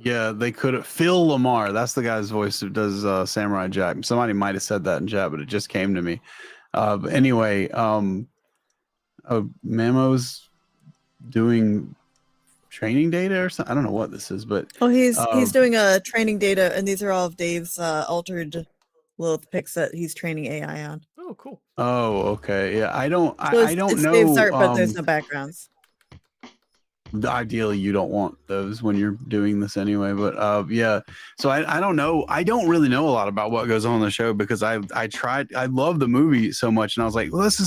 Speaker 2: Yeah, they could have. Phil Lamar, that's the guy's voice who does Samurai Jack. Somebody might have said that in chat, but it just came to me. But anyway, Mamo's doing training data or something. I don't know what this is, but
Speaker 3: he's doing a training data, and these are all of Dave's altered Lilith pics that he's training AI on.
Speaker 1: Oh, cool.
Speaker 2: Oh, okay. Yeah, I don't
Speaker 3: It's
Speaker 2: know.
Speaker 3: Dave's art, but there's no backgrounds.
Speaker 2: Ideally, you don't want those when you're doing this anyway. But yeah. So I don't know. I don't really know a lot about what goes on in the show because I love the movie so much, and I was like, well, this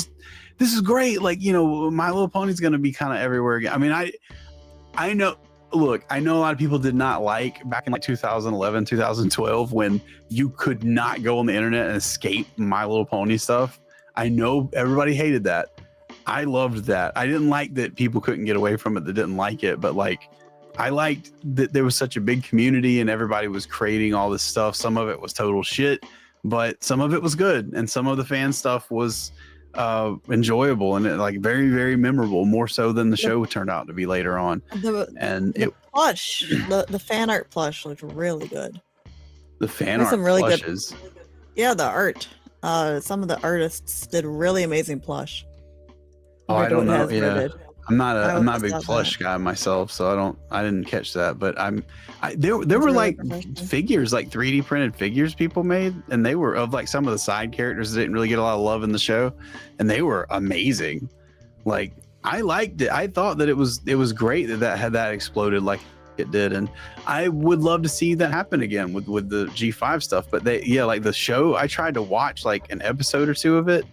Speaker 2: is great. Like, you know, My Little Pony's gonna be kind of everywhere again. I mean, I know. Look, I know a lot of people did not like back in like 2011, 2012 when you could not go on the internet and escape My Little Pony stuff. I know everybody hated that. I loved that. I didn't like that people couldn't get away from it that didn't like it, but like I liked that there was such a big community and everybody was creating all this stuff. Some of it was total shit, but some of it was good, and some of the fan stuff was enjoyable and like very, very memorable, more so than the show turned out to be later on.
Speaker 3: The plush, the fan art plush looked really good.
Speaker 2: The fan
Speaker 3: There's
Speaker 2: art
Speaker 3: some really
Speaker 2: plushes.
Speaker 3: good. Yeah, the art. Some of the artists did really amazing plush.
Speaker 2: Oh, I don't know.
Speaker 3: Hasbro
Speaker 2: Yeah,
Speaker 3: did.
Speaker 2: I'm not a big
Speaker 3: saw
Speaker 2: plush guy myself, so I didn't catch that. But there were
Speaker 3: really
Speaker 2: like
Speaker 3: professional.
Speaker 2: figures, like 3D printed figures people made, and they were of like some of the side characters that didn't really get a lot of love in the show, and they were amazing. Like I liked it. I thought that it was great that had that exploded like it did, and I would love to see that happen again with the G5 stuff. But like the show, I tried to watch like an episode or two of it,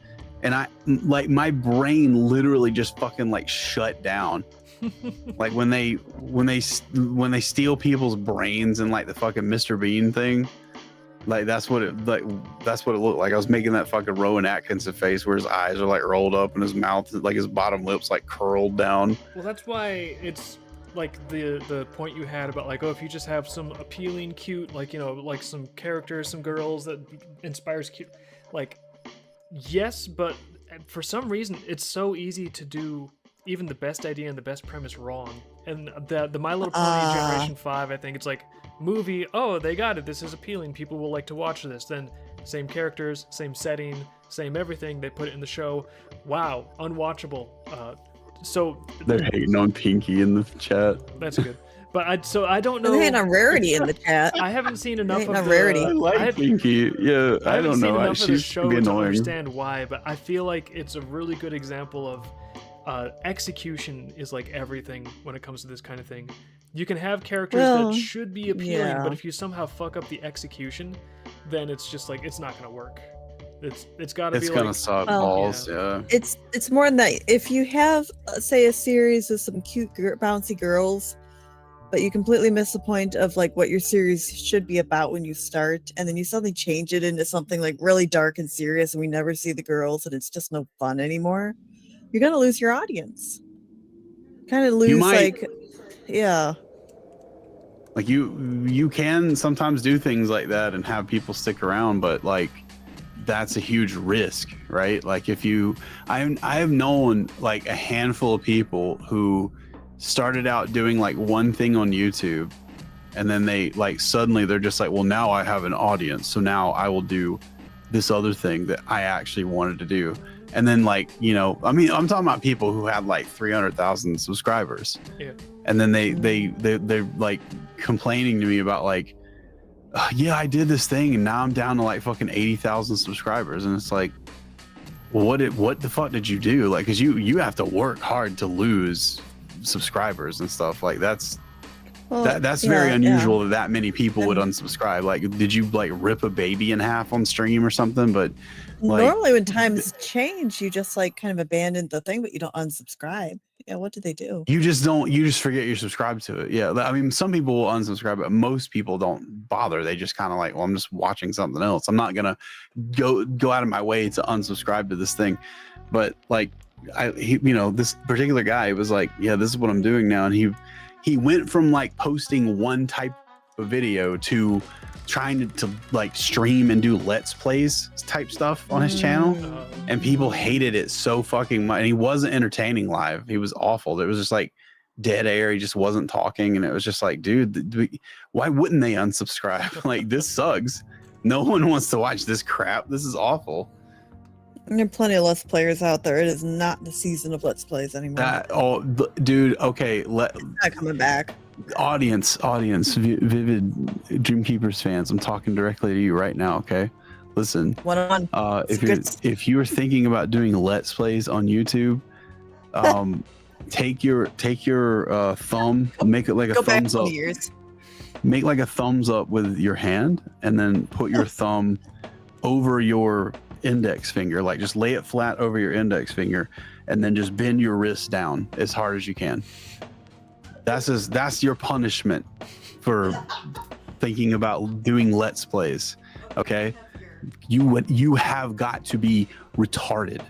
Speaker 2: and I like my brain literally just fucking like shut down. Like when they steal people's brains and like the fucking Mr. Bean thing, like that's what it looked like. I was making that fucking Rowan Atkinson face where his eyes are like rolled up and his mouth, like his bottom lips like curled down.
Speaker 1: Well, that's why it's like the point you had about like, oh, if you just have some appealing, cute, like, you know, like some characters, some girls that inspires cute, like, yes, but for some reason it's so easy to do even the best idea and the best premise wrong. And the My Little Pony Generation 5, I think it's like movie, oh, they got it, this is appealing, people will like to watch this. Then same characters, same setting, same everything, they put it in the show, wow, unwatchable. So
Speaker 2: they're hating on Pinky in the chat.
Speaker 1: That's good. But I don't know.
Speaker 3: They're hating on Rarity in the chat.
Speaker 1: I haven't seen enough of
Speaker 3: Rarity.
Speaker 2: I like Pinky. Yeah, I don't know.
Speaker 1: Enough of the
Speaker 2: She's
Speaker 1: show
Speaker 2: be
Speaker 1: to
Speaker 2: annoying.
Speaker 1: understand why, but I feel like it's a really good example of execution is like everything when it comes to this kind of thing. You can have characters that should be appealing, but if you somehow fuck up the execution, then it's just like it's not going to work. It's got to be.
Speaker 2: It's gonna suck balls. Yeah.
Speaker 3: It's more than that. If you have, say, a series of some cute bouncy girls, but you completely miss the point of like what your series should be about when you start, and then you suddenly change it into something like really dark and serious, and we never see the girls, and it's just no fun anymore, you're gonna lose your audience. Kind of lose, like, yeah.
Speaker 2: Like you can sometimes do things like that and have people stick around, but like that's a huge risk, right? Like if I have known like a handful of people who started out doing like one thing on YouTube, and then they like suddenly they're just like, well, now I have an audience, so now I will do this other thing that I actually wanted to do. And then like, you know, I mean, I'm talking about people who had like 300,000 subscribers.
Speaker 1: Yeah.
Speaker 2: And then they're like complaining to me about like, yeah, I did this thing and now I'm down to like fucking 80,000 subscribers. And it's like, well, what the fuck did you do? Like, cause you have to work hard to lose subscribers and stuff. Like that's very unusual that many people would unsubscribe. Like, did you like rip a baby in half on stream or something? But like,
Speaker 3: normally when times change, you just like kind of abandon the thing, but you don't unsubscribe. Yeah, what do they do?
Speaker 2: You just forget you're subscribed to it. Yeah, I mean, some people will unsubscribe, but most people don't bother. They just kind of like, well, I'm just watching something else. I'm not gonna go out of my way to unsubscribe to this thing. But like, this particular guy was like, yeah, this is what I'm doing now, and he went from like posting one type of video to trying to like stream and do let's plays type stuff on his channel, and people hated it so fucking much. And he wasn't entertaining live. He was awful. It was just like dead air. He just wasn't talking, and it was just like, dude, why wouldn't they unsubscribe? Like, this sucks. No one wants to watch this crap. This is awful.
Speaker 3: There are plenty of Let's Players out there. It is not the season of Let's Plays anymore.
Speaker 2: Dude, okay,
Speaker 3: it's not coming back.
Speaker 2: Audience, Vivid Dreamkeepers fans, I'm talking directly to you right now, okay? Listen, if you're thinking about doing Let's Plays on YouTube, take your thumb, make it like a thumbs up. Make like a thumbs up with your hand, and then put your thumb over your index finger, like just lay it flat over your index finger, and then just bend your wrist down as hard as you can. That's your punishment for thinking about doing Let's Plays. Okay, you have got to be retarded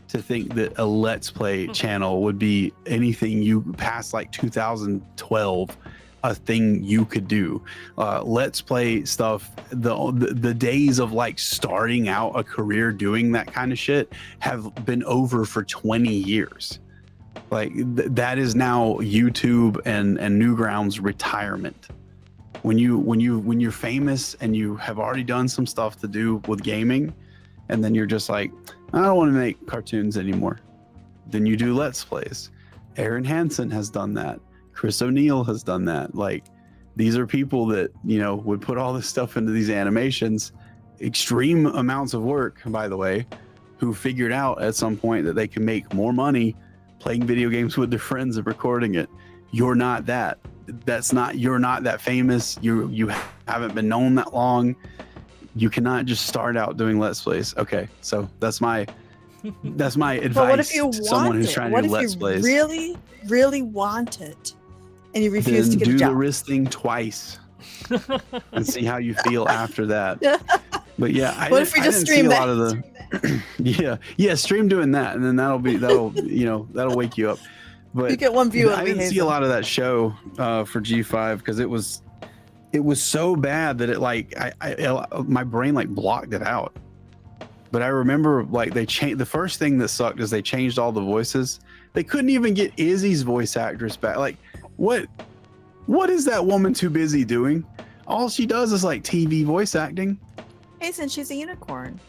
Speaker 2: to think that a Let's Play channel would be anything you past like 2012 a thing you could do. Let's Play stuff, the days of like starting out a career doing that kind of shit have been over for 20 years. Like that is now YouTube and Newgrounds retirement. When you're famous and you have already done some stuff to do with gaming, and then you're just like, I don't want to make cartoons anymore, then you do Let's Plays. Aaron Hansen has done that. Chris O'Neill has done that. Like, these are people that, you know, would put all this stuff into these animations, extreme amounts of work, by the way, who figured out at some point that they can make more money playing video games with their friends and recording it. You're not that. You're not that famous. You haven't been known that long. You cannot just start out doing Let's Plays. Okay, so that's my That's my advice
Speaker 3: But what if you
Speaker 2: to someone
Speaker 3: want
Speaker 2: who's
Speaker 3: it?
Speaker 2: trying
Speaker 3: What
Speaker 2: to do
Speaker 3: if
Speaker 2: Let's
Speaker 3: you
Speaker 2: Plays.
Speaker 3: really, really want it, and you refuse
Speaker 2: Then
Speaker 3: to get a
Speaker 2: do the
Speaker 3: job?
Speaker 2: wrist thing twice and see how you feel after that. But yeah,
Speaker 3: What if we just
Speaker 2: didn't see
Speaker 3: stream
Speaker 2: a
Speaker 3: that?
Speaker 2: lot of the stream doing that, and then that'll wake you up. But
Speaker 3: You get one view and
Speaker 2: I
Speaker 3: we
Speaker 2: didn't
Speaker 3: hate
Speaker 2: see a
Speaker 3: them.
Speaker 2: lot of that show for G5 because it was so bad that it my brain like blocked it out. But I remember like they changed. The first thing that sucked is they changed all the voices. They couldn't even get Izzy's voice actress back. Like, what is that woman too busy doing? All she does is like TV voice acting.
Speaker 3: Hey, since she's a unicorn,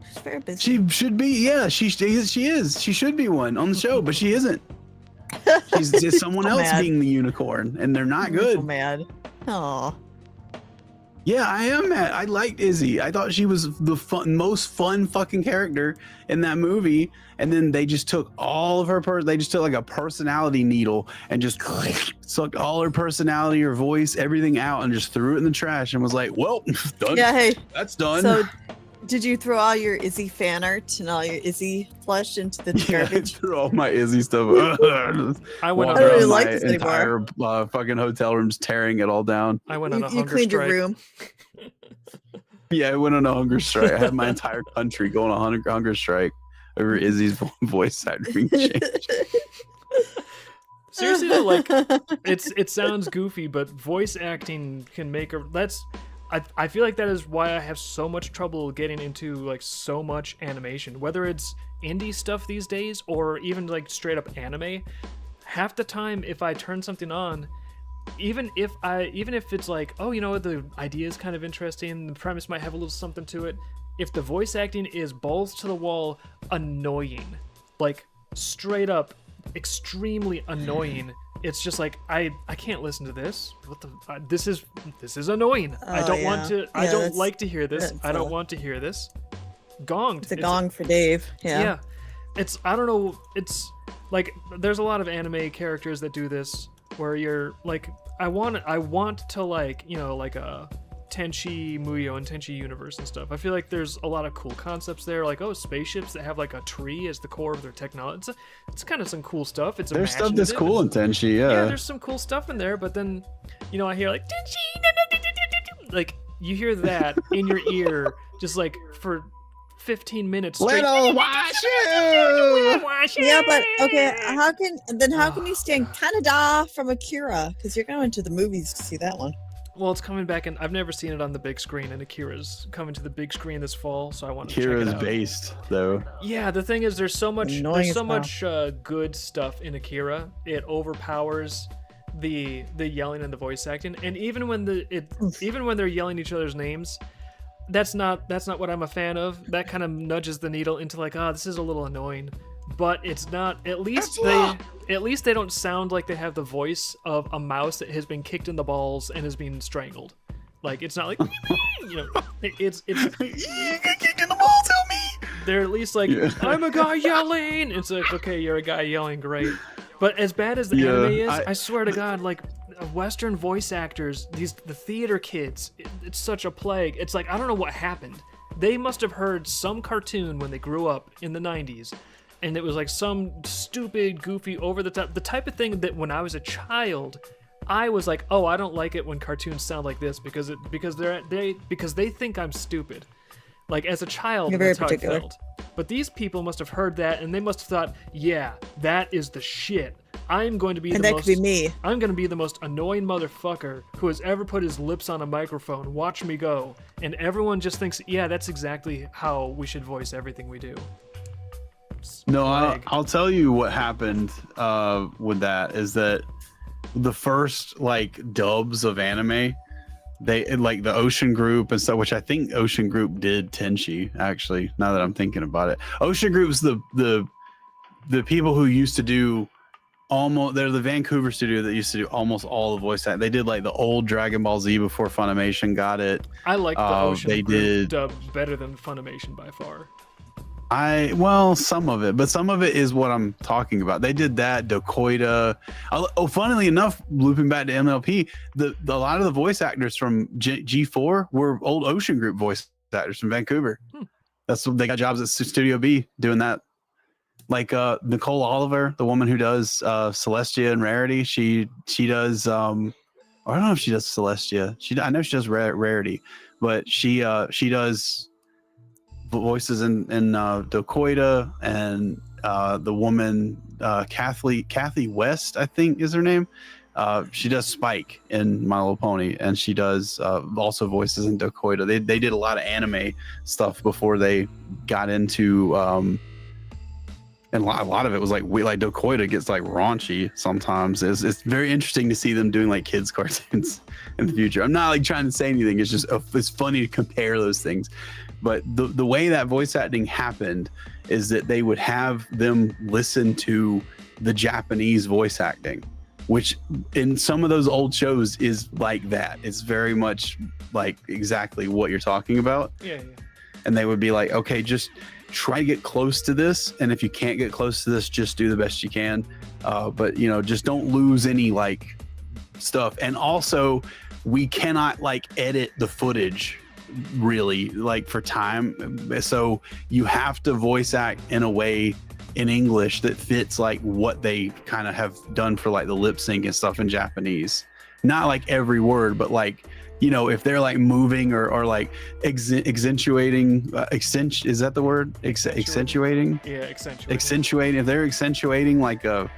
Speaker 3: she's very busy.
Speaker 2: She should be. Yeah, she is. She should be one on the show, but she isn't. She's just someone else
Speaker 3: mad.
Speaker 2: being the unicorn, and they're not
Speaker 3: I'm so
Speaker 2: good.
Speaker 3: mad. Oh,
Speaker 2: Yeah, I am mad. I liked Izzy. I thought she was the most fun fucking character in that movie. And then they just took all of her they just took like a personality needle and just sucked all her personality, her voice, everything out, and just threw it in the trash and was like, "Well, done.
Speaker 3: yeah. Hey,
Speaker 2: That's done."
Speaker 3: so did you throw all your Izzy fan art and all your Izzy flesh into the
Speaker 2: Yeah, I
Speaker 3: garbage?
Speaker 2: threw all my Izzy stuff.
Speaker 1: I went
Speaker 2: Walked
Speaker 1: on
Speaker 3: I don't really
Speaker 2: around
Speaker 3: like
Speaker 2: my
Speaker 3: this
Speaker 2: entire fucking hotel rooms, tearing it all down.
Speaker 1: I went on a
Speaker 3: You
Speaker 1: hunger
Speaker 3: cleaned
Speaker 1: strike.
Speaker 3: your room.
Speaker 2: Yeah, I went on a hunger strike. I had my entire country going on a hunger strike over Izzy's voice acting changed.
Speaker 1: Seriously, though, like it sounds goofy, but voice acting can make a I feel like that is why I have so much trouble getting into like so much animation, whether it's indie stuff these days or even like straight up anime. Half the time, if I turn something on, even if it's like, oh, you know what, the idea is kind of interesting, the premise might have a little something to it. If the voice acting is balls to the wall, annoying, like straight up, extremely annoying. It's just like I can't listen to this. What the? This is annoying. I
Speaker 3: Oh,
Speaker 1: don't want to. I
Speaker 3: Yeah,
Speaker 1: don't
Speaker 3: that's-
Speaker 1: like to hear this.
Speaker 3: that's
Speaker 1: I don't
Speaker 3: a-
Speaker 1: want to hear this. Gonged.
Speaker 3: It's a gong for Dave. Yeah.
Speaker 1: Yeah. It's I don't know. It's like there's a lot of anime characters that do this where you're like I want to like, you know, like a Tenchi Muyo and Tenchi Universe and stuff. I feel like there's a lot of cool concepts there, like spaceships that have like a tree as the core of their technology. It's kind of some cool stuff. It's
Speaker 2: There's stuff that's
Speaker 1: imaginative
Speaker 2: cool in
Speaker 1: and-
Speaker 2: Tenchi,
Speaker 1: yeah,
Speaker 2: yeah.
Speaker 1: there's some cool stuff in there, but then, you know, I hear like Tenchi, like you hear that in your ear just like for 15 minutes straight.
Speaker 2: Little Washu!
Speaker 3: Yeah, but okay, how can you stand Canada from Akira? Because you're going to the movies to see that one.
Speaker 1: Well, it's coming back, and I've never seen it on the big screen, and Akira's coming to the big screen this fall, so I want to check
Speaker 2: Kira's
Speaker 1: it out.
Speaker 2: based though.
Speaker 1: Yeah, the thing is, there's so much
Speaker 3: Annoying as hell.
Speaker 1: good stuff in Akira. It overpowers the yelling and the voice acting, and even when they're yelling each other's names, that's not what I'm a fan of. That kind of nudges the needle into like, this is a little annoying. But it's not. At least they don't sound like they have the voice of a mouse that has been kicked in the balls and is being strangled. Like it's not like you know. It's
Speaker 2: You get kicked in the balls, help me!
Speaker 1: they're at least like I'm a guy yelling. It's like okay, you're a guy yelling, great. But as bad as the
Speaker 2: Yeah,
Speaker 1: anime is, I swear to God, like Western voice actors, the theater kids, it's such a plague. It's like I don't know what happened. They must have heard some cartoon when they grew up in the 90s. And it was like some stupid, goofy, over the top, the type of thing that when I was a child, I was like, oh, I don't like it when cartoons sound like this because they think I'm stupid. Like as a child,
Speaker 3: You're very
Speaker 1: that's how
Speaker 3: particular.
Speaker 1: I felt. But these people must have heard that and they must have thought, yeah, that is the shit. I'm going to be
Speaker 3: And
Speaker 1: the
Speaker 3: that
Speaker 1: most
Speaker 3: could be me.
Speaker 1: I'm going to be the most annoying motherfucker who has ever put his lips on a microphone. Watch me go. And everyone just thinks, yeah, that's exactly how we should voice everything we do.
Speaker 2: No,
Speaker 1: Plague.
Speaker 2: I'll tell you what happened with that is that the first like dubs of anime, they like the Ocean Group and stuff, which I think Ocean Group did Tenchi actually. Now that I'm thinking about it, Ocean Group's the people who used to do they're the Vancouver studio that used to do almost all the voice act. They did like the old Dragon Ball Z before Funimation got it.
Speaker 1: I like the Ocean
Speaker 2: they
Speaker 1: Group
Speaker 2: did-
Speaker 1: dub better than Funimation by far.
Speaker 2: Some of it, but some of it is what I'm talking about. They did that Dakoita. Funnily enough, looping back to MLP, a lot of the voice actors from G4 were old Ocean Group voice actors from Vancouver. That's what they got jobs at Studio B doing that. Like Nicole Oliver, the woman who does Celestia and Rarity, she does I don't know if she does Celestia. I know she does Rarity, but she does voices in Dakoita, and the woman Kathy West, I think is her name. She does Spike in My Little Pony, and she does also voices in Dakoita. They did a lot of anime stuff before they got into and a lot of it was like Dakoita gets like raunchy sometimes. It's very interesting to see them doing like kids cartoons in the future. I'm not like trying to say anything. It's just it's funny to compare those things. But the way that voice acting happened is that they would have them listen to the Japanese voice acting, which in some of those old shows is like that. It's very much like exactly what you're talking about.
Speaker 1: Yeah.
Speaker 2: And they would be like, okay, just try to get close to this, and if you can't get close to this, just do the best you can, but just don't lose any like stuff. And also, we cannot like edit the footage really like for time, so you have to voice act in a way in English that fits like what they kind of have done for like the lip sync and stuff in Japanese. Not like every word, but like if they're like moving or like accentuating, is that the word? Accentuating?
Speaker 1: Yeah, accentuating.
Speaker 2: Accentuating. If they're accentuating like a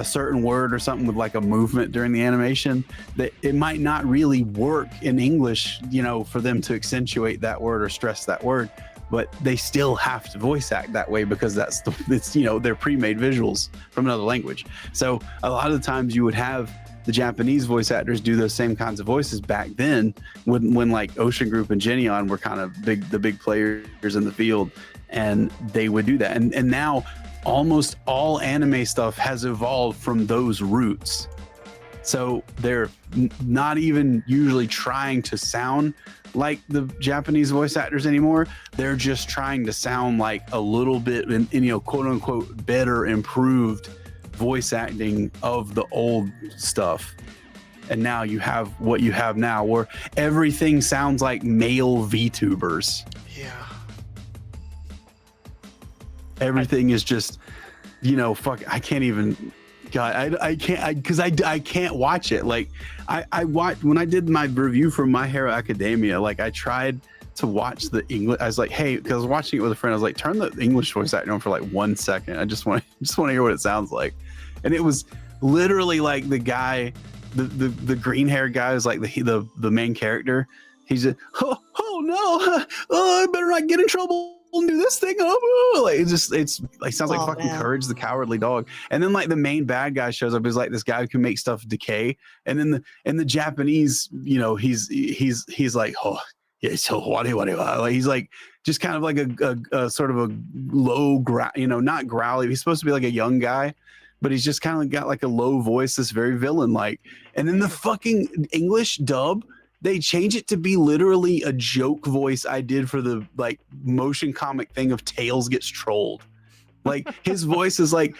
Speaker 2: certain word or something with like a movement during the animation, that it might not really work in English, for them to accentuate that word or stress that word, but they still have to voice act that way because they're pre-made visuals from another language. So a lot of the times you would have the Japanese voice actors do those same kinds of voices back then when like Ocean Group and Geneon were kind of the big players in the field, and they would do that. And now almost all anime stuff has evolved from those roots. So they're not even usually trying to sound like the Japanese voice actors anymore. They're just trying to sound like a little bit in quote unquote better, improved voice acting of the old stuff. And now you have what you have now, where everything sounds like male VTubers.
Speaker 1: Yeah.
Speaker 2: Everything is just, fuck. I can't even. God, I can't because I can't watch it. Like I watched when I did my review for My Hero Academia. Like I tried to watch the English. I was like, hey, because I was watching it with a friend. I was like, turn the English voice acting on for like 1 second. I just want to hear what it sounds like. And it was literally like the guy, the green haired guy was like the main character. He's just, oh no, I better not get in trouble and do this thing. Like it's like sounds like fucking man. Courage the Cowardly Dog. And then like the main bad guy shows up is like this guy who can make stuff decay. And then in the Japanese, he's like, oh yeah, so what like he's like just kind of like a sort of a low not growly. He's supposed to be like a young guy, but he's just kind of got like a low voice that's very villain-like. And then the fucking English dub, they change it to be literally a joke voice I did for the like motion comic thing of Tails Gets Trolled. Like his voice is like,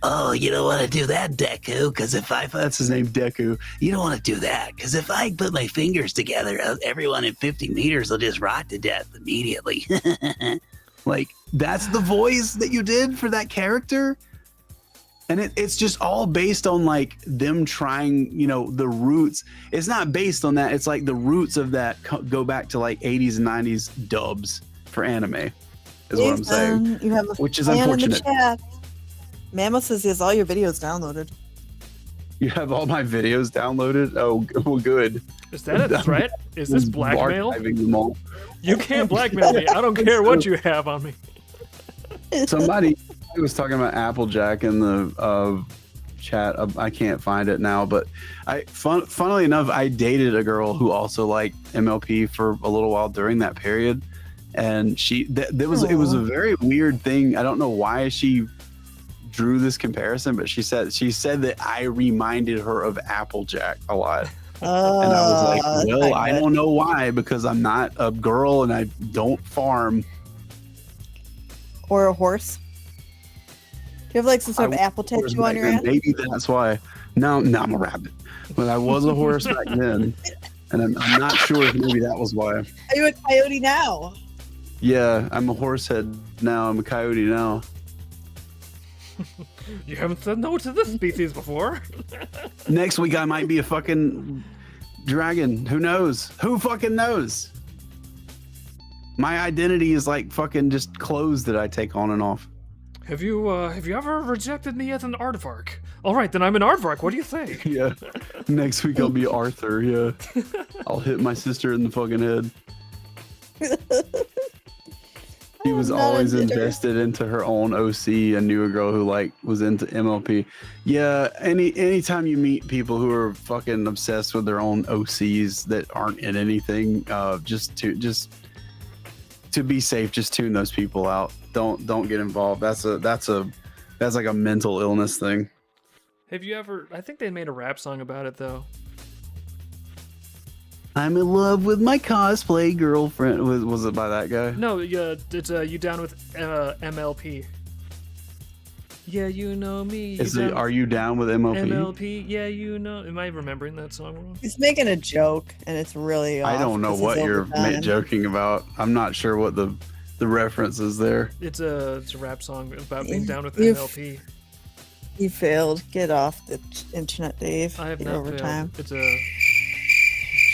Speaker 2: oh, you don't want to do that, Deku, because that's his name, Deku. You don't want to do that, because if I put my fingers together, everyone in 50 meters will just rot to death immediately. Like, that's the voice that you did for that character? And it's just all based on like them trying, the roots. It's not based on that. It's like the roots of that go back to like 80s and 90s dubs for anime, is what I'm saying.
Speaker 3: You have
Speaker 2: which is unfortunate.
Speaker 3: Mammo says he has all your videos downloaded.
Speaker 2: You have all my videos downloaded? Oh, well, good.
Speaker 1: Is that a threat? Is this blackmail?
Speaker 2: Them all.
Speaker 1: You can't blackmail me. I don't care what you have on me.
Speaker 2: Somebody was talking about Applejack in the chat. I can't find it now, but funnily enough, I dated a girl who also liked MLP for a little while during that period, and it was a very weird thing. I don't know why she drew this comparison, but she said that I reminded her of Applejack a lot. And I was like, well, I don't know why, because I'm not a girl and I don't farm.
Speaker 3: Or a horse. Do you have like some sort of apple tattoo on your hand?
Speaker 2: Maybe that's why. No, I'm a rabbit. But I was a horse back then, and I'm not sure if maybe that was why.
Speaker 3: Are you a coyote now?
Speaker 2: Yeah, I'm a horse head now. I'm a coyote now.
Speaker 1: You haven't said no to this species before.
Speaker 2: Next week I might be a fucking dragon. Who knows? Who fucking knows? My identity is like fucking just clothes that I take on and off.
Speaker 1: Have you ever rejected me as an aardvark? All right, then I'm an aardvark. What do you think?
Speaker 2: Yeah. Next week I'll be Arthur. Yeah. I'll hit my sister in the fucking head. She was always invested into her own OC and knew a girl who like was into MLP. Yeah, anytime you meet people who are fucking obsessed with their own OCs that aren't in anything, just to be safe, just tune those people out. Don't get involved. That's like a mental illness thing.
Speaker 1: Have you ever? I think they made a rap song about it though.
Speaker 2: I'm in love with my cosplay girlfriend. Was it by that guy?
Speaker 1: No, it's you down with MLP. Yeah, you know me.
Speaker 2: Are you down with MLP?
Speaker 1: MLP, yeah, you know. Am I remembering that song wrong?
Speaker 3: He's making a joke, and it's really off
Speaker 2: I don't know
Speaker 3: 'cause
Speaker 2: what
Speaker 3: he's
Speaker 2: you're
Speaker 3: overdone.
Speaker 2: joking about. I'm not sure what the reference is there.
Speaker 1: It's a rap song about being down with
Speaker 3: You've-
Speaker 1: MLP.
Speaker 3: You failed. Get off the internet, Dave.
Speaker 1: I have
Speaker 3: Get
Speaker 1: not
Speaker 3: overtime.
Speaker 1: failed. It's a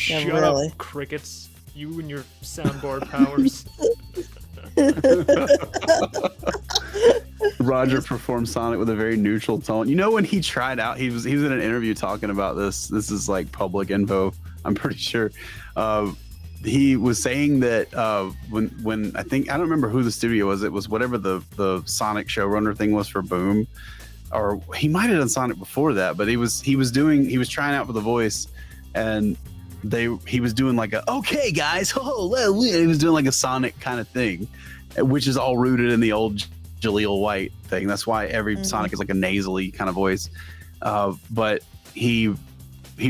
Speaker 3: Yeah,
Speaker 1: shut
Speaker 3: really.
Speaker 1: up, crickets. You and your soundboard powers.
Speaker 2: Roger performed Sonic with a very neutral tone. You know, when he tried out, he was in an interview talking about this. This is like public info, I'm pretty sure. He was saying that when I don't remember who the studio was. It was whatever the Sonic showrunner thing was for Boom, or he might have done Sonic before that. But he was trying out for the voice, and he was doing like a okay guys, he was doing like a Sonic kind of thing, which is all rooted in the old Jaleel White thing. That's why every Sonic is like a nasally kind of voice. But he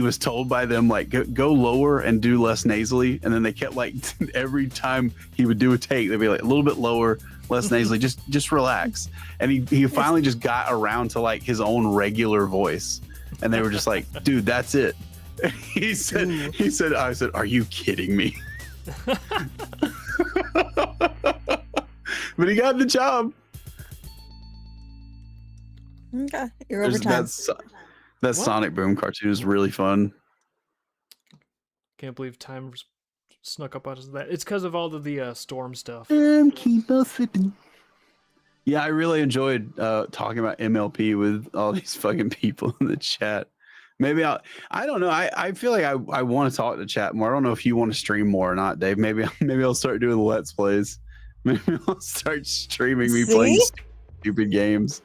Speaker 2: was told by them like go lower and do less nasally, and then they kept like every time he would do a take, they'd be like a little bit lower, less nasally, just relax. And he finally just got around to like his own regular voice, and they were just like, dude, that's it. I said, are you kidding me? But he got the job.
Speaker 3: Okay, you're overtime.
Speaker 2: That Sonic Boom cartoon is really fun.
Speaker 1: Can't believe time snuck up on us that. It's because of all of the Storm stuff.
Speaker 2: Keep on sipping. Yeah, I really enjoyed talking about MLP with all these fucking people in the chat. Maybe I don't know. I feel like I want to talk to chat more. I don't know if you want to stream more or not, Dave. Maybe I'll start doing the Let's Plays. Maybe I'll start streaming me playing stupid games.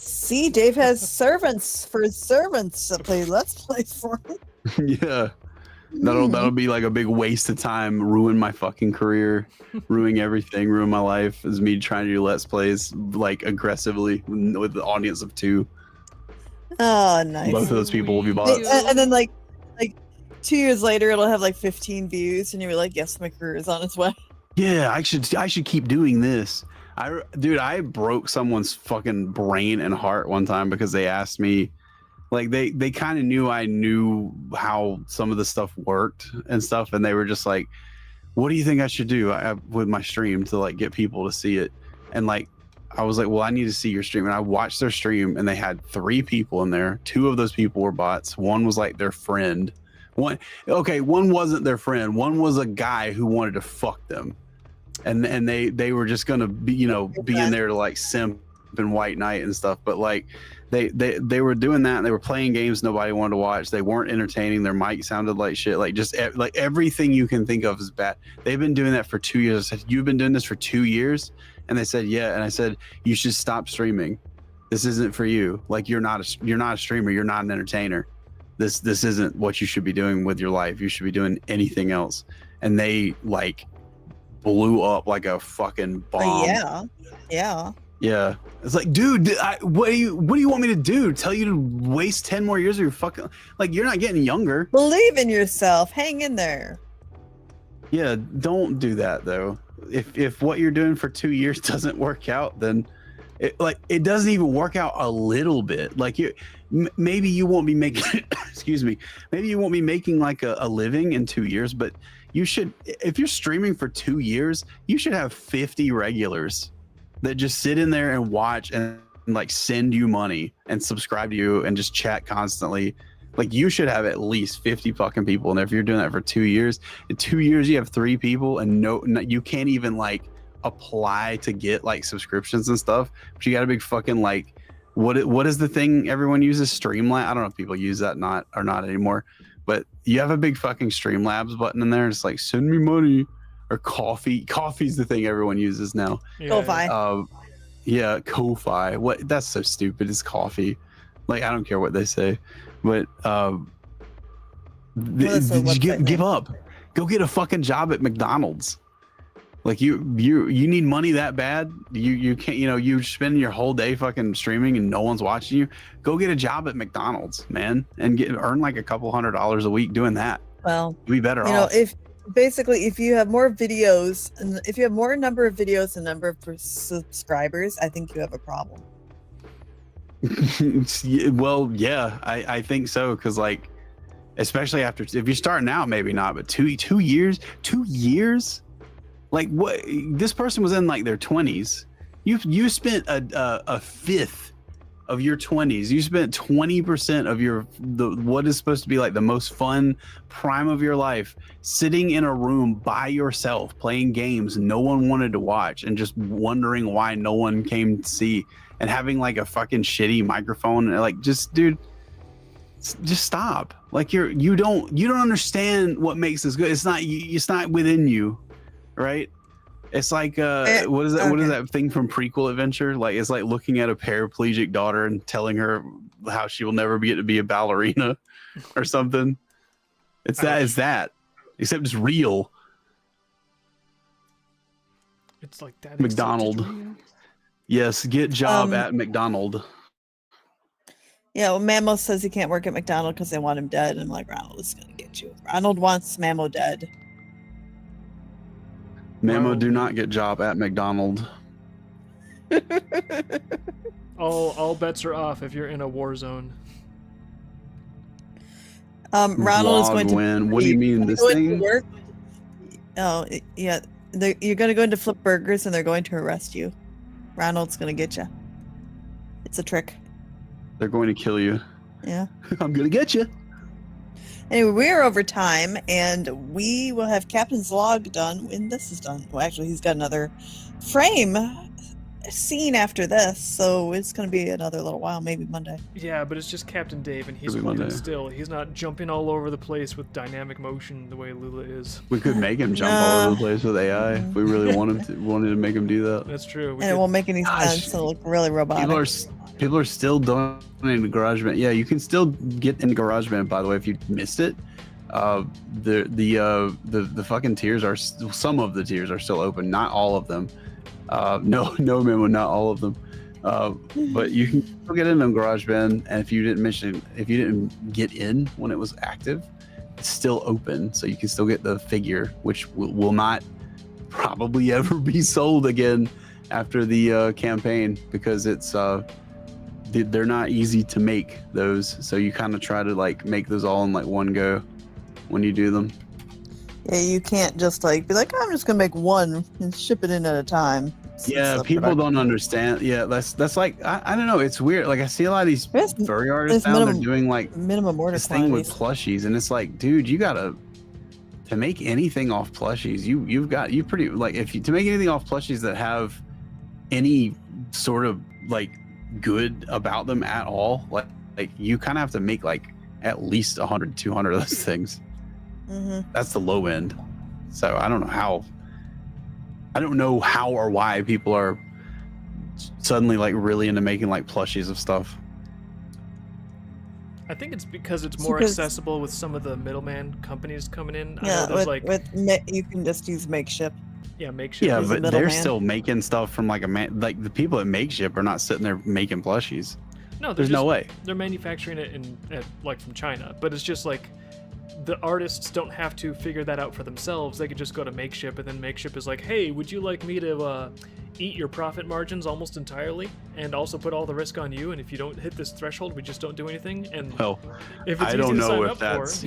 Speaker 3: See, Dave has servants that play Let's Plays for him.
Speaker 2: Yeah. That'll be like a big waste of time, ruin my fucking career, ruin everything, ruin my life, is me trying to do Let's Plays like aggressively with the audience of 2.
Speaker 3: Oh, nice.
Speaker 2: Both of those people will be bots.
Speaker 3: And then like 2 years later, it'll have like 15 views, and you're like, yes, my career is on its way.
Speaker 2: Yeah, I should keep doing this. I broke someone's fucking brain and heart one time because they asked me, like they kind of knew I knew how some of the stuff worked and stuff, and they were just like, what do you think I should do with my stream to like get people to see it? And like I was like, well, I need to see your stream. And I watched their stream, and they had 3 people in there. 2 of those people were bots. One was like their friend. One wasn't their friend. One was a guy who wanted to fuck them. And they were just gonna be in there to like simp and White Knight and stuff. But like they were doing that, and they were playing games nobody wanted to watch. They weren't entertaining. Their mic sounded like shit. Like just like everything you can think of is bad. They've been doing that for 2 years. I said, you've been doing this for 2 years? And they said, yeah. And I said, you should stop streaming. This isn't for you. Like you're not a streamer. You're not an entertainer. This isn't what you should be doing with your life. You should be doing anything else. And they like blew up like a fucking bomb.
Speaker 3: Yeah.
Speaker 2: It's like, dude, what do you want me to do? Tell you to waste 10 more years of your fucking, like, you're not getting younger.
Speaker 3: Believe in yourself. Hang in there.
Speaker 2: Yeah, don't do that though. If what you're doing for 2 years doesn't work out, then it doesn't even work out a little bit. Like maybe you won't be making excuse me, maybe you won't be making like a living in 2 years, but You should, if you're streaming for 2 years, you should have 50 regulars that just sit in there and watch and like send you money and subscribe to you and just chat constantly. Like you should have at least 50 fucking people. And if you're doing that for 2 years, in 2 years you have 3 people and you can't even like apply to get like subscriptions and stuff. But you got a big fucking like what is the thing everyone uses? Streamlabs. I don't know if people use that not anymore. But you have a big fucking Streamlabs button in there. It's like send me money or coffee. Coffee's the thing everyone uses now.
Speaker 3: Ko-Fi.
Speaker 2: Yeah, Ko-Fi. What? That's so stupid. It's coffee. Like I don't care what they say, but give up. Go get a fucking job at McDonald's. Like you need money that bad? You can't. You spend your whole day fucking streaming and no one's watching you. Go get a job at McDonald's, man, and earn like a couple $100 a week doing that.
Speaker 3: Well,
Speaker 2: you'll be better off.
Speaker 3: If you have more videos and if you have more number of videos and number of subscribers, I think you have a problem.
Speaker 2: Well, yeah, I think so, because like, especially after if you're starting out, maybe not, but 2 years. Like what? This person was in like their 20s. You spent a fifth of your 20s. You spent 20% of what is supposed to be like the most fun prime of your life, sitting in a room by yourself playing games no one wanted to watch, and just wondering why no one came to see, and having like a fucking shitty microphone. And like, just dude, just stop. Like you don't understand what makes this good. It's not within you. Right? It's like what is that? Okay. What is that thing from Prequel Adventure? Like it's like looking at a paraplegic daughter and telling her how she will never get to be a ballerina or something. It's that. Except it's real.
Speaker 1: It's like that.
Speaker 2: McDonald. Yes, get job at McDonald.
Speaker 3: Yeah, well, Mamo says he can't work at McDonald because they want him dead. And I'm like, Ronald is gonna get you. Ronald wants Mamo dead.
Speaker 2: Mamo, do not get job at McDonald.
Speaker 1: All bets are off if you're in a war zone.
Speaker 3: Ronald is going to
Speaker 2: win. What do you mean this thing?
Speaker 3: Work. Oh yeah, you're going to go into Flip Burgers and they're going to arrest you. Ronald's going to get you. It's a trick.
Speaker 2: They're going to kill you.
Speaker 3: Yeah.
Speaker 2: I'm going to get you.
Speaker 3: Anyway, we're over time, and we will have Captain's Log done when this is done. Well, actually, he's got another frame scene after this, so it's going to be another little while, maybe Monday.
Speaker 1: Yeah, but it's just Captain Dave, and he's holding still. He's not jumping all over the place with dynamic motion the way Lula is.
Speaker 2: We could make him jump all over the place with AI if we really wanted to make him do that.
Speaker 1: That's true.
Speaker 3: It won't make any sense. It'll look really robotic.
Speaker 2: People are still donating to GarageBand. Yeah, you can still get into GarageBand, by the way, if you missed it. The fucking tiers are, some of the tiers are still open, not all of them. No Memo, not all of them. But you can still get into GarageBand, and if you didn't get in when it was active, it's still open, so you can still get the figure, which will not probably ever be sold again after the campaign, because it's they're not easy to make those, so you kind of try to like make those all in like one go when you do them.
Speaker 3: Yeah, you can't just like be like, I'm just gonna make one and ship it in at a time.
Speaker 2: Yeah, people don't understand. Yeah, that's like I don't know. It's weird. Like I see a lot of these furry artists now. They're doing like
Speaker 3: minimum order
Speaker 2: this thing with plushies, and it's like, dude, you gotta to make anything off plushies. You pretty like to make anything off plushies that have any sort of like good about them at all. Like you kind of have to make like at least 100, 200 of those things.
Speaker 3: Mm-hmm.
Speaker 2: That's the low end. So I don't know how or why people are suddenly like really into making like plushies of stuff.
Speaker 1: I think it's because it's more accessible with some of the middleman companies coming in.
Speaker 3: Yeah, you can just use Makeship.
Speaker 1: Yeah, Makeship.
Speaker 2: Yeah, but they're still making stuff from like like the people at Makeship are not sitting there making plushies.
Speaker 1: No,
Speaker 2: there's no way.
Speaker 1: They're manufacturing it like from China, but it's just like the artists don't have to figure that out for themselves. They could just go to Makeship, and then Makeship is like, hey, would you like me to eat your profit margins almost entirely and also put all the risk on you? And if you don't hit this threshold, we just don't do anything. And
Speaker 2: well, I don't know if that's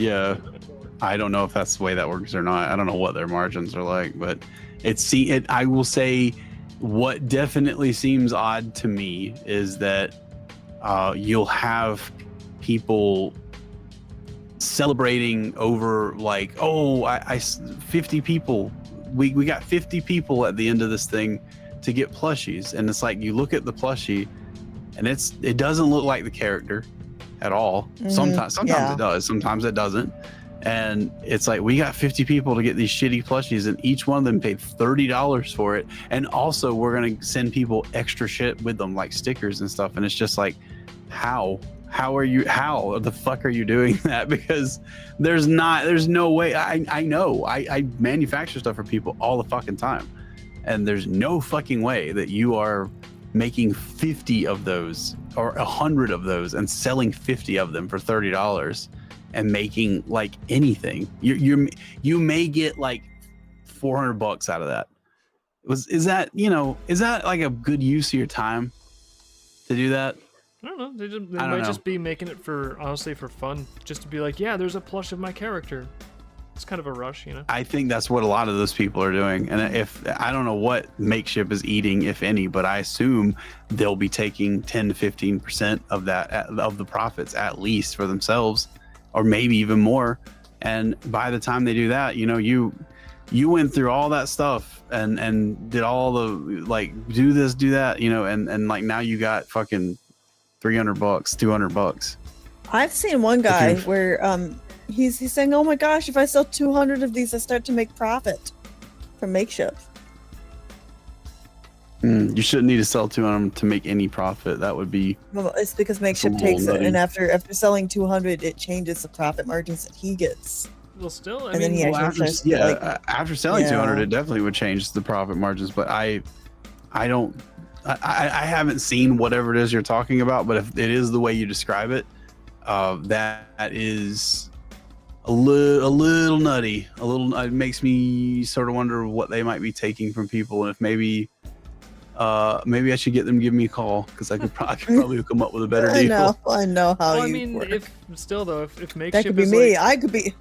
Speaker 2: I don't know if that's the way that works or not. I don't know what their margins are like, but I will say what definitely seems odd to me is that you'll have people celebrating over like, oh, I 50 people. We got 50 people at the end of this thing to get plushies. And it's like, you look at the plushie and it doesn't look like the character at all. Sometimes it does, sometimes it doesn't. And it's like, we got 50 people to get these shitty plushies and each one of them paid $30 for it. And also we're going to send people extra shit with them, like stickers and stuff. And it's just like, how the fuck are you doing that? Because there's no way. I know I manufacture stuff for people all the fucking time. And there's no fucking way that you are making 50 of those or 100 of those and selling 50 of them for $30 and making like anything. You may get like $400 out of that. Is that like a good use of your time to do that?
Speaker 1: I don't know. They might just be making it for fun, just to be like, yeah, there's a plush of my character. It's kind of a rush, you know.
Speaker 2: I think that's what a lot of those people are doing. And if I don't know what Makeship is eating, if any, but I assume they'll be taking 10 to 15% of that of the profits at least for themselves, or maybe even more. And by the time they do that, you know, you went through all that stuff and did all the like do this, do that, you know, and like now you got fucking $300, $200.
Speaker 3: I've seen one guy where he's saying, oh my gosh, if I sell 200 of these, I start to make profit from Makeship.
Speaker 2: You shouldn't need to sell 200 to make any profit. That would be.
Speaker 3: Well, it's because Makeship takes it, and after selling 200, it changes the profit margins that he gets.
Speaker 1: Well, still,
Speaker 2: after selling 200, it definitely would change the profit margins. But I haven't seen whatever it is you're talking about. But if it is the way you describe it, that is a little nutty. It makes me sort of wonder what they might be taking from people, and if maybe I should get them to give me a call, because I could probably come up with a better deal.
Speaker 3: I know how.
Speaker 1: Well, I mean, work. if Makeship,
Speaker 3: that could be me. I could be.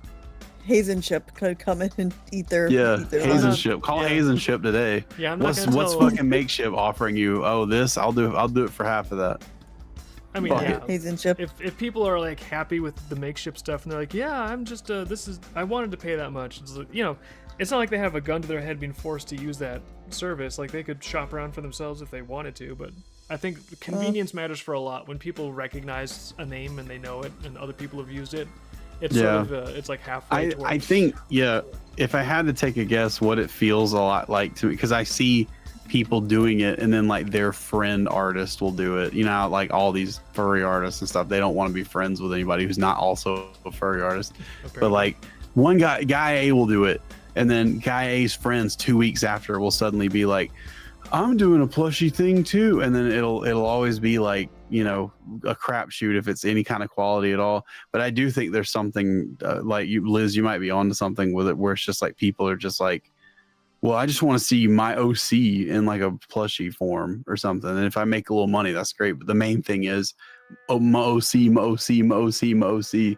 Speaker 3: Hazenship could come in and eat their
Speaker 2: Hazenship. Call Hazenship today.
Speaker 1: Yeah, I'm
Speaker 2: not what's fucking Makeship offering you? Oh, this I'll do it for half of that.
Speaker 1: I mean,
Speaker 3: Hazenship.
Speaker 1: If people are like happy with the Makeship stuff and they're like, yeah, I'm just I wanted to pay that much. It's like, you know, it's not like they have a gun to their head being forced to use that service. Like, they could shop around for themselves if they wanted to, but I think convenience matters for a lot. When people recognize a name and they know it and other people have used it, it's sort of it's like halfway towards.
Speaker 2: I think if I had to take a guess, what it feels a lot like to me, because I see people doing it and then like their friend artist will do it, you know, like all these furry artists and stuff, they don't want to be friends with anybody who's not also a furry artist. But like one guy A will do it, and then guy A's friends 2 weeks after will suddenly be like, I'm doing a plushie thing too, and then it'll always be like, you know, a crapshoot if it's any kind of quality at all. But I do think there's something like you, Liz, you might be onto something with it, where it's just like people are just like, well, I just want to see my OC in like a plushie form or something, and if I make a little money, that's great. But the main thing is, oh, my OC, my OC, my OC, my OC.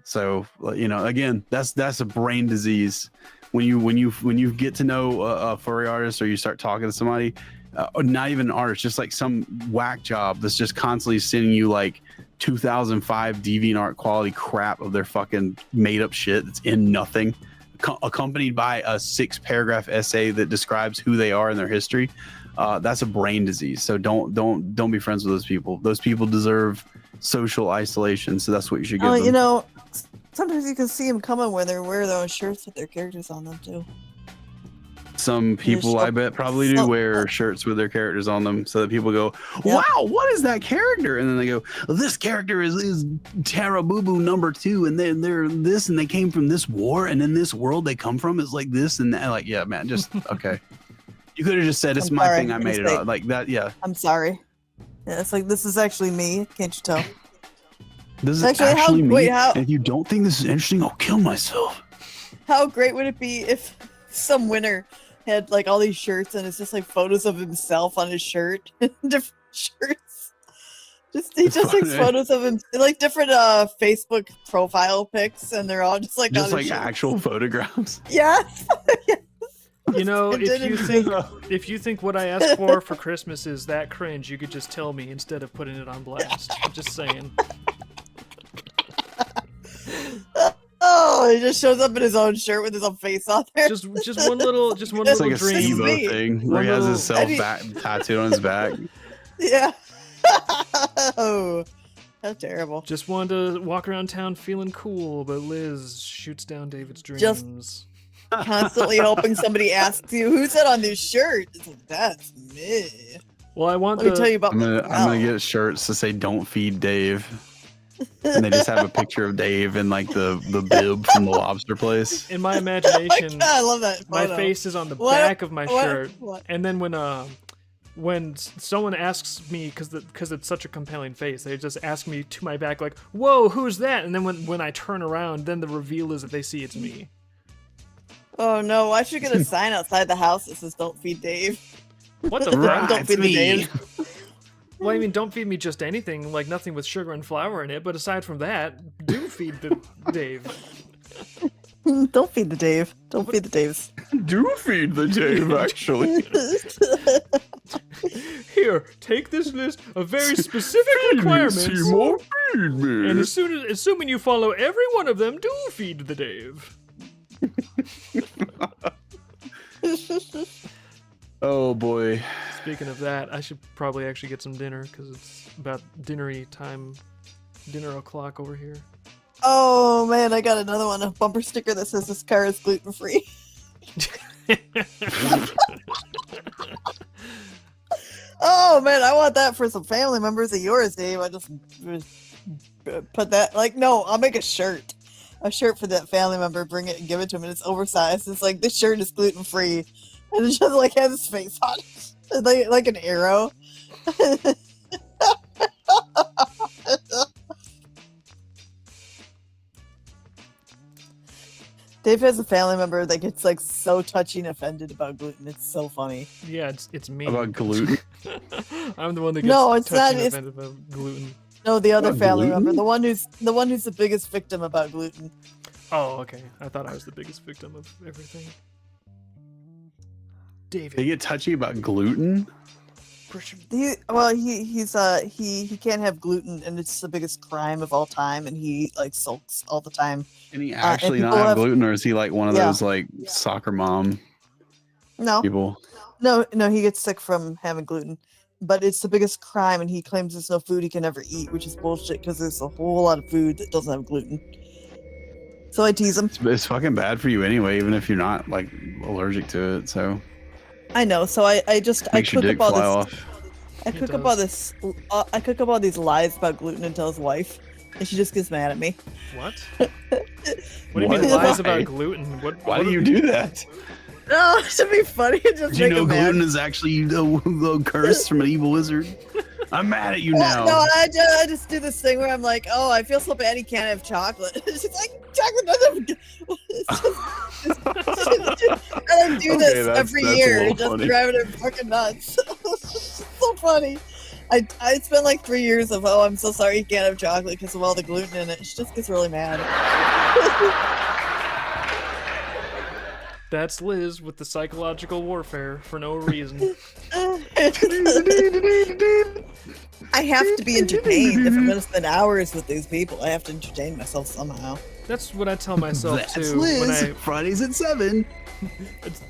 Speaker 2: So, you know, again, that's a brain disease. When you get to know a furry artist, or you start talking to somebody, or not even an artist, just like some whack job that's just constantly sending you like 2005 DeviantArt quality crap of their fucking made up shit that's in nothing, accompanied by a 6-paragraph essay that describes who they are and their history. That's a brain disease. So don't be friends with those people. Those people deserve social isolation. So that's what you should give them.
Speaker 3: You know, sometimes you can see them coming where they wear those shirts with their characters on them too.
Speaker 2: Some people, I bet, probably do wear shirts with their characters on them, so that people go, wow, what is that character? And then they go, this character is Tara Boo Boo #2, and they're this, and they came from this war, and in this world they come from is like this and that. Like, yeah, man, just okay. You could have just said, it's my thing, I made it up. Like that, yeah.
Speaker 3: I'm sorry. Yeah, it's like, this is actually me. Can't you tell?
Speaker 2: This is actually me. Wait, and if you don't think this is interesting, I'll kill myself.
Speaker 3: How great would it be if some winner had like all these shirts and it's just like photos of himself on his shirt, different shirts. He just takes photos of him, like different Facebook profile pics, and they're all just like
Speaker 2: Just
Speaker 3: on his
Speaker 2: like
Speaker 3: shirt.
Speaker 2: actual photographs.
Speaker 3: Yes.
Speaker 1: You know,
Speaker 3: And
Speaker 1: if you think what I asked for Christmas is that cringe, you could just tell me instead of putting it on blast. I'm just saying.
Speaker 3: Oh, he just shows up in his own shirt with his own face on there.
Speaker 1: Just one little
Speaker 2: It's
Speaker 1: little
Speaker 2: like a
Speaker 1: dream.
Speaker 2: SIBO thing where he has his self tattooed on his back.
Speaker 3: Yeah. Oh, how terrible.
Speaker 1: Just wanted to walk around town feeling cool, but Liz shoots down David's dreams.
Speaker 3: Just- Constantly hoping somebody asks you, who's that on this shirt? It's like, that's me.
Speaker 1: Well, I want
Speaker 3: Let me tell you about
Speaker 2: I'm
Speaker 3: my
Speaker 2: gonna get shirts to say "Don't feed Dave," and they just have a picture of Dave in like the bib from the lobster place.
Speaker 1: in my
Speaker 3: Oh my
Speaker 1: imagination.
Speaker 3: God, I love that
Speaker 1: My
Speaker 3: photo.
Speaker 1: face is on the
Speaker 3: What?
Speaker 1: back of my
Speaker 3: What?
Speaker 1: shirt,
Speaker 3: What?
Speaker 1: and then when someone asks me, because it's such a compelling face, they just ask me to my back like, "Whoa, who's that?" And then when I turn around, then the reveal is that they see it's me.
Speaker 3: Oh no, I should get a sign outside the house that says "Don't feed Dave."
Speaker 1: What the
Speaker 2: Right,
Speaker 1: fuck?
Speaker 3: Don't
Speaker 2: it's
Speaker 3: feed the
Speaker 2: me.
Speaker 3: Dave.
Speaker 1: Well, I mean, don't feed me just anything, like nothing with sugar and flour in it. But aside from that, do feed the Dave.
Speaker 3: Don't feed the Dave. Don't feed the Daves.
Speaker 2: Do feed the Dave, actually.
Speaker 1: Here, take this list of very specific requirements,
Speaker 2: Seymour, feed me.
Speaker 1: and assuming you follow every one of them, do feed the Dave.
Speaker 2: Oh boy.
Speaker 1: Speaking of that, I should probably actually get some dinner because it's about dinner o'clock over here.
Speaker 3: Oh man, I got another one, a bumper sticker that says this car is gluten free. Oh man, I want that for some family members of yours, Dave. I just put that, like, no, I'll make a shirt for that family member, bring it and give it to him, and it's oversized. It's like, this shirt is gluten free, and it just like has his face on it, like an arrow. Dave has a family member that gets like so touchy and offended about gluten. It's so funny.
Speaker 1: Yeah, it's me.
Speaker 2: About gluten.
Speaker 1: I'm the one that gets
Speaker 3: No, it's
Speaker 1: touchy
Speaker 3: not.
Speaker 1: and
Speaker 3: It's
Speaker 1: offended about gluten.
Speaker 3: no, the other
Speaker 2: About
Speaker 3: family
Speaker 2: gluten?
Speaker 3: member, the one who's the biggest victim about gluten.
Speaker 1: Oh, okay. I thought I was the biggest victim of everything. David.
Speaker 2: They get touchy about gluten.
Speaker 3: He can't have gluten, and it's the biggest crime of all time, and he like sulks all the time.
Speaker 2: Can he
Speaker 3: and
Speaker 2: actually not
Speaker 3: people
Speaker 2: have
Speaker 3: have-
Speaker 2: gluten, or is he like one of
Speaker 3: Yeah.
Speaker 2: those like soccer mom
Speaker 3: No,
Speaker 2: people?
Speaker 3: no, he gets sick from having gluten, but it's the biggest crime, and he claims there's no food he can ever eat, which is bullshit because there's a whole lot of food that doesn't have gluten. So I tease him.
Speaker 2: It's fucking bad for you anyway, even if you're not like allergic to it. So
Speaker 3: I know. So I
Speaker 2: makes your
Speaker 3: cook
Speaker 2: dick
Speaker 3: up all
Speaker 2: fly
Speaker 3: this.
Speaker 2: off.
Speaker 3: I
Speaker 1: It
Speaker 3: cook up
Speaker 1: does.
Speaker 3: all this. I cook up all these lies about gluten and tell his wife, and she just gets mad at me.
Speaker 1: What? What do you mean
Speaker 2: What?
Speaker 1: lies
Speaker 2: Why?
Speaker 1: about gluten?
Speaker 2: Why do you do that?
Speaker 3: No, it should be funny. It just
Speaker 2: Do you
Speaker 3: make
Speaker 2: know
Speaker 3: him mad.
Speaker 2: gluten is actually the curse from an evil wizard? I'm mad at you
Speaker 3: Well,
Speaker 2: now.
Speaker 3: no, I just do this thing where I'm like, oh, I feel so bad he can't have chocolate. She's like, chocolate doesn't. And I do
Speaker 2: Okay,
Speaker 3: this
Speaker 2: that's
Speaker 3: every
Speaker 2: a
Speaker 3: year,
Speaker 2: little
Speaker 3: just
Speaker 2: funny.
Speaker 3: driving her fucking nuts. It's so funny. I spent like 3 years of, oh, I'm so sorry you can't have chocolate because of all the gluten in it. She just gets really mad.
Speaker 1: That's Liz with the psychological warfare for no reason.
Speaker 3: I have to be entertained if I'm going to spend hours with these people. I have to entertain myself somehow.
Speaker 1: That's what I tell myself
Speaker 2: That's
Speaker 1: too.
Speaker 2: Liz. Fridays at 7.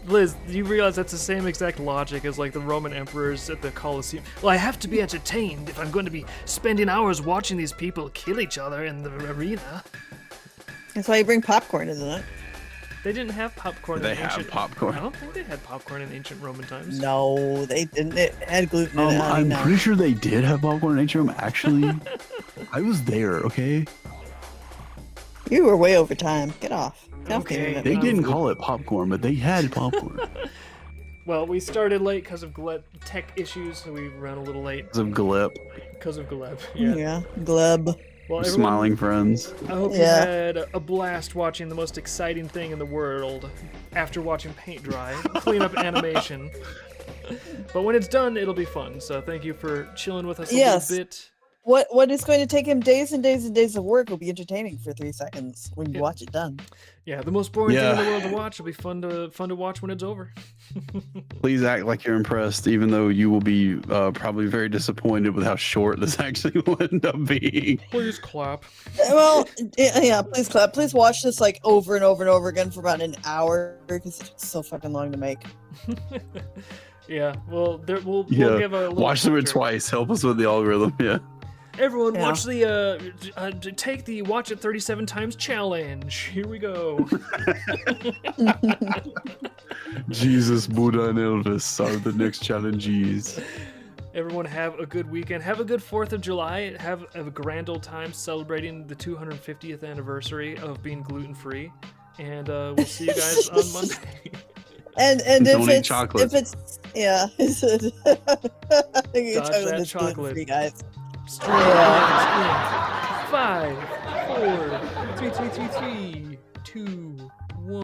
Speaker 1: Liz, do you realize that's the same exact logic as like the Roman emperors at the Colosseum? Well, I have to be entertained if I'm going to be spending hours watching these people kill each other in the arena.
Speaker 3: That's why you bring popcorn, isn't it?
Speaker 1: They didn't have popcorn
Speaker 2: They
Speaker 1: in
Speaker 2: have
Speaker 1: ancient
Speaker 2: popcorn.
Speaker 1: I don't think they had popcorn in ancient Roman times.
Speaker 3: No, they didn't. It had gluten in it. honey,
Speaker 2: I'm
Speaker 3: no.
Speaker 2: pretty sure they did have popcorn in ancient Rome. Actually, I was there. Okay,
Speaker 3: You were way over time. Get off. Get off the
Speaker 1: Okay.
Speaker 3: internet.
Speaker 2: they didn't call it popcorn, but they had popcorn.
Speaker 1: Well, we started late because of tech issues, so we ran a little late
Speaker 2: Because of Glip,
Speaker 1: because of Gleb. Yeah.
Speaker 3: Yeah, glub.
Speaker 1: Well, everyone,
Speaker 2: smiling friends.
Speaker 1: I hope you
Speaker 3: Yeah.
Speaker 1: had a blast watching the most exciting thing in the world after watching paint dry, clean up animation. But when it's done, it'll be fun. So thank you for chilling with us a
Speaker 3: Yes.
Speaker 1: little bit.
Speaker 3: what is going to take him days and days and days of work will be entertaining for 3 seconds when you watch it done.
Speaker 1: Yeah, the most boring thing
Speaker 2: Yeah.
Speaker 1: in the world to watch will be fun to watch when it's over.
Speaker 2: Please act like you're impressed, even though you will be probably very disappointed with how short this actually will end up being.
Speaker 1: Please clap.
Speaker 3: Well, yeah, please clap. Please watch this like over and over and over again for about an hour because it's so fucking long to make.
Speaker 1: Yeah, well, we'll
Speaker 2: Yeah,
Speaker 1: give a little
Speaker 2: watch through it
Speaker 1: filter.
Speaker 2: twice. Help us with the algorithm. Yeah.
Speaker 1: Everyone,
Speaker 3: Yeah.
Speaker 1: watch the take the watch it 37 times challenge. Here we go.
Speaker 2: Jesus, Buddha, and Elvis are the next challenges.
Speaker 1: Everyone have a good weekend. Have a good 4th of July. Have a grand old time celebrating the 250th anniversary of being gluten-free. And we'll see you guys on Monday.
Speaker 3: And
Speaker 2: Don't eat
Speaker 3: if
Speaker 2: chocolate.
Speaker 3: it's yeah,
Speaker 1: Dodge that
Speaker 3: is
Speaker 1: chocolate.
Speaker 3: gluten-free, guys.
Speaker 1: Stream. 5, 4, 3, 2,